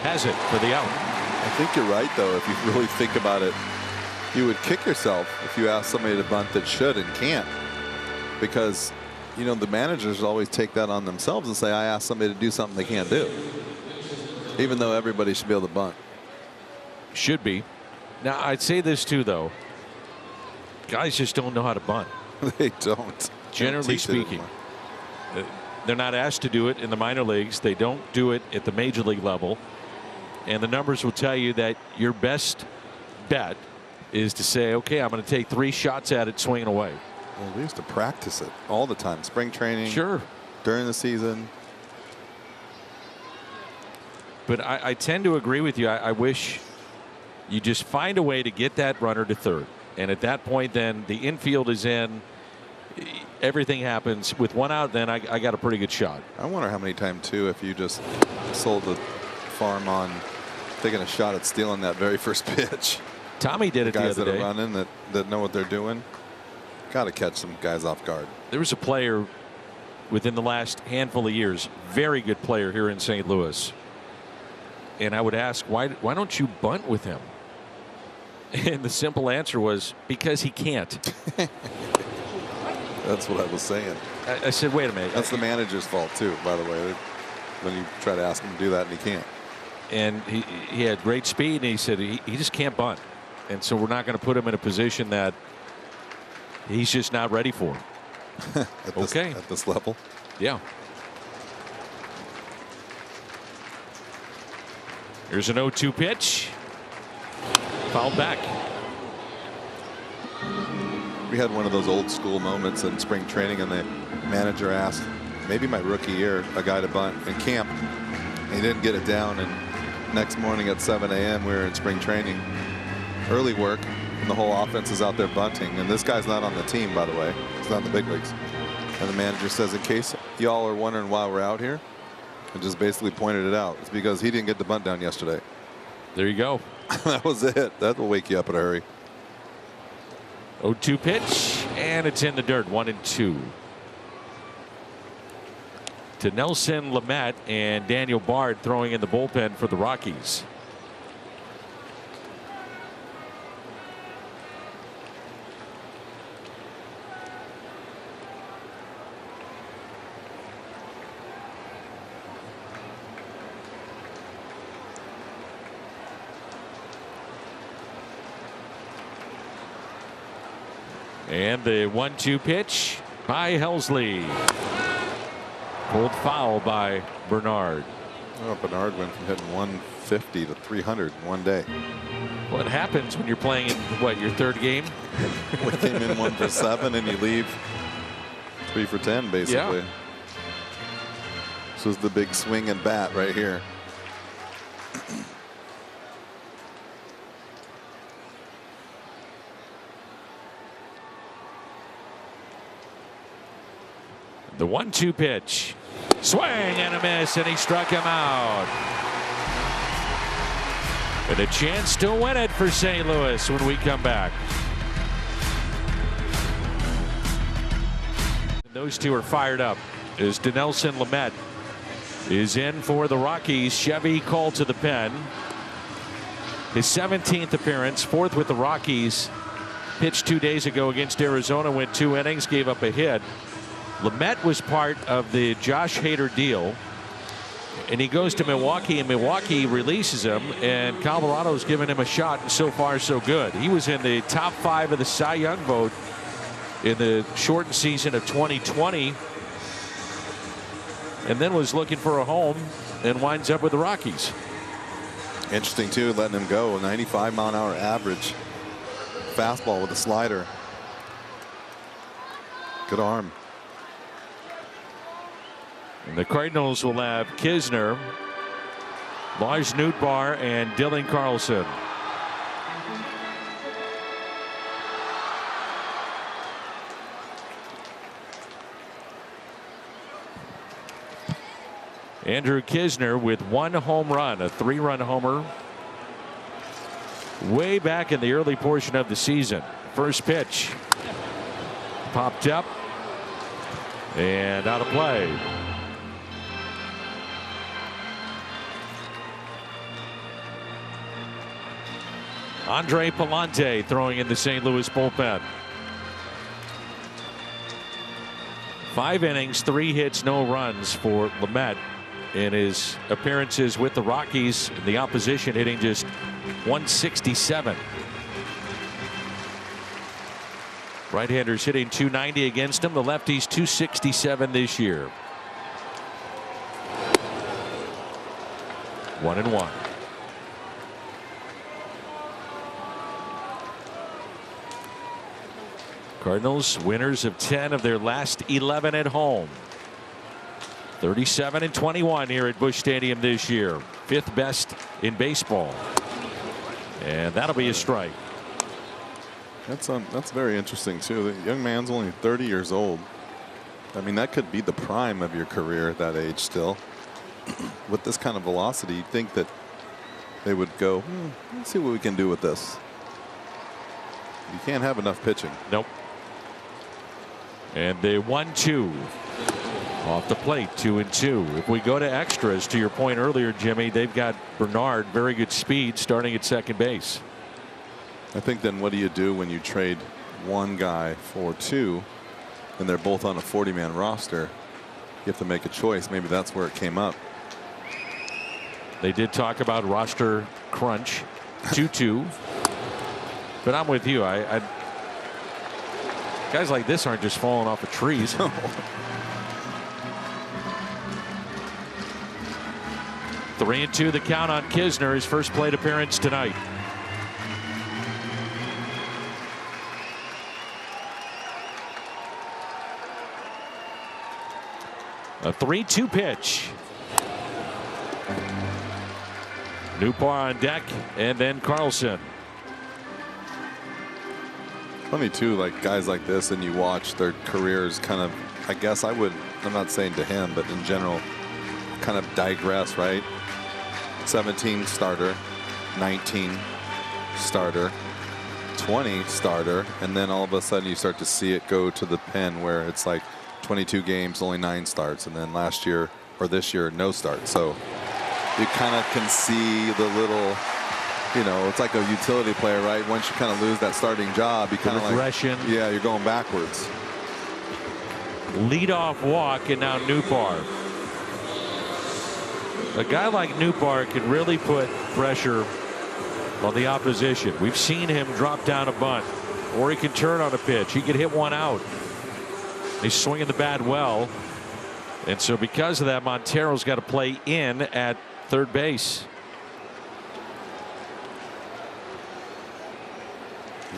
has it for the out. I think you're right, though. If you really think about it, you would kick yourself if you ask somebody to bunt that should and can't, because the managers always take that on themselves and say, I asked somebody to do something they can't do, even though everybody should be able to bunt. Should be. Now, I'd say this too, though. Guys just don't know how to bunt. They don't. Generally speaking. They're not asked to do it in the minor leagues. They don't do it at the major league level. And the numbers will tell you that your best bet is to say, okay, I'm going to take 3 shots at it swinging away. Well, we used to practice it all the time. Spring training. Sure. During the season. But I tend to agree with you. I wish you just find a way to get that runner to third. And at that point, then the infield is in. Everything happens with 1 out. Then I got a pretty good shot. I wonder how many times, too, if you just sold the farm on taking a shot at stealing that very first pitch. Tommy did it the guys other that day. are running that know what they're doing. Got to catch some guys off guard. There was a player within the last handful of years, very good player here in St. Louis. And I would ask, why don't you bunt with him? And the simple answer was, because he can't. That's what I was saying. I said, wait a minute. That's the manager's fault too, by the way, when you try to ask him to do that and he can't. And he had great speed, and he said he just can't bunt. And so we're not going to put him in a position that he's just not ready for. At this level. Yeah. Here's an 0-2 pitch. Fouled back. We had one of those old school moments in spring training, and the manager asked, maybe my rookie year, a guy to bunt in camp. And he didn't get it down, and next morning at 7 a.m. we were in spring training, early work, and the whole offense is out there bunting. And this guy's not on the team, by the way. He's not in the big leagues. And the manager says, in case y'all are wondering why we're out here, and just basically pointed it out. It's because he didn't get the bunt down yesterday. There you go. That was it. That will wake you up in a hurry. 0-2 pitch, and it's in the dirt. 1-2. To Nelson Lamet and Daniel Bard throwing in the bullpen for the Rockies. And the 1-2 pitch by Helsley. Pulled foul by Bernard. Oh, Bernard went from hitting 150 to 300 in one day. What happens when you're playing in what, your third game? We came in 1 for 7 and you leave 3 for 10 basically. Yeah. This was the big swing and bat right here. The 1-2 pitch. Swing and a miss, and he struck him out. And a chance to win it for St. Louis when we come back. Those two are fired up as Dinelson Lamet is in for the Rockies. Chevy called to the pen. His 17th appearance, 4th with the Rockies. Pitched 2 days ago against Arizona, went 2 innings, gave up a hit. Lamet was part of the Josh Hader deal, and he goes to Milwaukee, and Milwaukee releases him, and Colorado's given him a shot, and so far so good. He was in the top 5 of the Cy Young vote in the shortened season of 2020, and then was looking for a home and winds up with the Rockies. Interesting too, letting him go. 95-mile-an-hour average fastball with a slider. Good arm. And the Cardinals will have Kisner, Lars Nootbaar, and Dylan Carlson. Andrew Kisner with 1 home run, a 3-run homer way back in the early portion of the season. First pitch popped up and out of play. Andre Palante throwing in the St. Louis bullpen. 5 innings, 3 hits, no runs for Lamet in his appearances with the Rockies. The opposition hitting just 167. Right-handers hitting 290 against him. The lefties 267 this year. 1-1. Cardinals winners of 10 of their last 11 at home. 37-21 here at Busch Stadium this year. 5th best in baseball. And that'll be a strike. That's very interesting too. The young man's only 30 years old. I mean, that could be the prime of your career at that age still. With this kind of velocity, you'd think that they would go, let's see what we can do with this. You can't have enough pitching. Nope. And they 1-2 off the plate, 2-2. If we go to extras, to your point earlier, Jimmy, they've got Bernard, very good speed, starting at second base. I think then what do you do when you trade one guy for two and they're both on a 40-man roster? You have to make a choice. Maybe that's where it came up. They did talk about roster crunch, 2-2. But I'm with you. Guys like this aren't just falling off of trees. 3-2 the count on Kisner, his first plate appearance tonight. A 3-2 pitch. Newbar on deck, and then Carlson. Funny too, like guys like this, and you watch their careers kind of, I guess I'm not saying to him, but in general, kind of digress, right? 17 starter, 19 starter, 20 starter, and then all of a sudden you start to see it go to the pen where it's like 22 games, only 9 starts, and then last year or this year, no starts. So you kind of can see the little, it's like a utility player, right? Once you kind of lose that starting job, you kind of regression. Like, yeah, you're going backwards. Leadoff walk, and now Newbar. A guy like Newbar can really put pressure on the opposition. We've seen him drop down a bunt, or he can turn on a pitch. He could hit one out. He's swinging the bat well, and so because of that, Montero's got to play in at third base.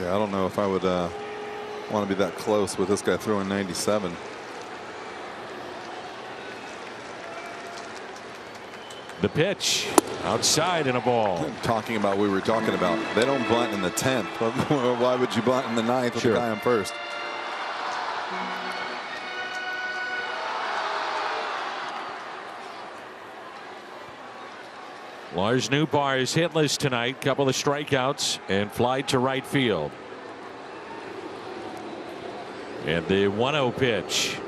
Yeah, I don't know if I would want to be that close with this guy throwing 97. The pitch outside and a ball. We were talking about they don't bunt in the 10th. Why would you bunt in the 9th with the guy on first? Lars Newbar is hitless tonight. Couple of strikeouts and fly to right field. And the 1-0 pitch.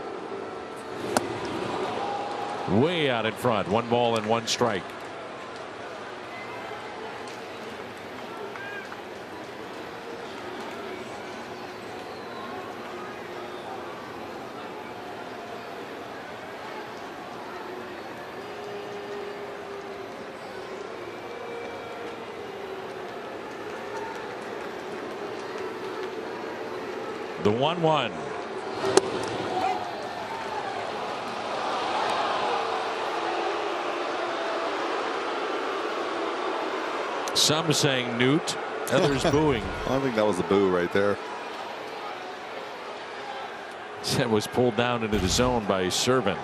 Way out in front. 1 ball and 1 strike. The 1-1. Some saying Newt, others booing. I think that was a boo right there. That was pulled down into the zone by Servin.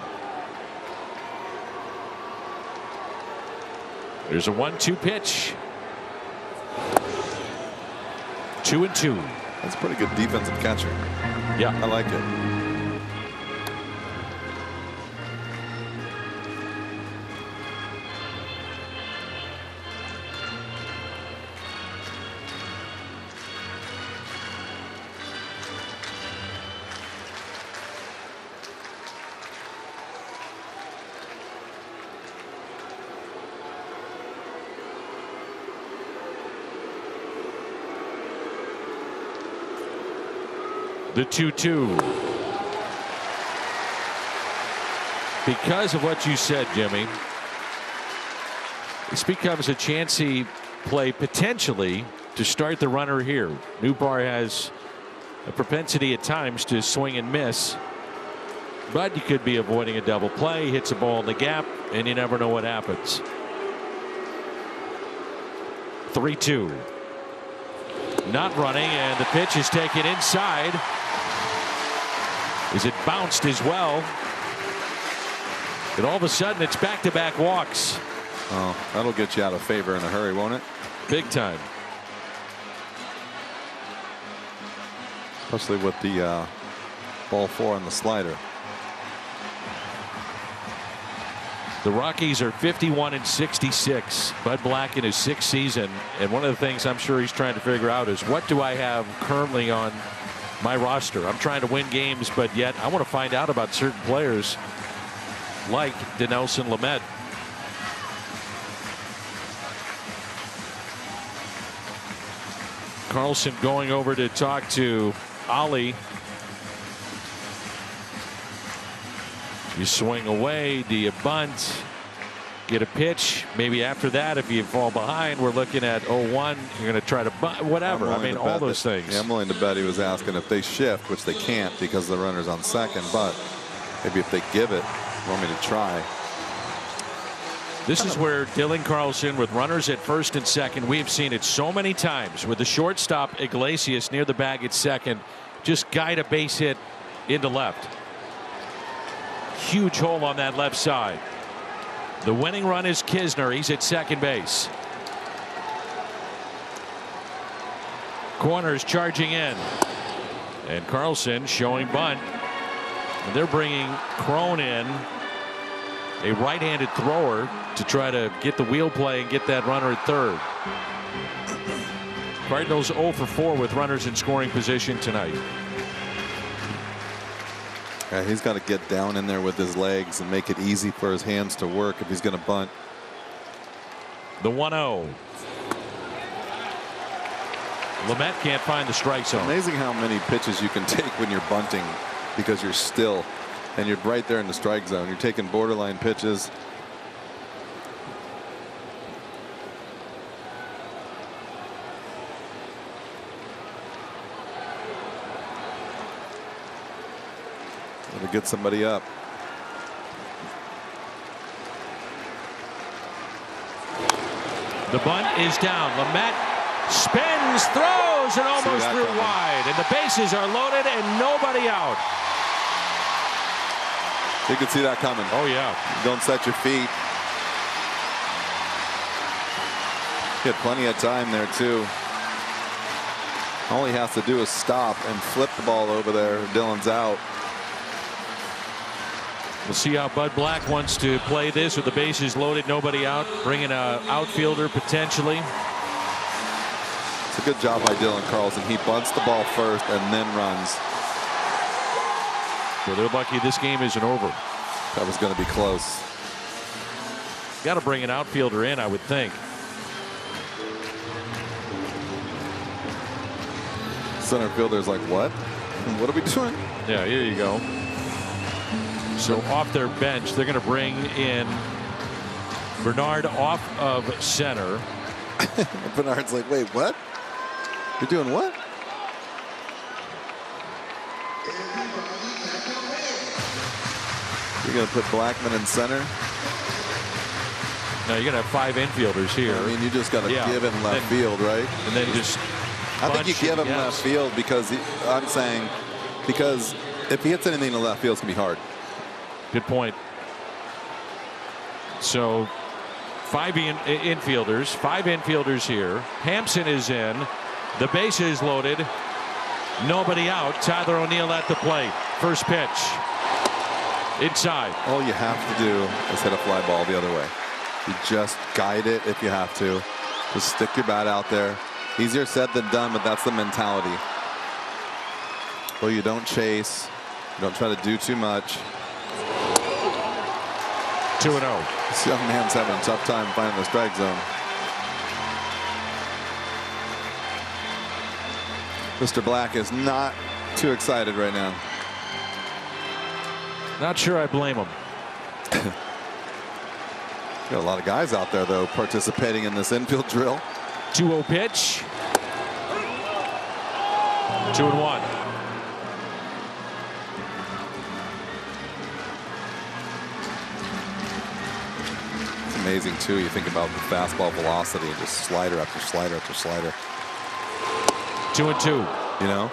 There's a 1-2 pitch. 2-2. That's pretty good defensive catcher. Yeah, I like it. The 2-2. Because of what you said, Jimmy, this becomes a chancy play potentially to start the runner here. Newbar has a propensity at times to swing and miss, but you could be avoiding a double play, hits a ball in the gap, and you never know what happens. 3-2. Not running, and the pitch is taken inside. Is it bounced as well? And all of a sudden, it's back-to-back walks. Oh, that'll get you out of favor in a hurry, won't it? Big time. Especially with the ball 4 on the slider. The Rockies are 51-66. Bud Black in his 6th season, and one of the things I'm sure he's trying to figure out is what do I have currently on my roster. I'm trying to win games, but yet I want to find out about certain players like Dinelson Lamet. Carlson going over to talk to Ollie. You swing away. Do you bunt? Get a pitch? Maybe after that, if you fall behind, we're looking at 0-1. You're going to try to bunt, whatever. I mean, all those things. Yeah, I'm willing to bet he was asking if they shift, which they can't because the runner's on second, but maybe if they give it, want me to try. This is where Dylan Carlson, with runners at first and second, we've seen it so many times with the shortstop Iglesias near the bag at second, just guide a base hit into left. Huge hole on that left side. The winning run is Kisner. He's at second base. Corners charging in. And Carlson showing bunt. And they're bringing Crone in, a right-handed thrower, to try to get the wheel play and get that runner at third. Cardinals 0 for 4 with runners in scoring position tonight. Yeah, he's got to get down in there with his legs and make it easy for his hands to work if he's going to bunt. The 1-0. Lamet can't find the strike zone. Amazing how many pitches you can take when you're bunting because you're still and you're right there in the strike zone. You're taking borderline pitches. To get somebody up. The bunt is down. Lamet spins, throws, and almost threw wide. And the bases are loaded and nobody out. You can see that coming. Oh, yeah. Don't set your feet. He had plenty of time there, too. All he has to do is stop and flip the ball over there. Dylan's out. We'll see how Bud Black wants to play this with the bases loaded, nobody out, bringing an outfielder potentially. It's a good job by Dylan Carlson. He bunts the ball first and then runs. So they're lucky this game isn't over. That was going to be close. Got to bring an outfielder in, I would think. Center fielder's like, what? What are we doing? Yeah, here you go. So off their bench, they're going to bring in Bernard off of center. Bernard's like, wait, what? You're doing what? You're going to put Blackman in center? No, you're going to have 5 infielders here. I mean, you just got to give him left field, right? And then just I think you give him left field because I'm saying because if he hits anything to left field, it's going to be hard. Good point. So 5 infielders here. Hampson is in. The bases loaded. Nobody out. Tyler O'Neill at the plate. First pitch. Inside. All you have to do is hit a fly ball the other way. You just guide it if you have to. Just stick your bat out there. Easier said than done, but that's the mentality. Well, you don't chase. You don't try to do too much. 2-0. This young man's having a tough time finding the strike zone. Mr. Black is not too excited right now. Not sure I blame him. Got a lot of guys out there, though, participating in this infield drill. 2-0 pitch. 2-1. Amazing too. You think about the fastball velocity and just slider after slider after slider. 2-2. You know,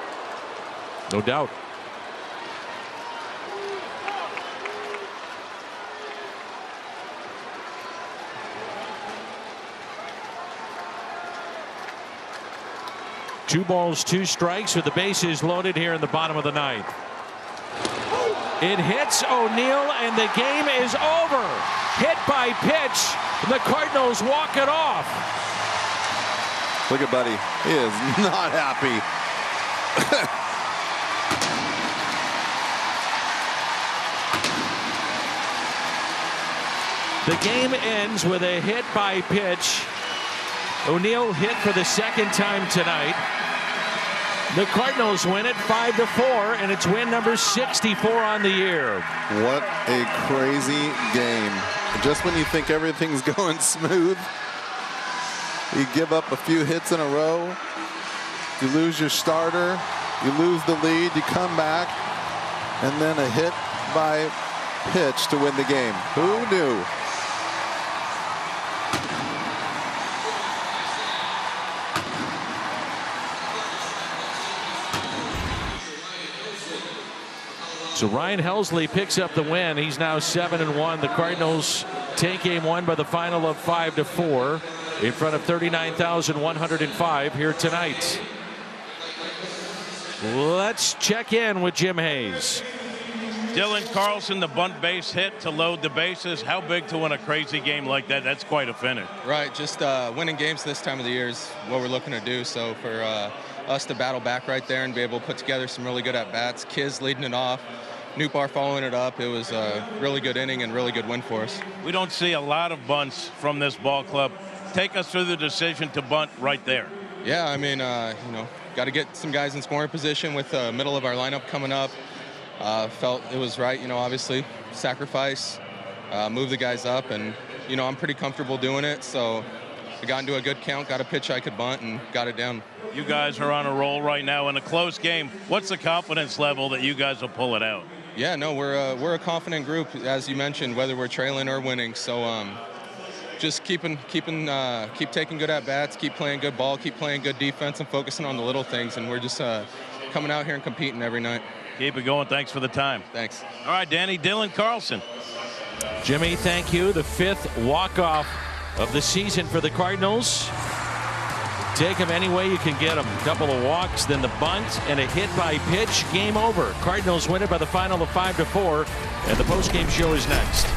no doubt. Two balls, 2 strikes with the bases loaded here in the bottom of the 9th. It hits O'Neill, and the game is over. Hit by pitch. The Cardinals walk it off. Look at Buddy. He is not happy. The game ends with a hit by pitch. O'Neill hit for the second time tonight. The Cardinals win it 5-4, and it's win number 64 on the year. What a crazy game. Just when you think everything's going smooth, you give up a few hits in a row. You lose your starter. You lose the lead. You come back. And then a hit by pitch to win the game. Who knew? So Ryan Helsley picks up the win. He's now 7-1. The Cardinals take game one by the final of 5-4 in front of 39,105 here tonight. Let's check in with Jim Hayes. Dylan Carlson, the bunt base hit to load the bases. How big to win a crazy game like that? That's quite a finish. Right, just winning games this time of the year is what we're looking to do. So for us to battle back right there and be able to put together some really good at-bats, Kiz leading it off, Newbar following it up, it was a really good inning and really good win for us. We don't see a lot of bunts from this ball club. Take us through the decision to bunt right there. Yeah, I mean, you know, got to get some guys in scoring position with the middle of our lineup coming up. Felt it was right, you know, obviously sacrifice, move the guys up, and, you know, I'm pretty comfortable doing it. So I got into a good count, got a pitch I could bunt, and got it down. You guys are on a roll right now in a close game. What's the confidence level that you guys will pull it out? Yeah, no, we're a confident group, as you mentioned, whether we're trailing or winning. So just keep taking good at bats, keep playing good ball, keep playing good defense, and focusing on the little things. And we're just coming out here and competing every night. Keep it going. Thanks for the time. Thanks. All right, Danny. Dylan Carlson. Jimmy, thank you. The fifth walk-off of the season for the Cardinals. Take them any way you can get them. A couple of walks, then the bunt, and a hit by pitch. Game over. Cardinals win it by the final of 5-4, and the postgame show is next.